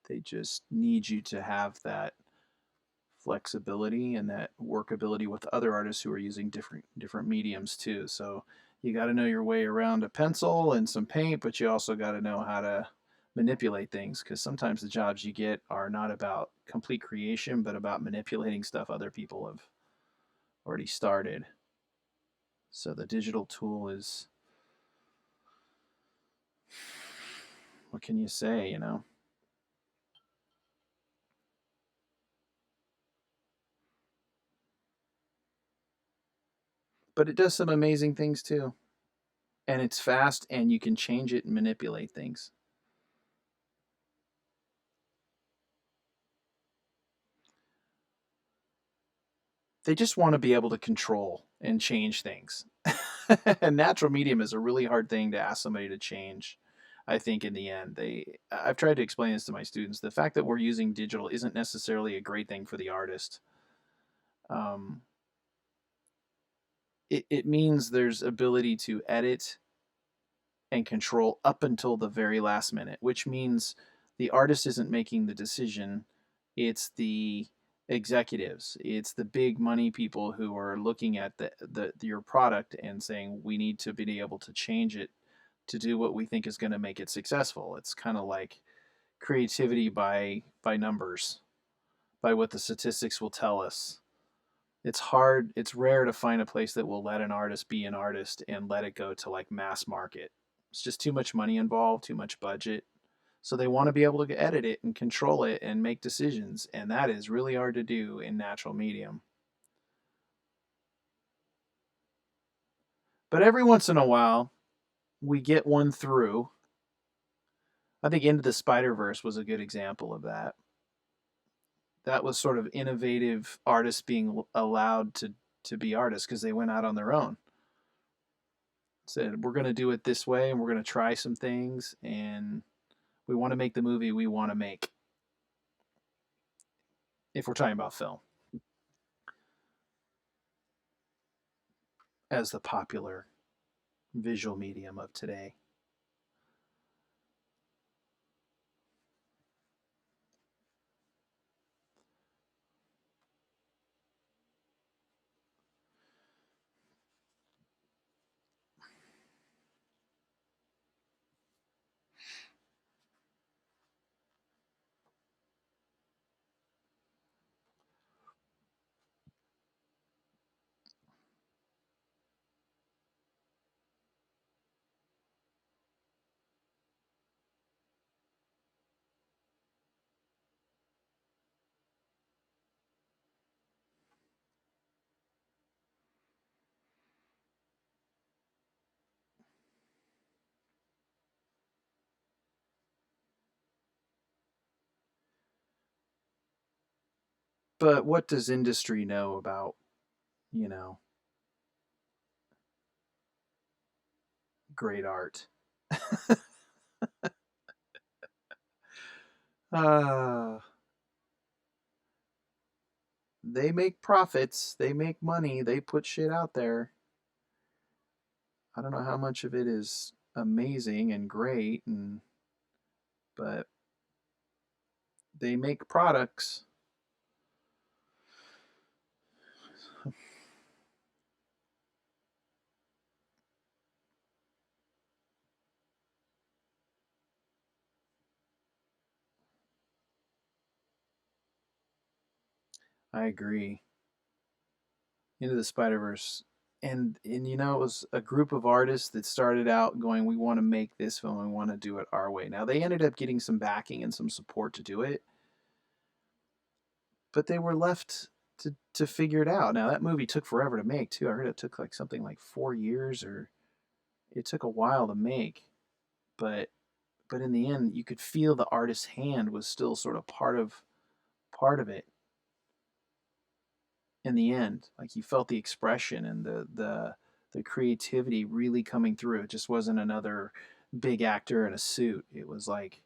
They just need you to have that flexibility and that workability with other artists who are using different mediums too. So you got to know your way around a pencil and some paint, but you also got to know how to manipulate things, because sometimes the jobs you get are not about complete creation, but about manipulating stuff other people have already started. So the digital tool is, what can you say, you know? But it does some amazing things too. And it's fast and you can change it and manipulate things. They just want to be able to control and change things. And natural medium is a really hard thing to ask somebody to change. I think in the end, I've tried to explain this to my students. The fact that we're using digital isn't necessarily a great thing for the artist. Um, it means there's ability to edit and control up until the very last minute, which means the artist isn't making the decision. It's the executives, it's the big money people who are looking at the your product and saying we need to be able to change it to do what we think is going to make it successful. It's kind of like creativity by numbers, by what the statistics will tell us. It's hard, it's rare to find a place that will let an artist be an artist and let it go to like mass market. It's just too much money involved, too much budget. So they want to be able to edit it and control it and make decisions, and that is really hard to do in natural medium. But every once in a while, we get one through. I think Into the Spider Verse was a good example of that. That was sort of innovative artists being allowed to be artists because they went out on their own. Said we're going to do it this way, and we're going to try some things, and we want to make the movie we want to make. If we're talking about film as the popular visual medium of today. But what does industry know about, you know, great art? uh, they make profits, they make money, they put shit out there. I don't know how much of it is amazing and great, and but they make products. I agree. Into the Spider Verse, and you know, it was a group of artists that started out going, we want to make this film, we want to do it our way. Now they ended up getting some backing and some support to do it, but they were left to figure it out. Now that movie took forever to make too. I heard it took like something like 4 years, or it took a while to make. But in the end, you could feel the artist's hand was still sort of part of it. In the end, like you felt the expression and the creativity really coming through. It just wasn't another big actor in a suit. It was like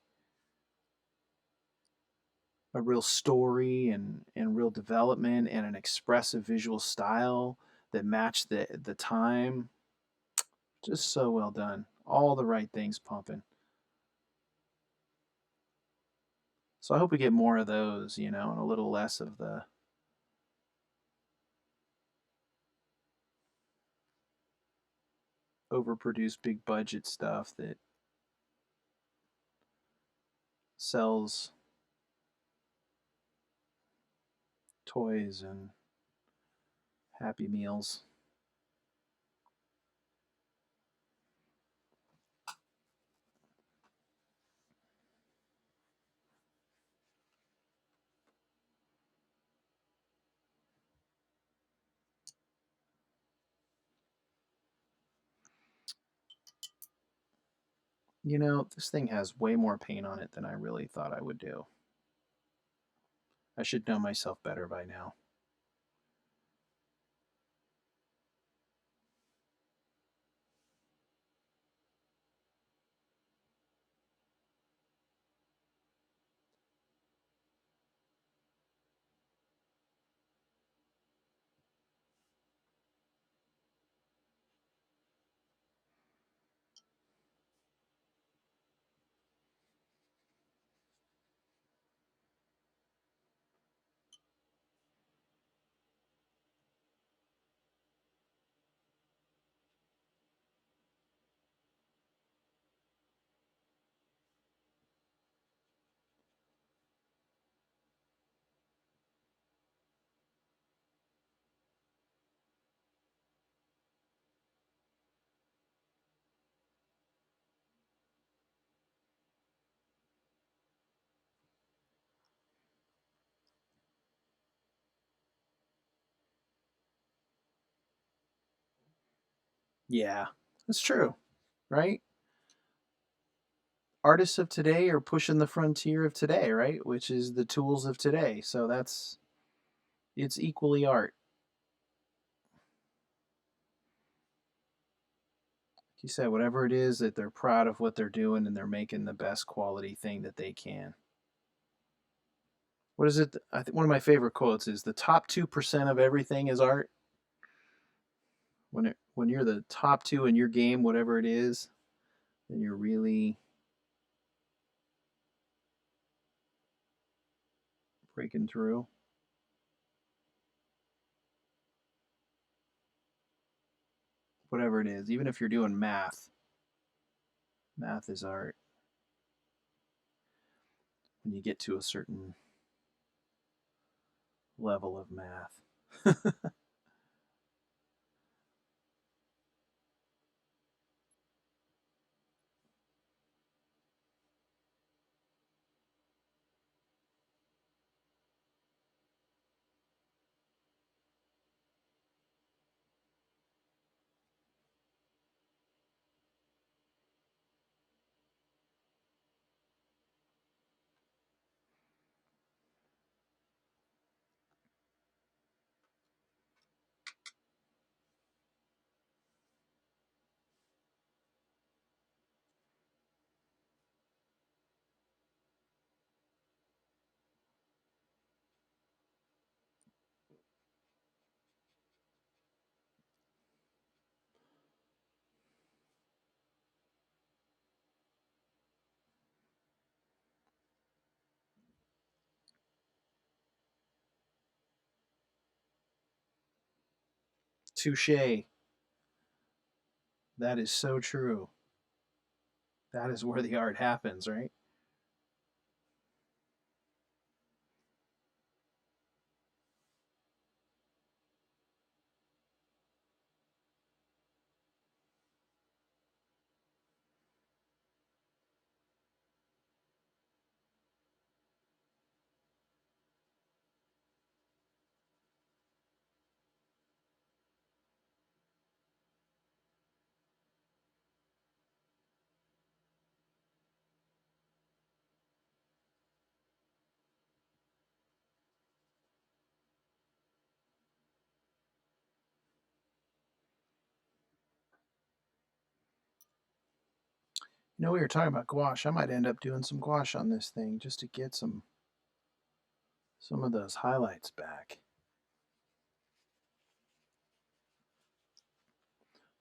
a real story and real development and an expressive visual style that matched the time. Just so well done. All the right things pumping. So I hope we get more of those, you know, and a little less of the overproduced big budget stuff that sells toys and Happy Meals. You know, this thing has way more paint on it than I really thought I would do. I should know myself better by now. Yeah, that's true, right? Artists of today are pushing the frontier of today, right? Which is the tools of today. So it's equally art. Like you said, whatever it is that they're proud of what they're doing and they're making the best quality thing that they can. What is it? I think one of my favorite quotes is the top 2% of everything is art. When you're the top two in your game, whatever it is, then you're really breaking through. Whatever it is, even if you're doing math, math is art. When you get to a certain level of math. Touche. That is so true. That is where the art happens, right? You know, we were talking about gouache. I might end up doing some gouache on this thing just to get some of those highlights back.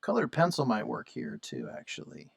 Colored pencil might work here too, actually.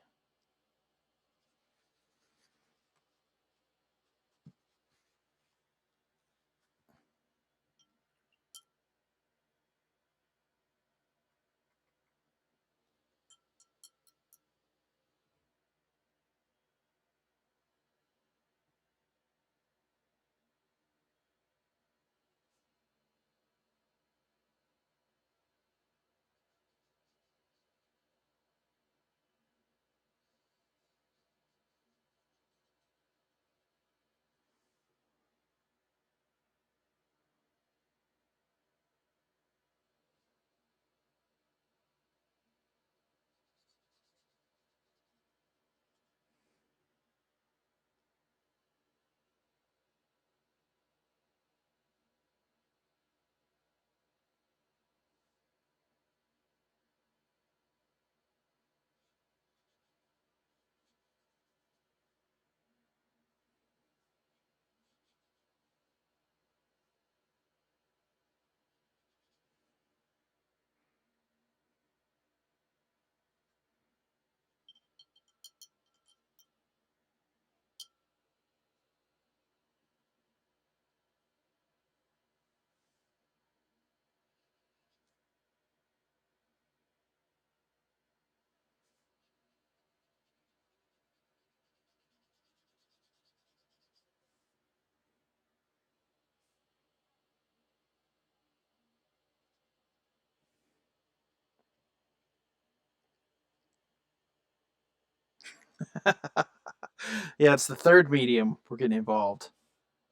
Yeah, it's the third medium we're getting involved.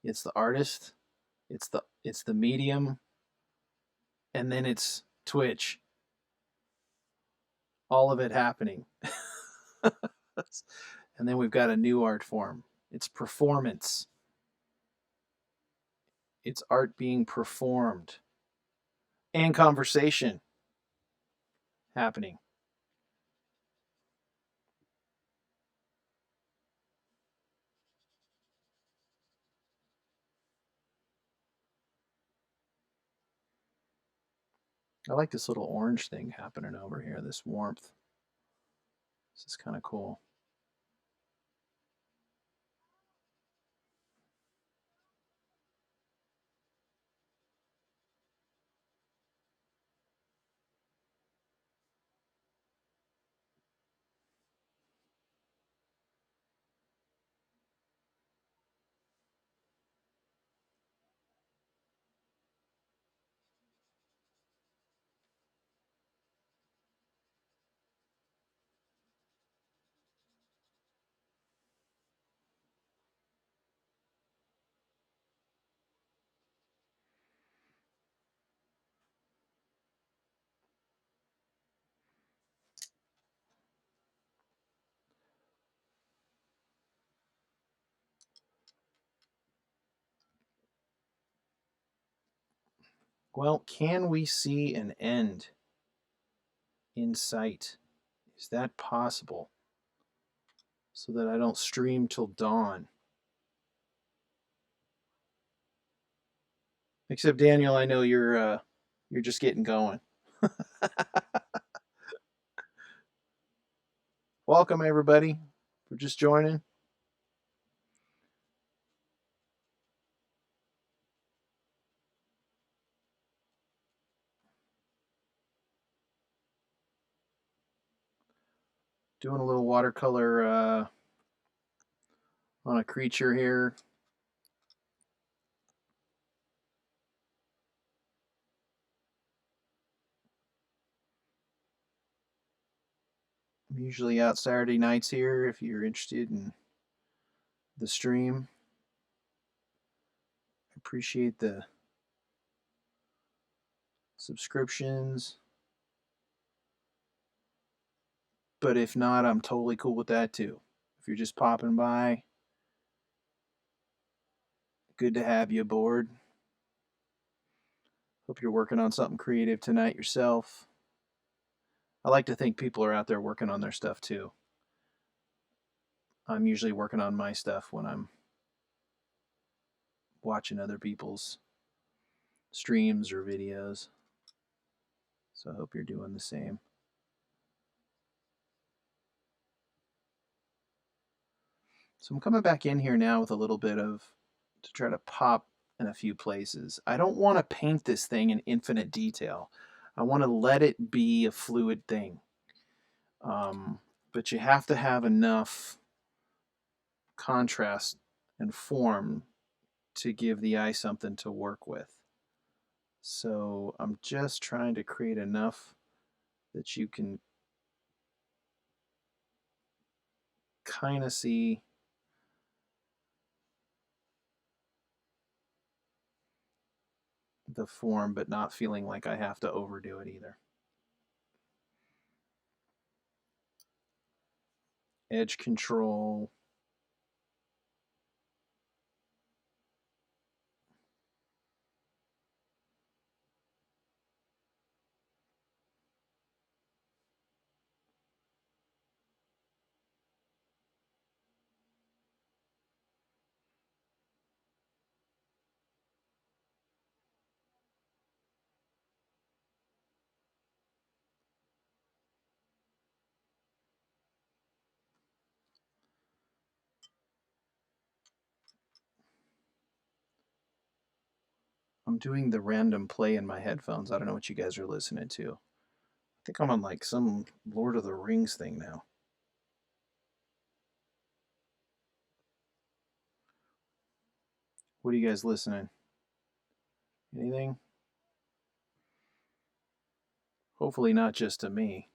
It's the artist, it's the medium, and then it's Twitch. All of it happening. And then we've got a new art form. It's performance. It's art being performed and conversation happening. I like this little orange thing happening over here, this warmth. This is kind of cool. Well, can we see an end in sight? Is that possible? So that I don't stream till dawn. Except Daniel, I know you're just getting going. Welcome everybody for just joining. Doing a little watercolor on a creature here. I'm usually out Saturday nights here if you're interested in the stream. I appreciate the subscriptions. But if not, I'm totally cool with that too. If you're just popping by, good to have you aboard. Hope you're working on something creative tonight yourself. I like to think people are out there working on their stuff too. I'm usually working on my stuff when I'm watching other people's streams or videos. So I hope you're doing the same. So I'm coming back in here now with a little bit of, to try to pop in a few places. I don't want to paint this thing in infinite detail. I want to let it be a fluid thing. But you have to have enough contrast and form to give the eye something to work with. So I'm just trying to create enough that you can kind of see the form, but not feeling like I have to overdo it either. Edge control. I'm doing the random play in my headphones. I don't know what you guys are listening to. I think I'm on like some Lord of the Rings thing now. What are you guys listening? Anything? Hopefully not just to me.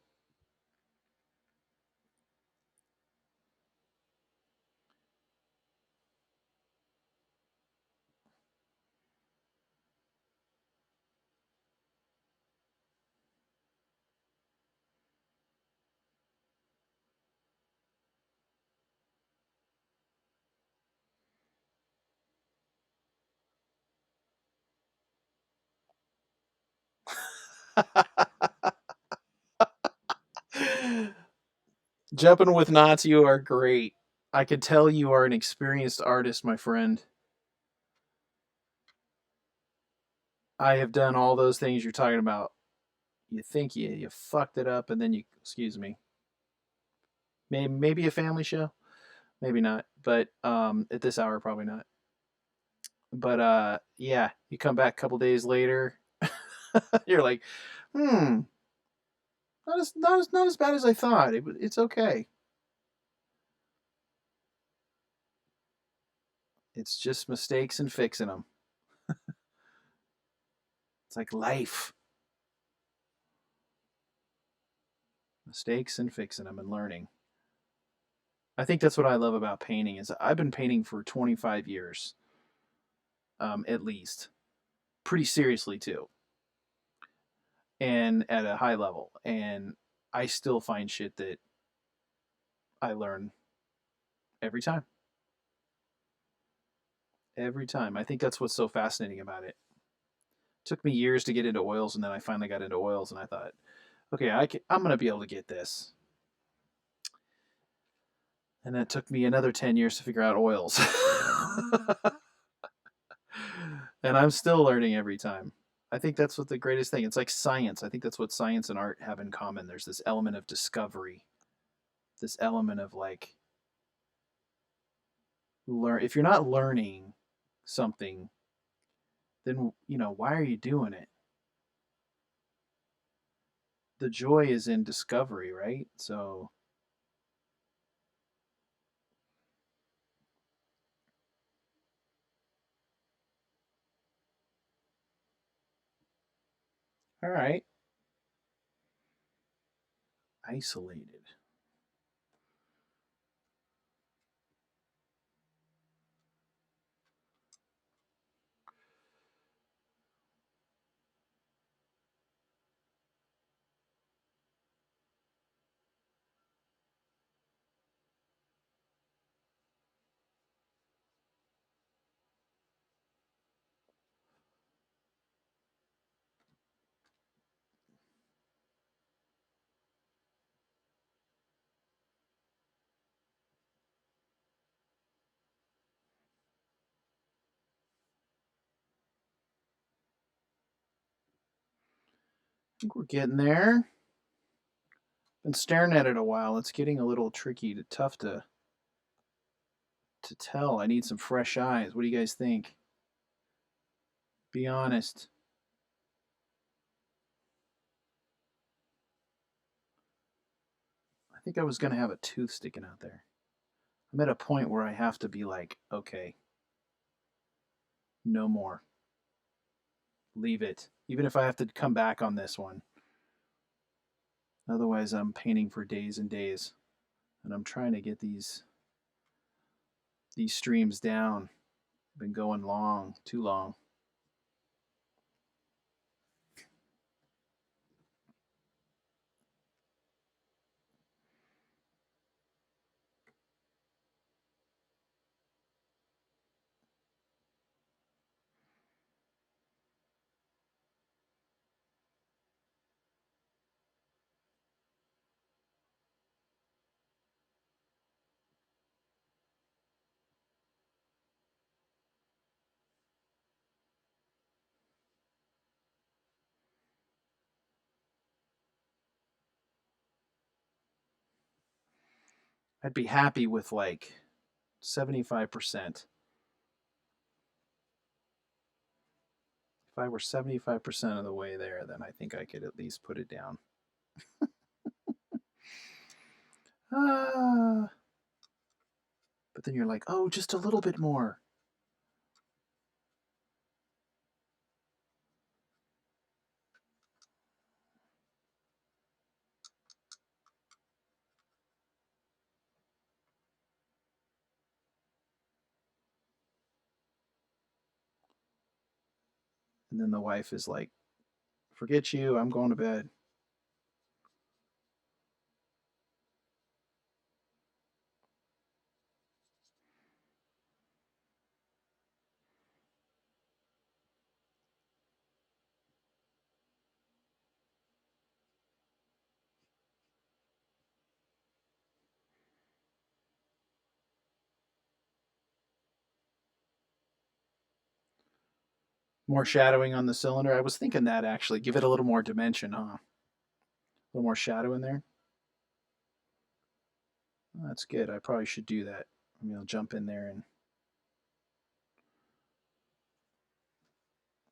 Jumping with knots, you are great. I could tell you are an experienced artist, my friend. I have done all those things you're talking about. You think you fucked it up, and then you, excuse me, maybe a family show, maybe not, but at this hour probably not. But yeah, you come back a couple days later, you're like, hmm, not as bad as I thought. It's okay. It's just mistakes and fixing them. It's like life, mistakes and fixing them and learning. I think that's what I love about painting is I've been painting for 25 years, at least, pretty seriously too, and at a high level. And I still find shit that I learn every time. Every time. I think that's what's so fascinating about it. Took me years to get into oils, and then I finally got into oils, and I thought, okay, I'm gonna be able to get this. And then it took me another 10 years to figure out oils. And I'm still learning every time. I think that's what the greatest thing. It's like science. I think that's what science and art have in common. There's this element of discovery, this element of like learn. If you're not learning something, then why are you doing it? The joy is in discovery, right? So, all right, isolated. I think we're getting there. Been staring at it a while. It's getting a little tricky to tough to to tell. I need some fresh eyes. What do you guys think? Be honest. I think I was going to have a tooth sticking out there. I'm at a point where I have to be like, okay, no more. Leave it. Even if I have to come back on this one. Otherwise, I'm painting for days and days. And I'm trying to get these streams down. Been going long, too long. I'd be happy with like 75%. If I were 75% of the way there, then I think I could at least put it down. But then you're like, oh, just a little bit more. And then the wife is like, forget you, I'm going to bed. More shadowing on the cylinder. I was thinking that actually. Give it a little more dimension, huh? A little more shadow in there. Well, that's good. I probably should do that. I mean, I'll jump in there and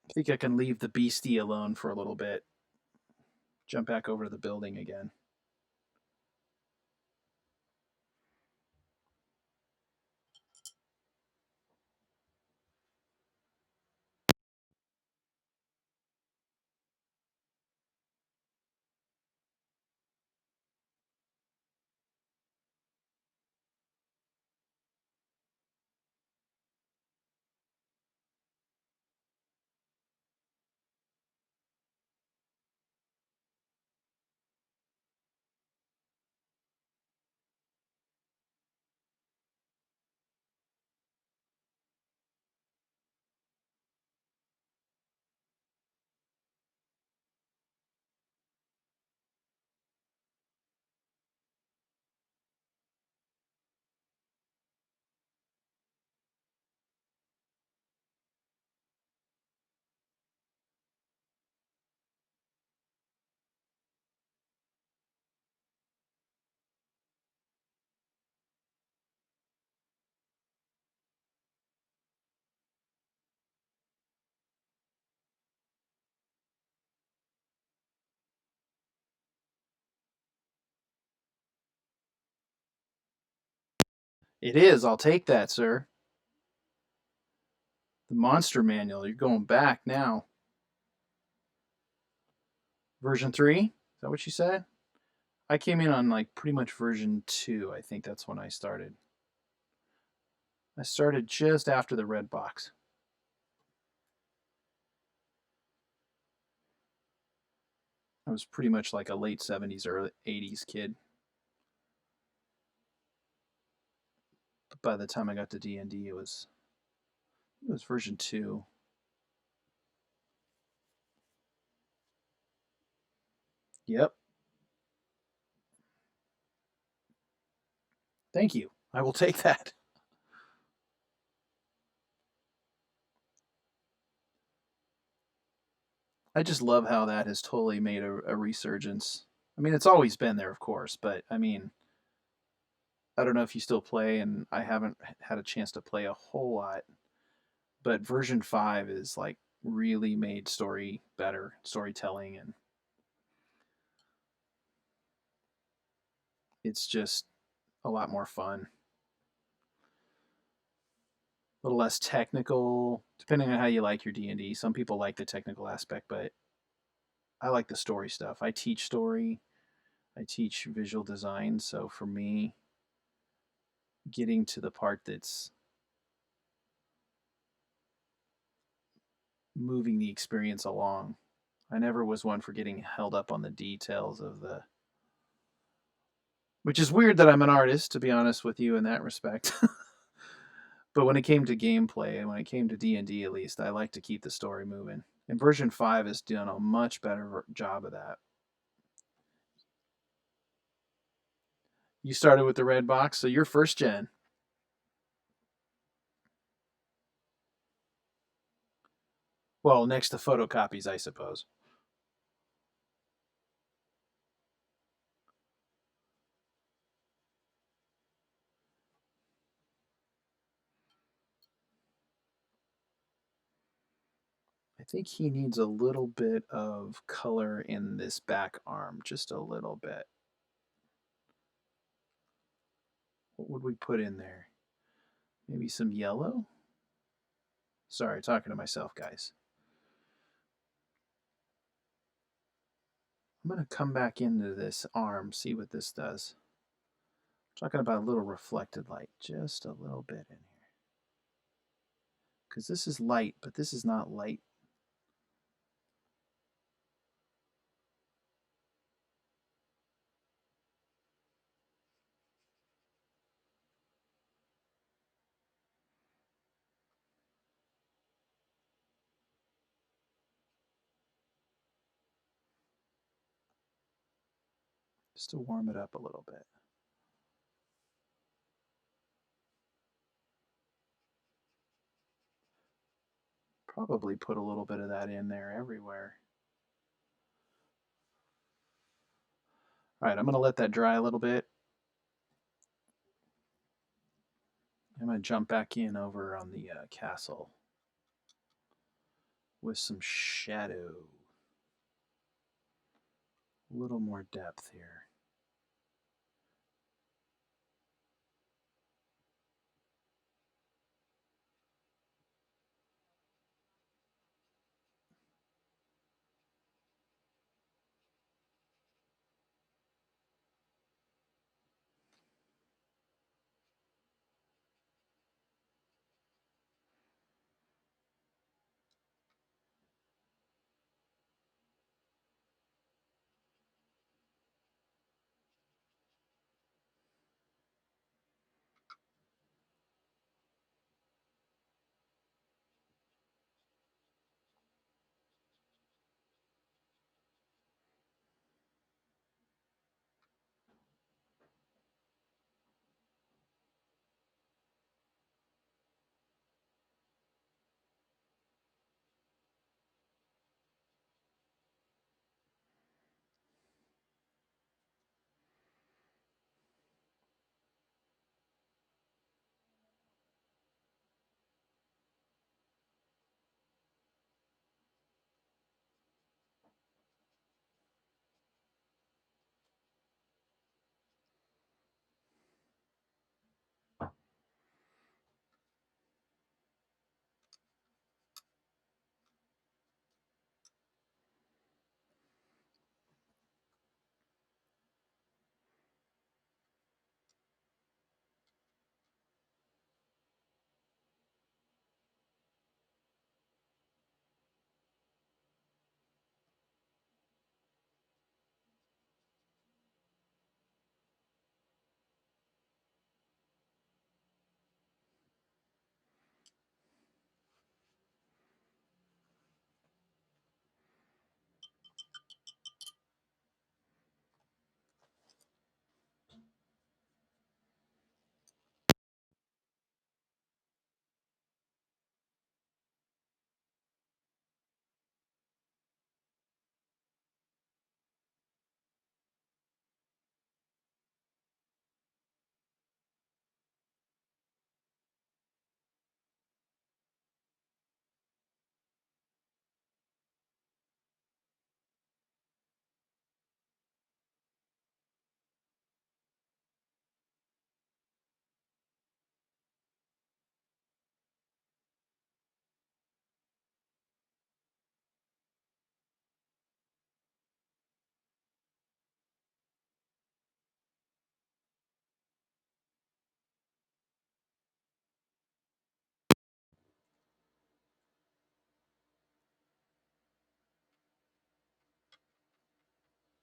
I think I can leave the beastie alone for a little bit. Jump back over to the building again. It is. I'll take that, sir. The monster manual. You're going back now. Version 3? Is that what you said? I came in on like pretty much version 2. I think that's when I started. I started just after the red box. I was pretty much like a late 70s, early 80s kid. But by the time I got to D&D, it was version 2. Yep. Thank you. I will take that. I just love how that has totally made a resurgence. I mean, it's always been there, of course, but I mean, I don't know if you still play, and I haven't had a chance to play a whole lot, but version 5 is like really made story better, storytelling, and it's just a lot more fun. A little less technical, depending on how you like your D&D. Some people like the technical aspect, but I like the story stuff. I teach story, I teach visual design, so for me, getting to the part that's moving the experience along. I never was one for getting held up on the details of the, which is weird that I'm an artist, to be honest with you in that respect. But when it came to gameplay and when it came to D&D at least, I like to keep the story moving. And version 5 has done a much better job of that. You started with the red box, so you're first gen. Well, next to photocopies, I suppose. I think he needs a little bit of color in this back arm, just a little bit. What would we put in there? Maybe some yellow? Sorry, talking to myself, guys. I'm going to come back into this arm, see what this does. I'm talking about a little reflected light, just a little bit in here. Because this is light, but this is not light. Just to warm it up a little bit. Probably put a little bit of that in there everywhere. All right, I'm going to let that dry a little bit. I'm going to jump back in over on the castle with some shadow. A little more depth here.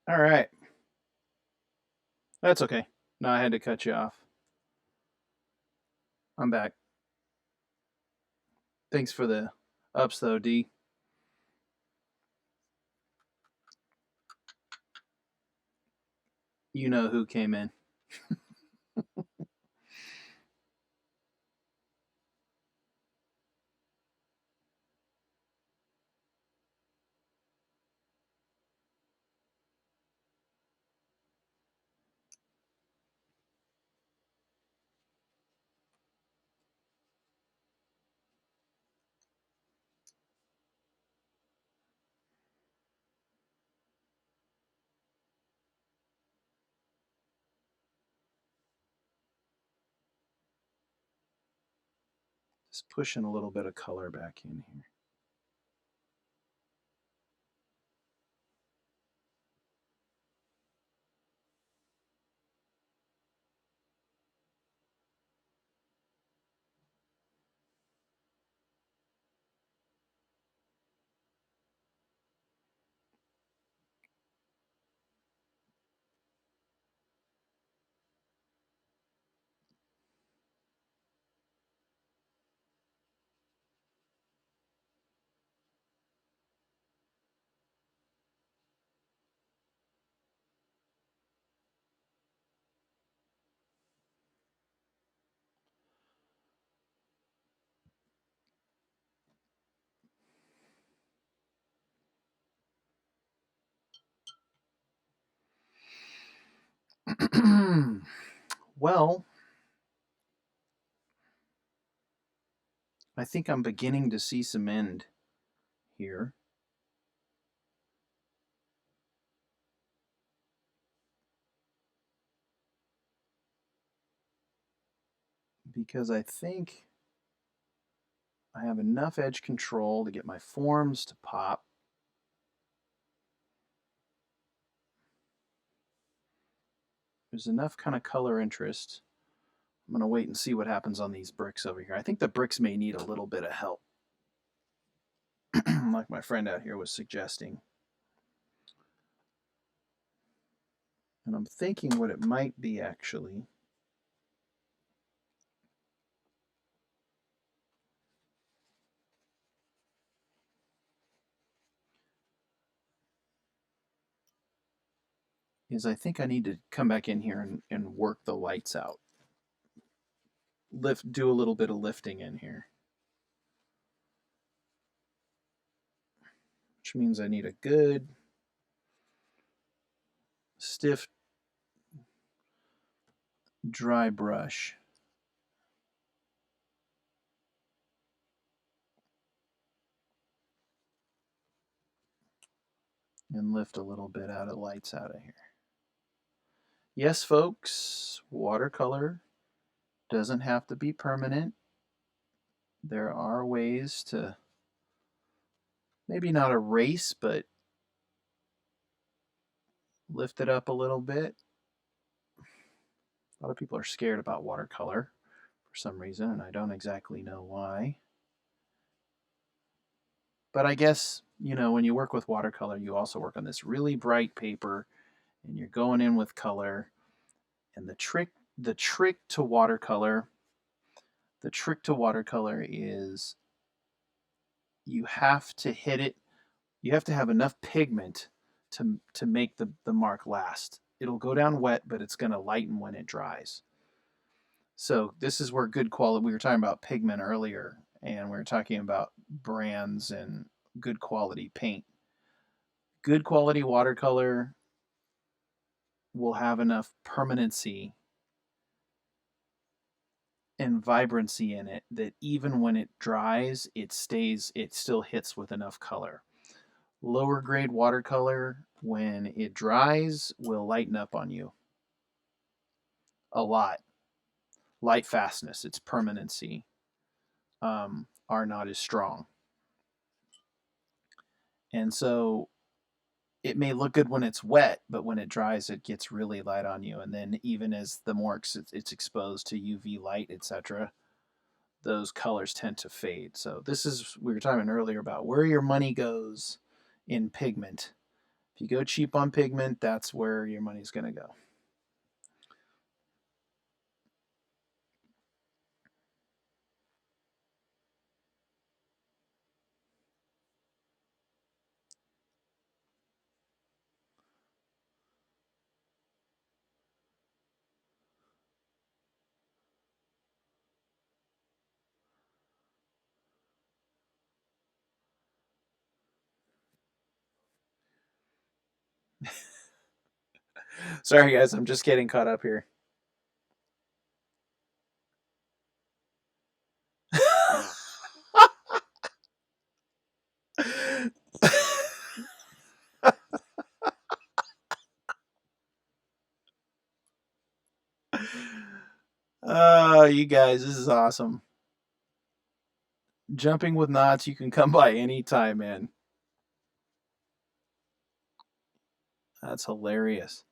All right. That's okay. No, I had to cut you off. I'm back. Thanks for the ups, though, D. You know who came in. Just pushing a little bit of color back in here. Well, I think I'm beginning to see some end here. Because I think I have enough edge control to get my forms to pop. There's enough kind of color interest. I'm going to wait and see what happens on these bricks over here. I think the bricks may need a little bit of help, like my friend out here was suggesting. And I'm thinking what it might be actually is I think I need to come back in here and work the lights out. Do a little bit of lifting in here. Which means I need a good stiff dry brush. And lift a little bit out of lights out of here. Yes, folks, watercolor doesn't have to be permanent. There are ways to maybe not erase, but lift it up a little bit. A lot of people are scared about watercolor for some reason, and I don't exactly know why. But I guess, when you work with watercolor, you also work on this really bright paper, and you're going in with color. And the trick to watercolor is you have to hit it. You have to have enough pigment to make the mark last. It'll go down wet, but it's going to lighten when it dries. So this is where good quality. We were talking about pigment earlier, and we were talking about brands and good quality paint. Good quality watercolor will have enough permanency and vibrancy in it that even when it dries, it still hits with enough color. Lower grade watercolor, when it dries, will lighten up on you a lot. Light fastness, its permanency, are not as strong. And so it may look good when it's wet, but when it dries, it gets really light on you. And then even as the more it's exposed to UV light, etc., those colors tend to fade. So we were talking earlier about where your money goes in pigment. If you go cheap on pigment, that's where your money's going to go. Sorry, guys, I'm just getting caught up here. Oh, you guys, this is awesome. Jumping with knots, you can come by anytime, man. That's hilarious.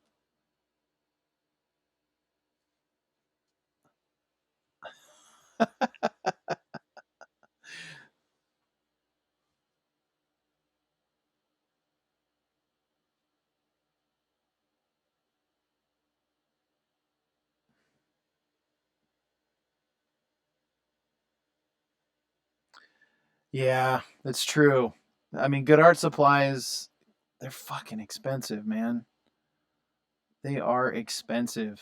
Yeah, it's true. I mean, good art supplies, they're fucking expensive, man. They are expensive.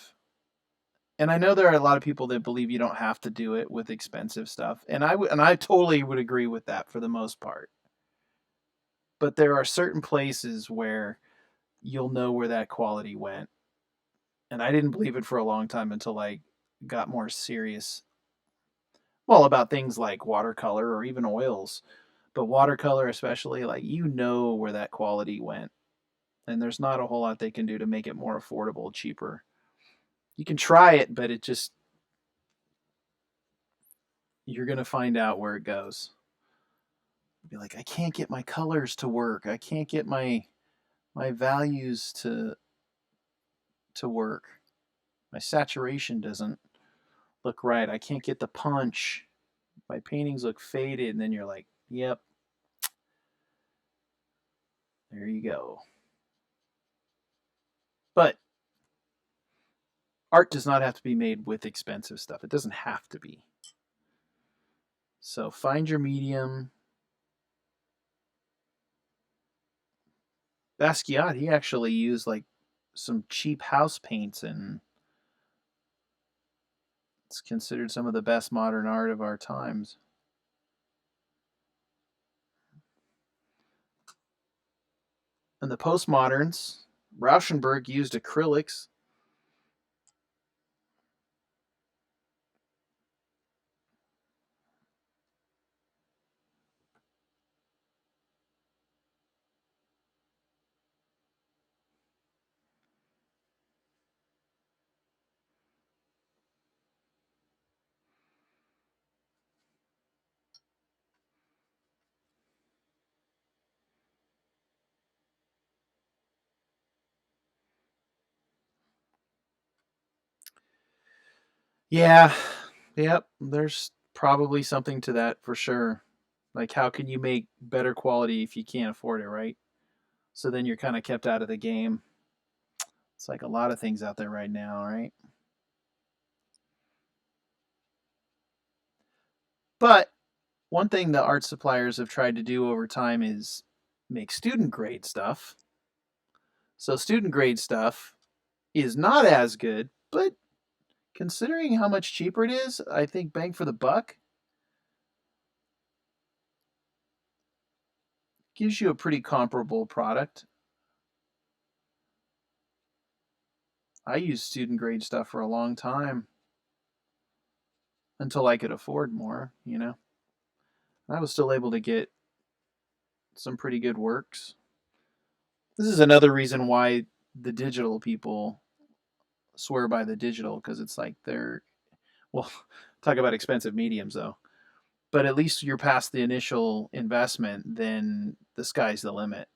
And I know there are a lot of people that believe you don't have to do it with expensive stuff. And I totally would agree with that for the most part. But there are certain places where you'll know where that quality went. And I didn't believe it for a long time until I got more serious. Well, about things like watercolor or even oils, but watercolor especially, like you know where that quality went. And there's not a whole lot they can do to make it more affordable, cheaper. You can try it, but it just you're going to find out where it goes. Be like, I can't get my colors to work. I can't get my values to work. My saturation doesn't look right. I can't get the punch. My paintings look faded. And then you're like, yep, there you go. But art does not have to be made with expensive stuff. It doesn't have to be. So find your medium. Basquiat, he actually used like some cheap house paints, and it's considered some of the best modern art of our times. And the postmoderns, Rauschenberg used acrylics. Yeah, yep, there's probably something to that for sure. Like, how can you make better quality if you can't afford it, right? So then you're kind of kept out of the game. It's like a lot of things out there right now, right? But one thing the art suppliers have tried to do over time is make student grade stuff. So student grade stuff is not as good, but considering how much cheaper it is, I think bang for the buck gives you a pretty comparable product. I used student grade stuff for a long time until I could afford more, you know. I was still able to get some pretty good works. This is another reason why the digital people swear by the digital, because it's like they're, well, talk about expensive mediums though. But at least you're past the initial investment, then the sky's the limit.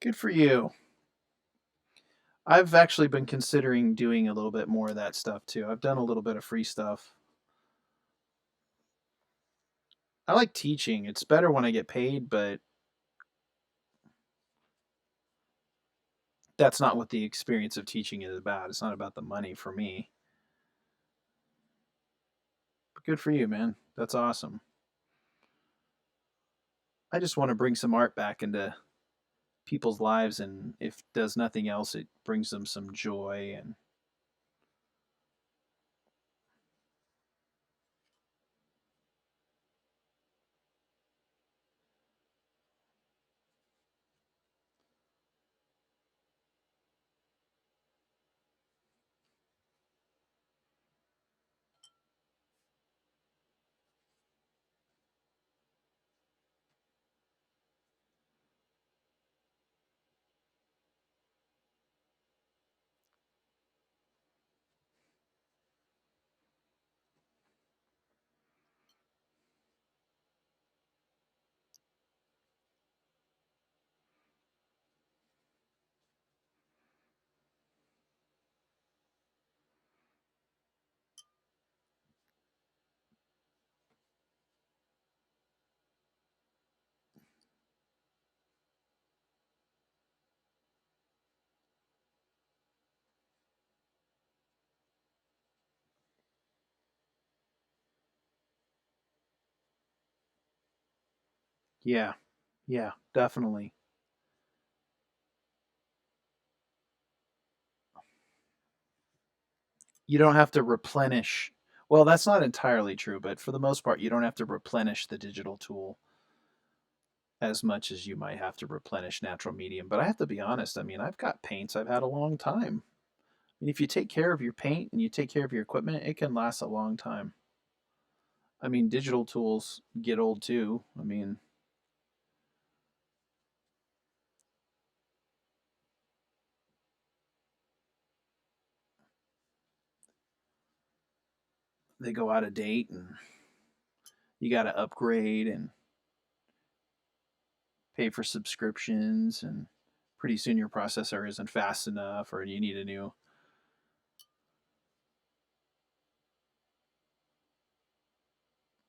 Good for you. I've actually been considering doing a little bit more of that stuff too. I've done a little bit of free stuff. I like teaching. It's better when I get paid, but that's not what the experience of teaching is about. It's not about the money for me. But good for you, man. That's awesome. I just want to bring some art back into people's lives, and if does nothing else, it brings them some joy. And yeah, yeah, definitely. You don't have to replenish. Well, that's not entirely true, but for the most part, you don't have to replenish the digital tool as much as you might have to replenish natural medium. But I have to be honest, I mean, I've got paints I've had a long time. I mean, if you take care of your paint and you take care of your equipment, it can last a long time. I mean, digital tools get old too. I mean, they go out of date and you got to upgrade and pay for subscriptions, and pretty soon your processor isn't fast enough or you need a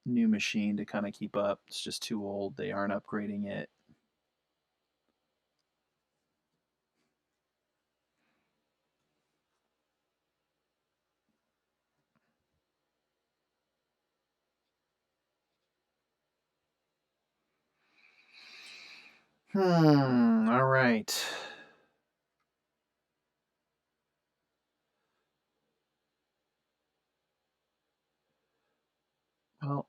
new machine to kind of keep up. It's just too old. They aren't upgrading it. All right. Well,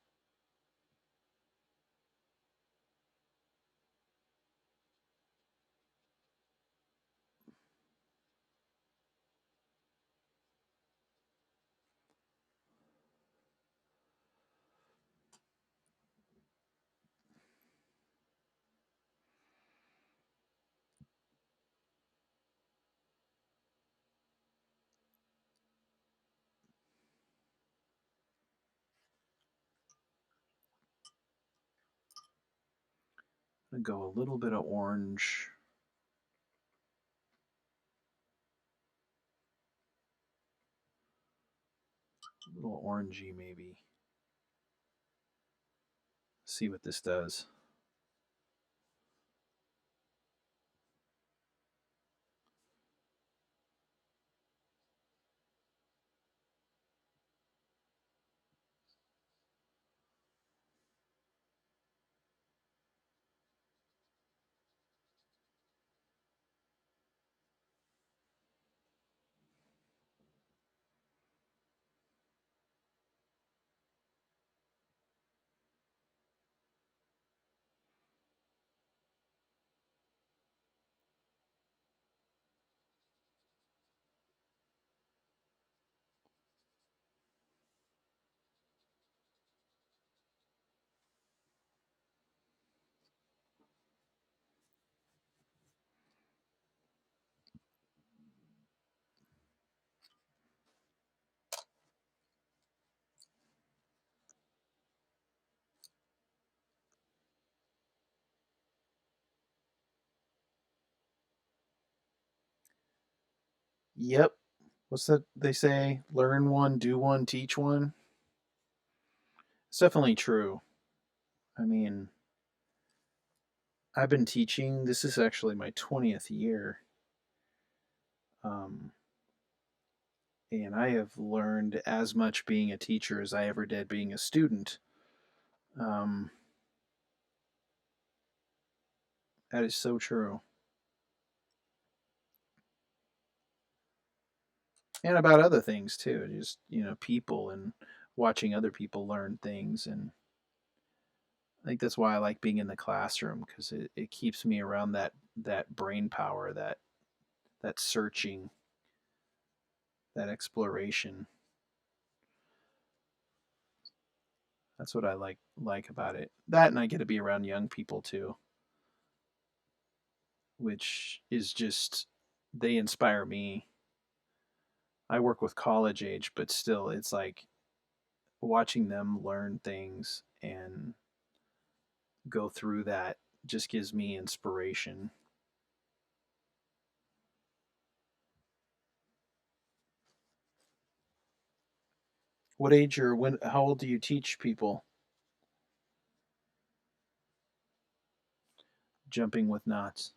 I'm going to go a little bit of orange, a little orangey maybe. See what this does. Yep. What's that they say? Learn one, do one, teach one. It's definitely true. I mean, I've been teaching. This is actually my 20th year. Um, and I have learned as much being a teacher as I ever did being a student. Um, that is so true. And about other things too, just, people and watching other people learn things. And I think that's why I like being in the classroom, because it keeps me around that brain power, that searching, that exploration. That's what I like about it. That, and I get to be around young people too, which is just, they inspire me. I work with college age, but still, it's like watching them learn things and go through that just gives me inspiration. What age or when? How old do you teach people? Jumping with knots.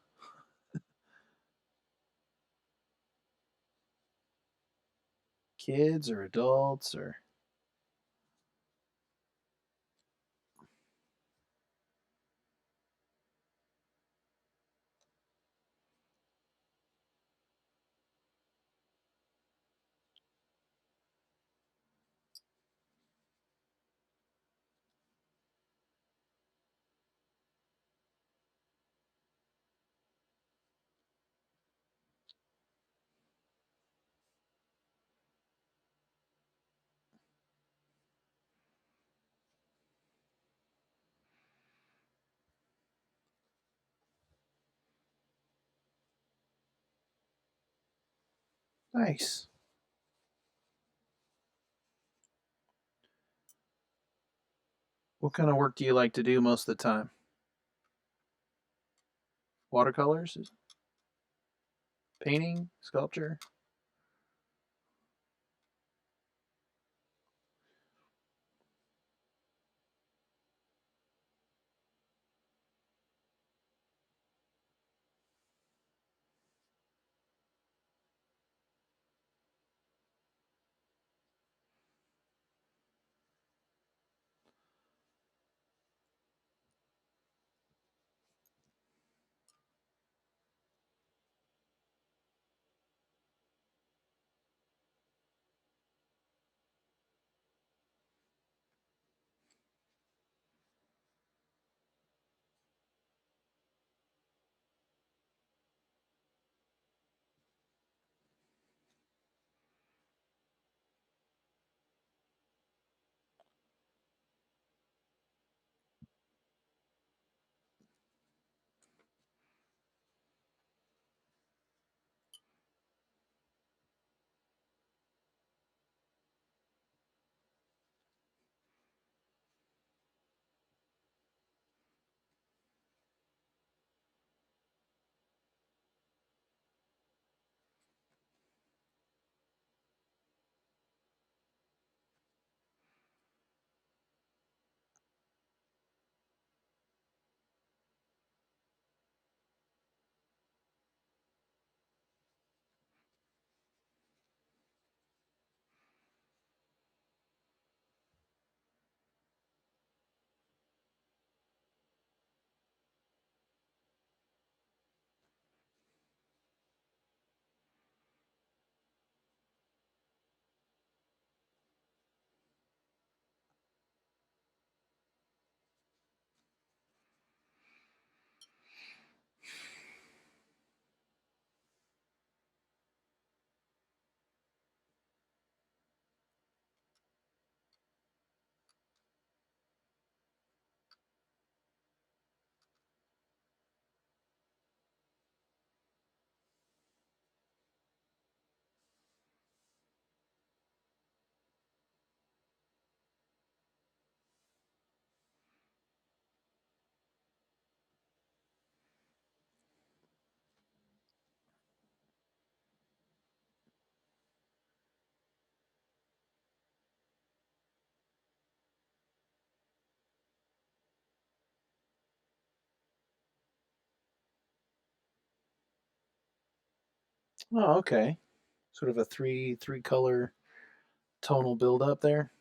Kids or adults or? Nice. What kind of work do you like to do most of the time? Watercolors, painting, sculpture? Oh, okay. Sort of a three color tonal build up there.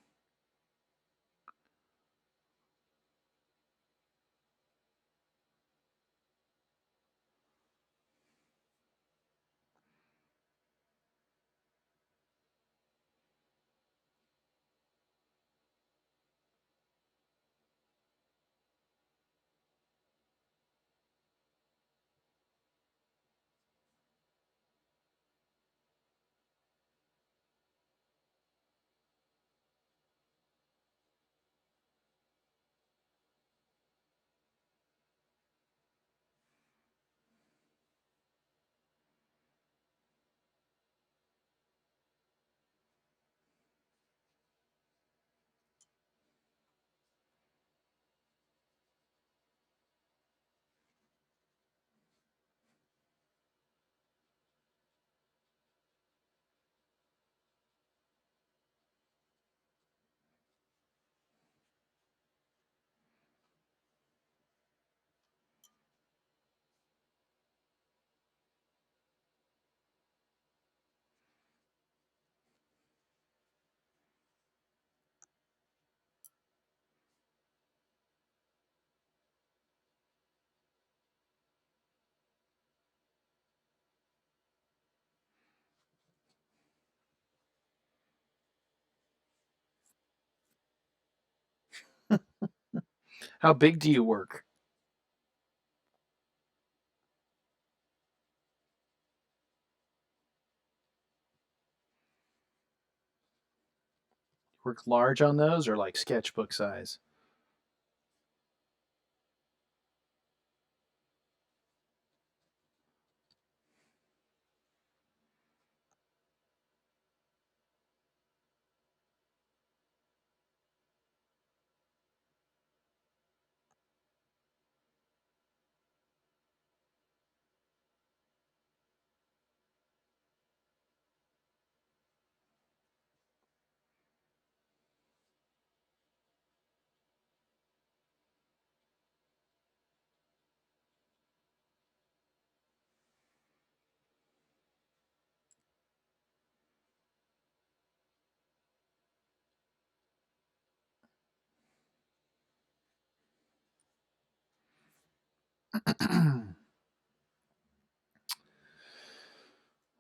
How big do you work? Work large on those or like sketchbook size?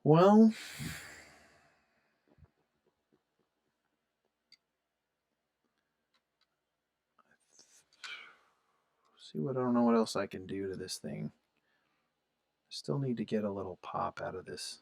Well, see what I don't know what else I can do to this thing. Still need to get a little pop out of this.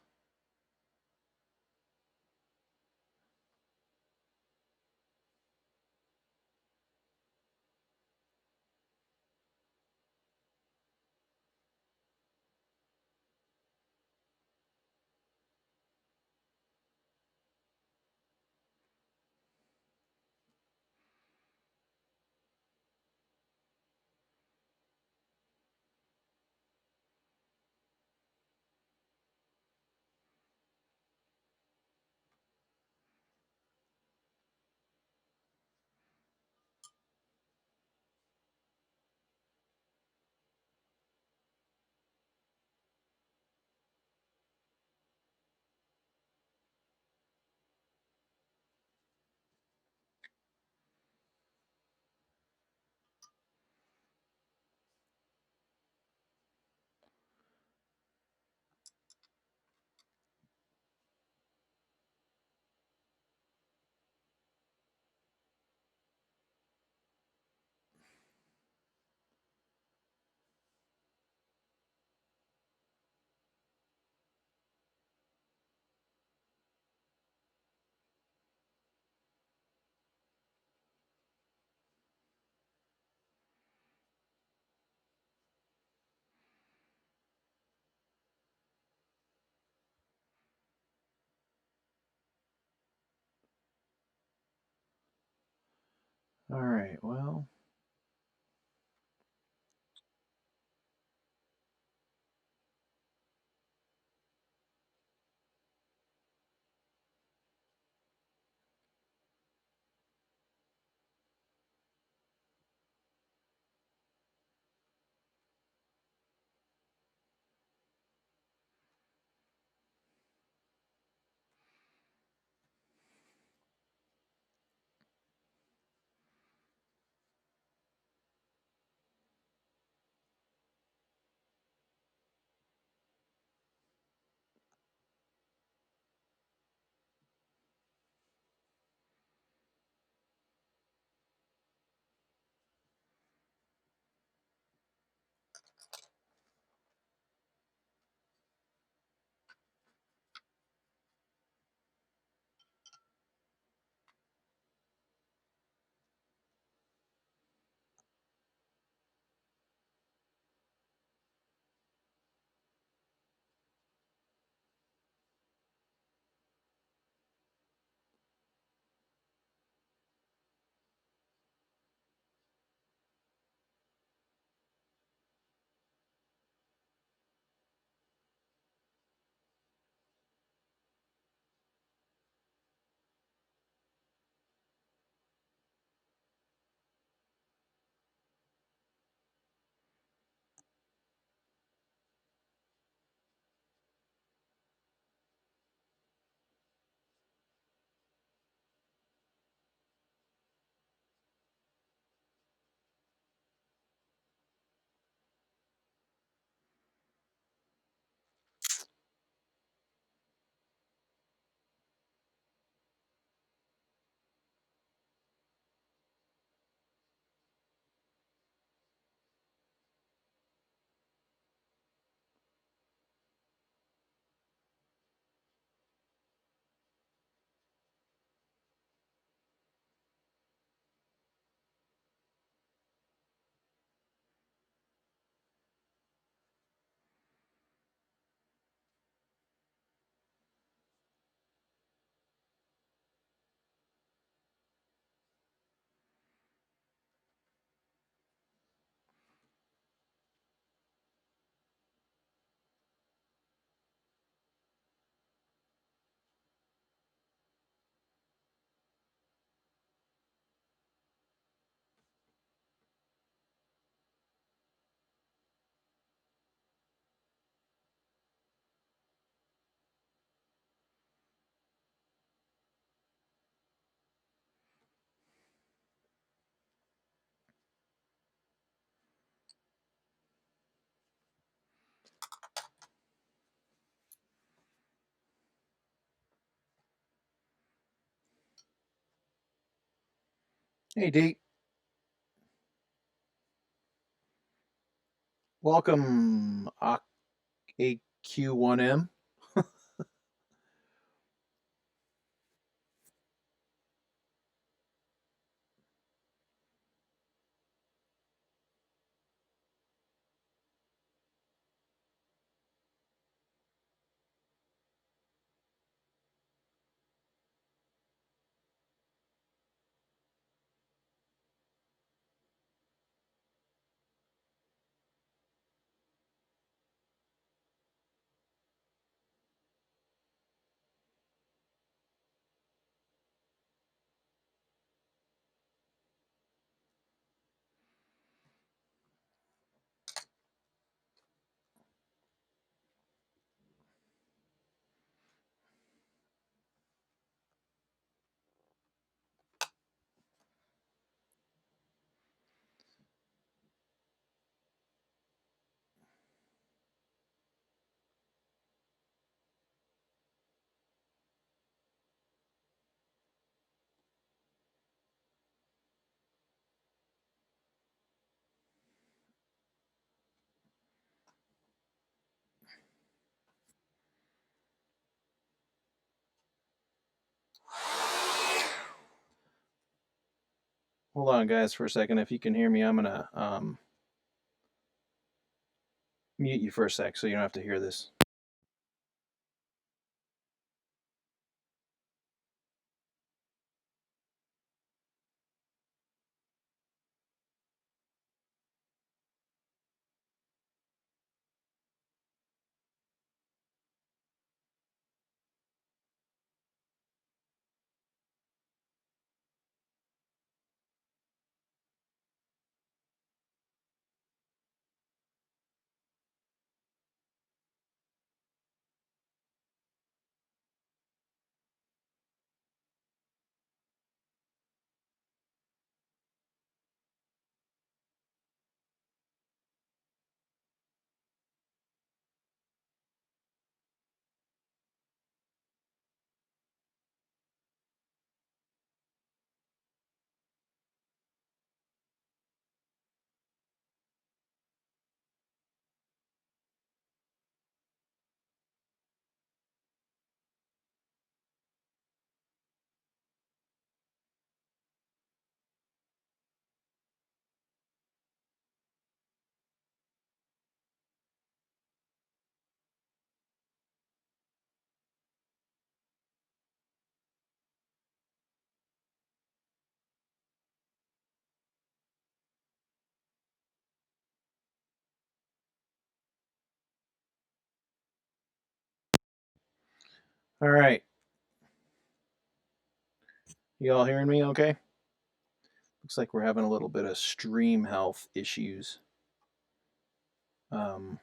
All right, well. Hey, D. Welcome, AQ1M. Hold on, guys, for a second. If you can hear me, I'm gonna mute you for a sec so you don't have to hear this. All right. You all hearing me okay? Looks like we're having a little bit of stream health issues. Um,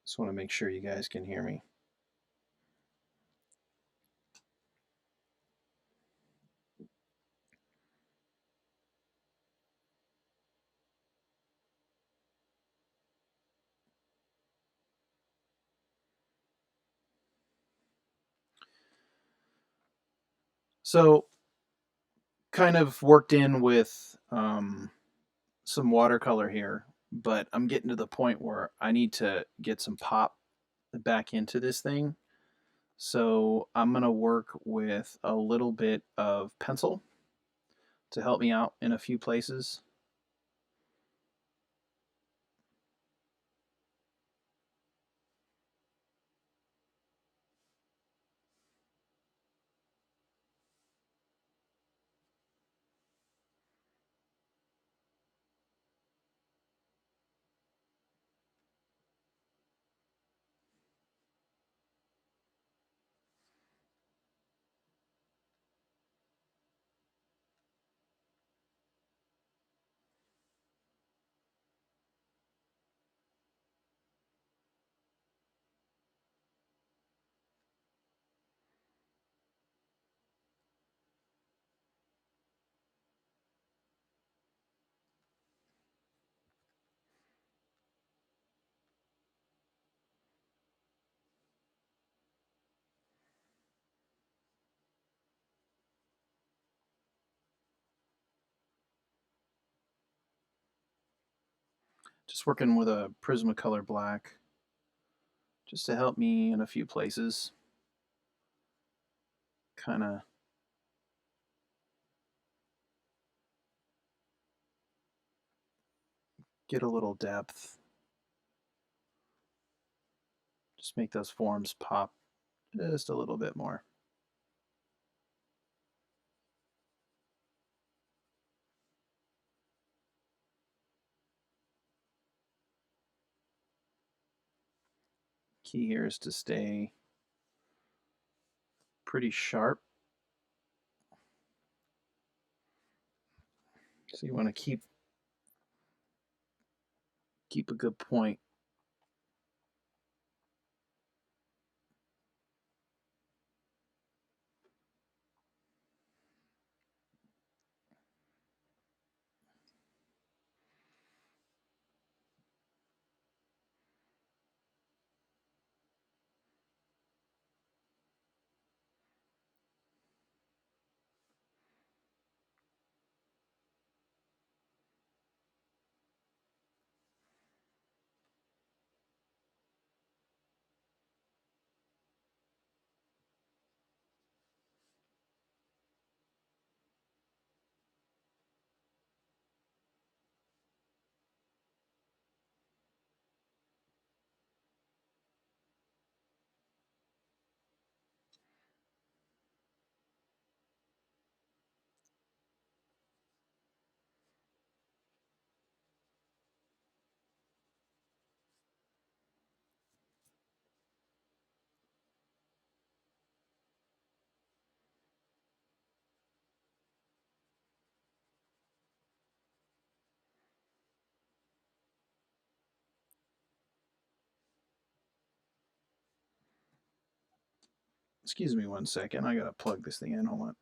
just want to make sure you guys can hear me. So, kind of worked in with some watercolor here, but I'm getting to the point where I need to get some pop back into this thing. So I'm going to work with a little bit of pencil to help me out in a few places. Just working with a Prismacolor black just to help me in a few places. Kind of get a little depth. Just make those forms pop just a little bit more. Key here is to stay pretty sharp. So you want to keep a good point. Excuse me 1 second. I gotta plug this thing in. Hold on.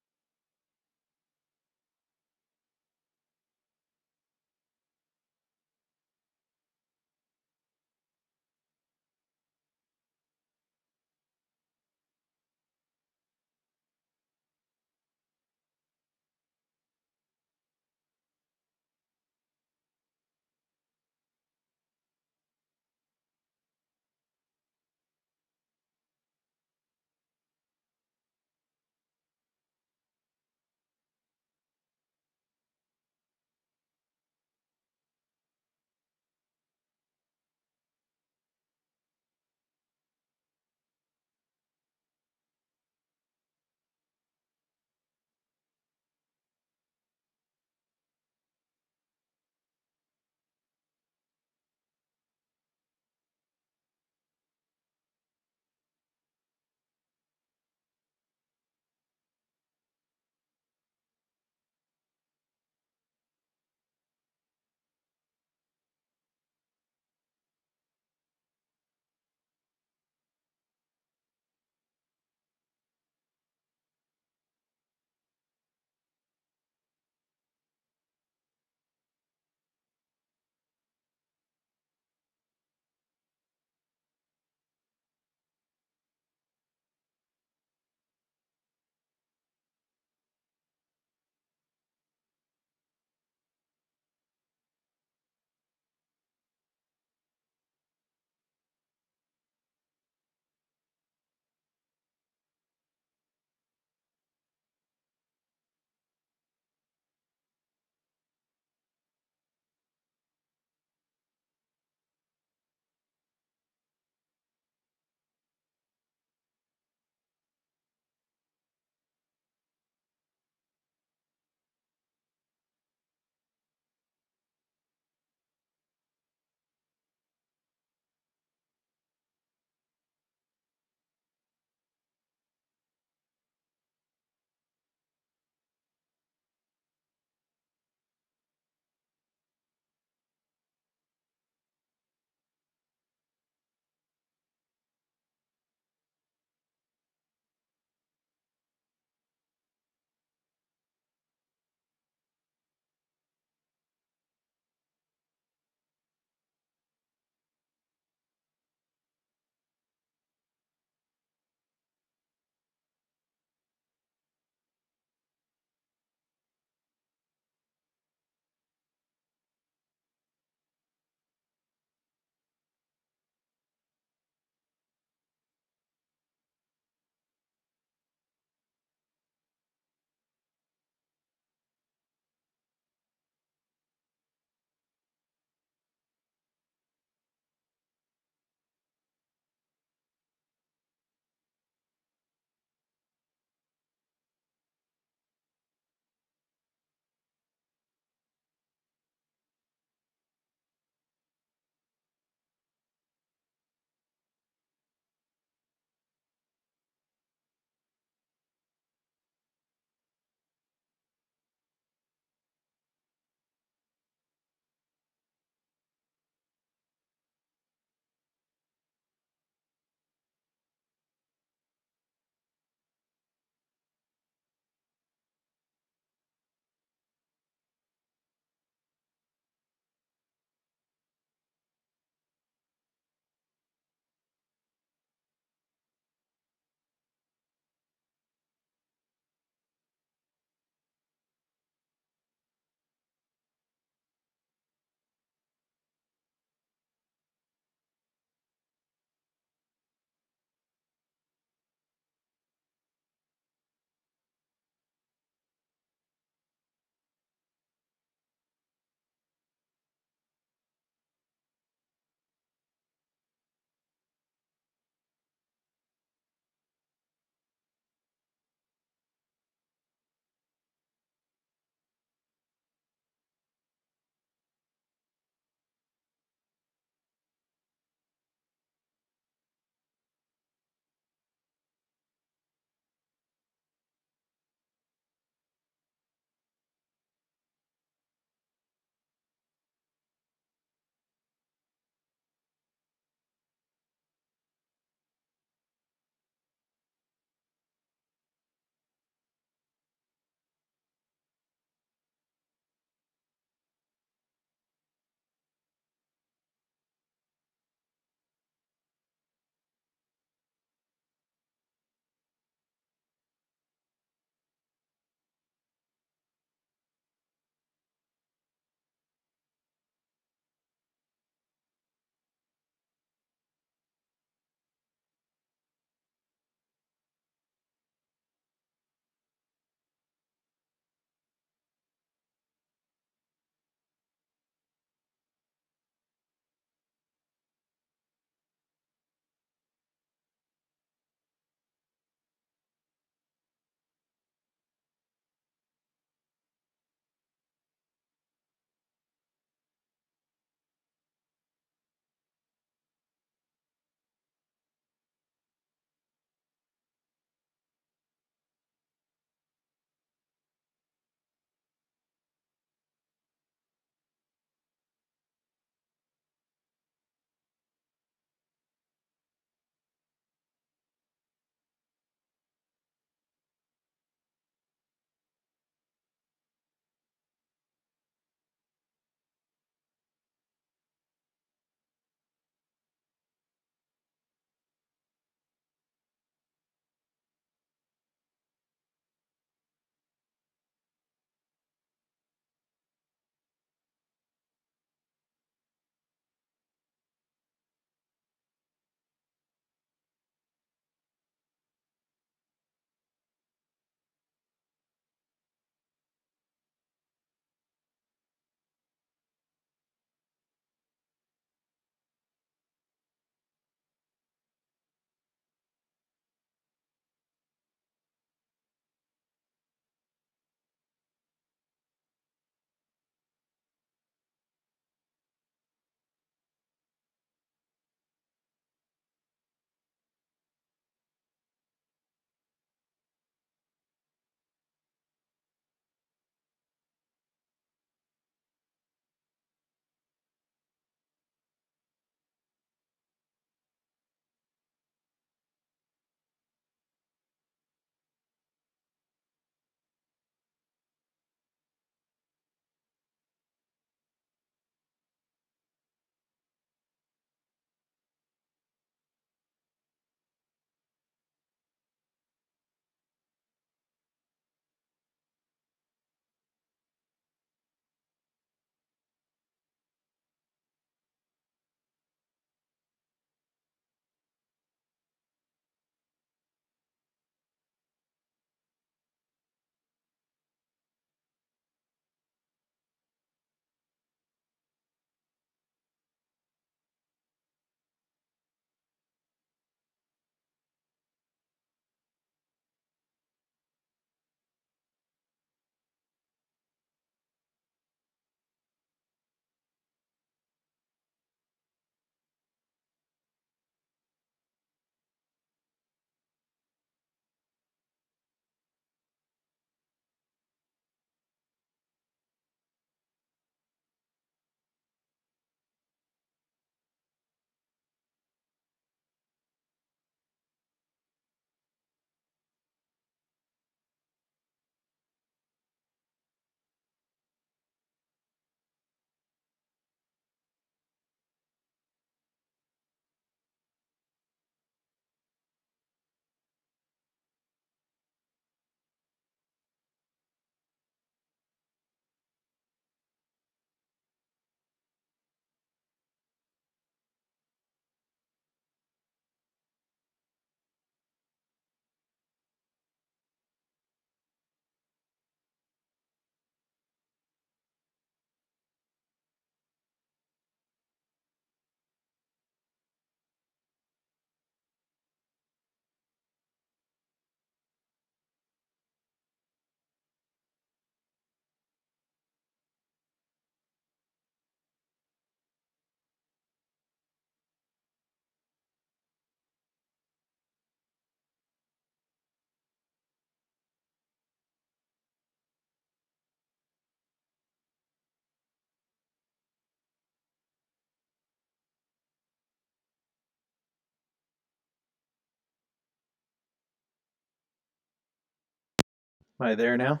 Am I there now?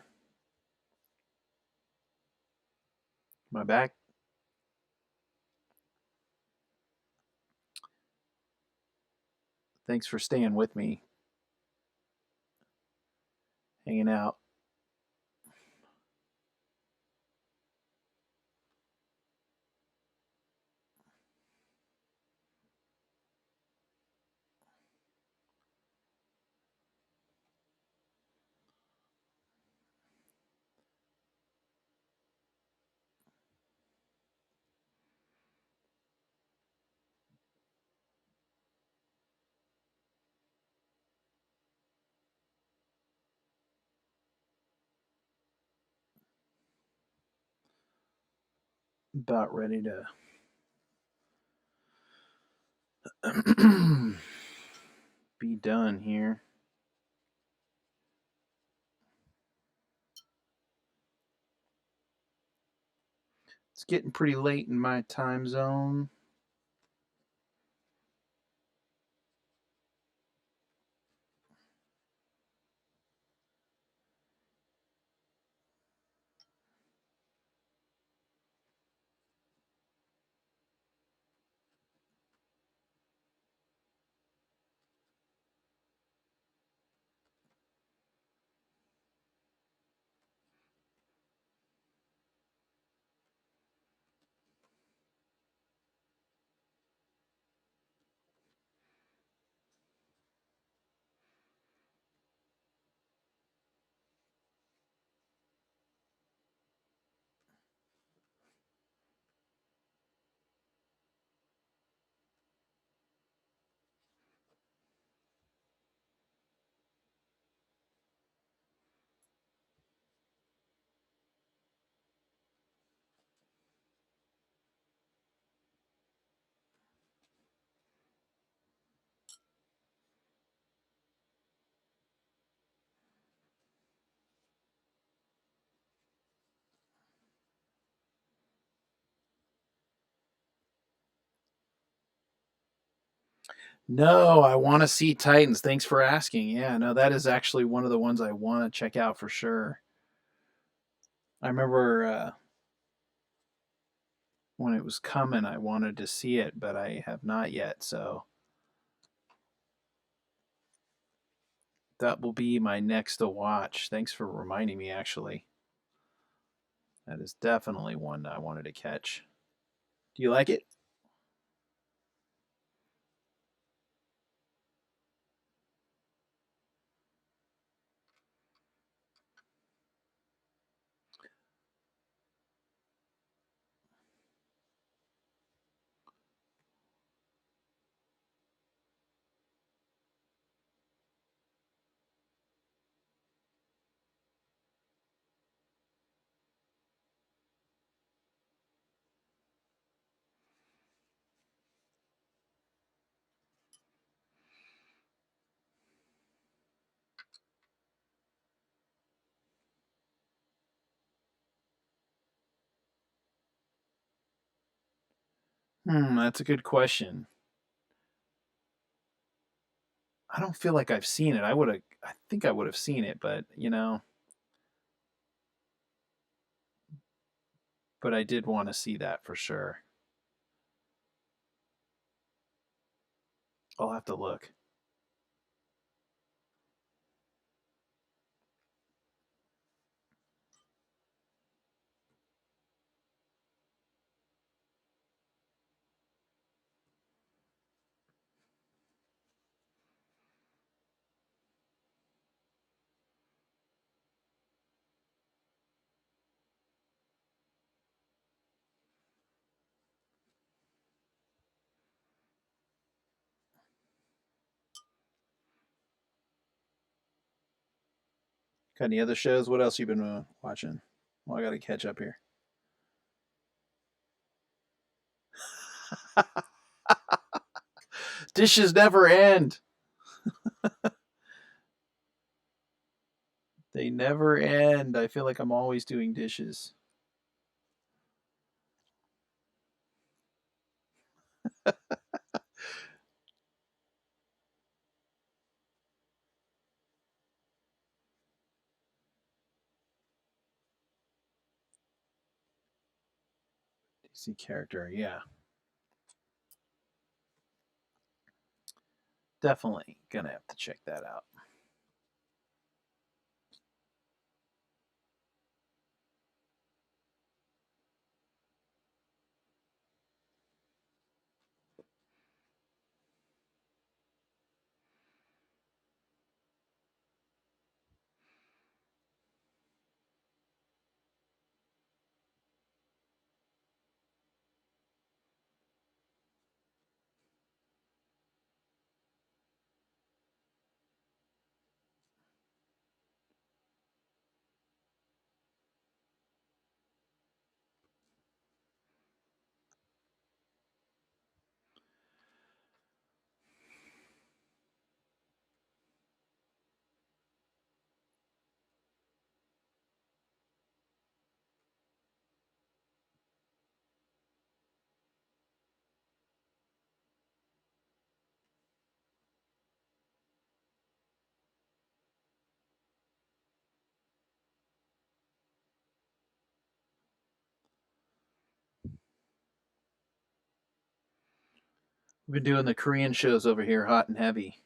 Am I back? Thanks for staying with me, hanging out. About ready to be done here. It's getting pretty late in my time zone. No, I want to see Titans. Thanks for asking. Yeah, no, that is actually one of the ones I want to check out for sure. I remember when it was coming, I wanted to see it, but I have not yet. So that will be my next to watch. Thanks for reminding me, actually. That is definitely one I wanted to catch. Do you like it? That's a good question. I don't feel like I've seen it. I think I would have seen it, but I did want to see that for sure. I'll have to look. Got any other shows? What else you been watching? Well, I got to catch up here. Dishes never end. They never end. I feel like I'm always doing dishes. See character, yeah. Definitely gonna have to check that out. We've been doing the Korean shows over here, hot and heavy.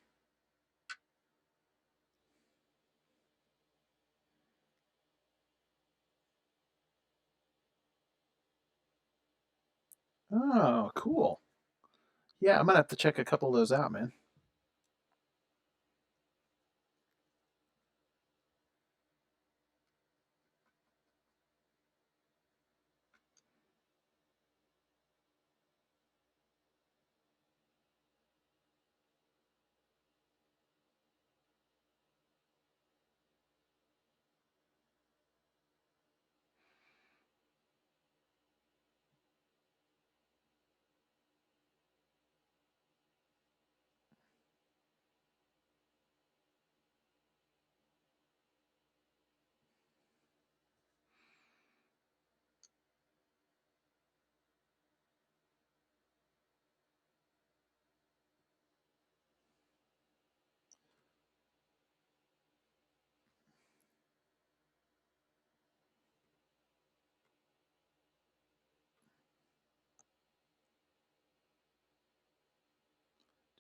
Oh, cool. Yeah, I'm gonna have to check a couple of those out, man.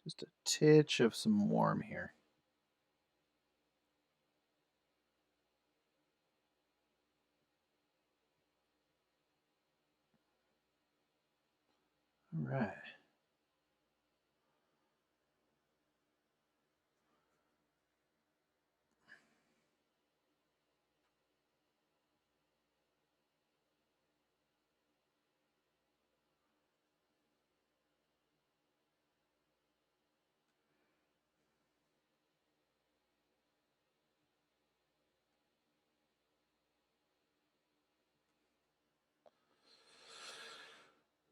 Just a titch of some warm here. All right.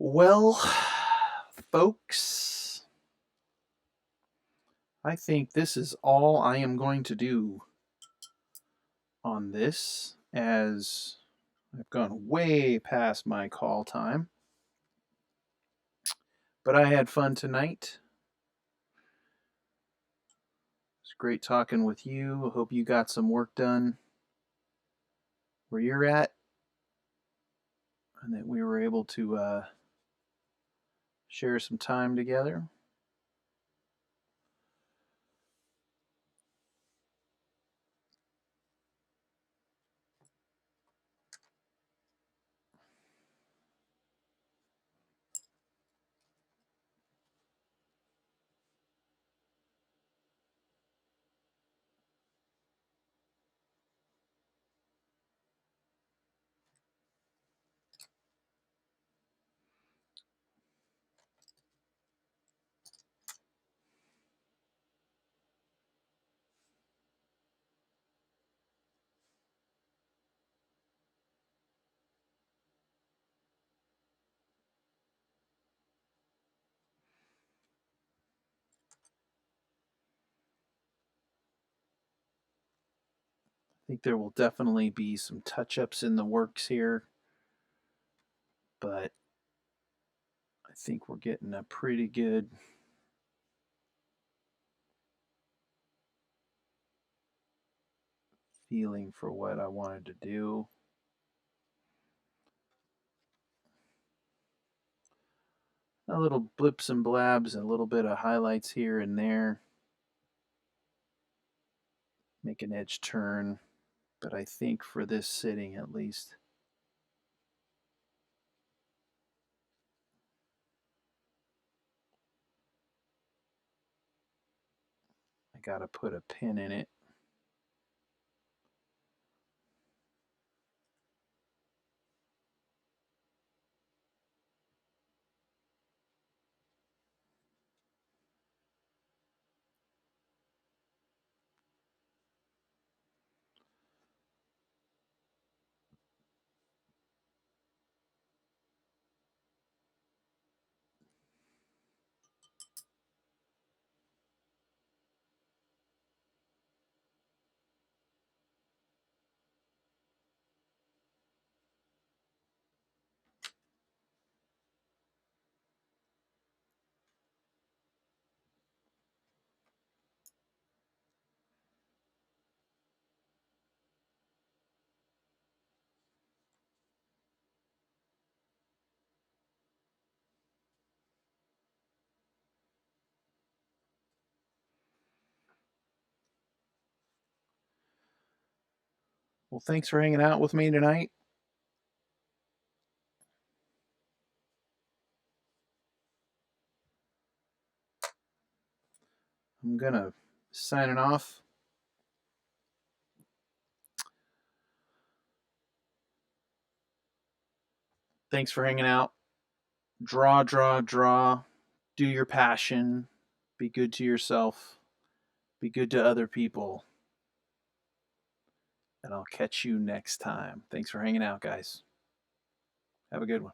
Well, folks, I think this is all I am going to do on this, as I've gone way past my call time. But I had fun tonight. It's great talking with you. I hope you got some work done where you're at, and that we were able to share some time together. I think there will definitely be some touch ups in the works here, but I think we're getting a pretty good feeling for what I wanted to do. A little blips and blabs, a little bit of highlights here and there. Make an edge turn, but I think for this sitting at least, I gotta put a pin in it. Well, thanks for hanging out with me tonight. I'm gonna sign it off. Thanks for hanging out. Draw, draw, draw. Do your passion. Be good to yourself. Be good to other people. And I'll catch you next time. Thanks for hanging out, guys. Have a good one.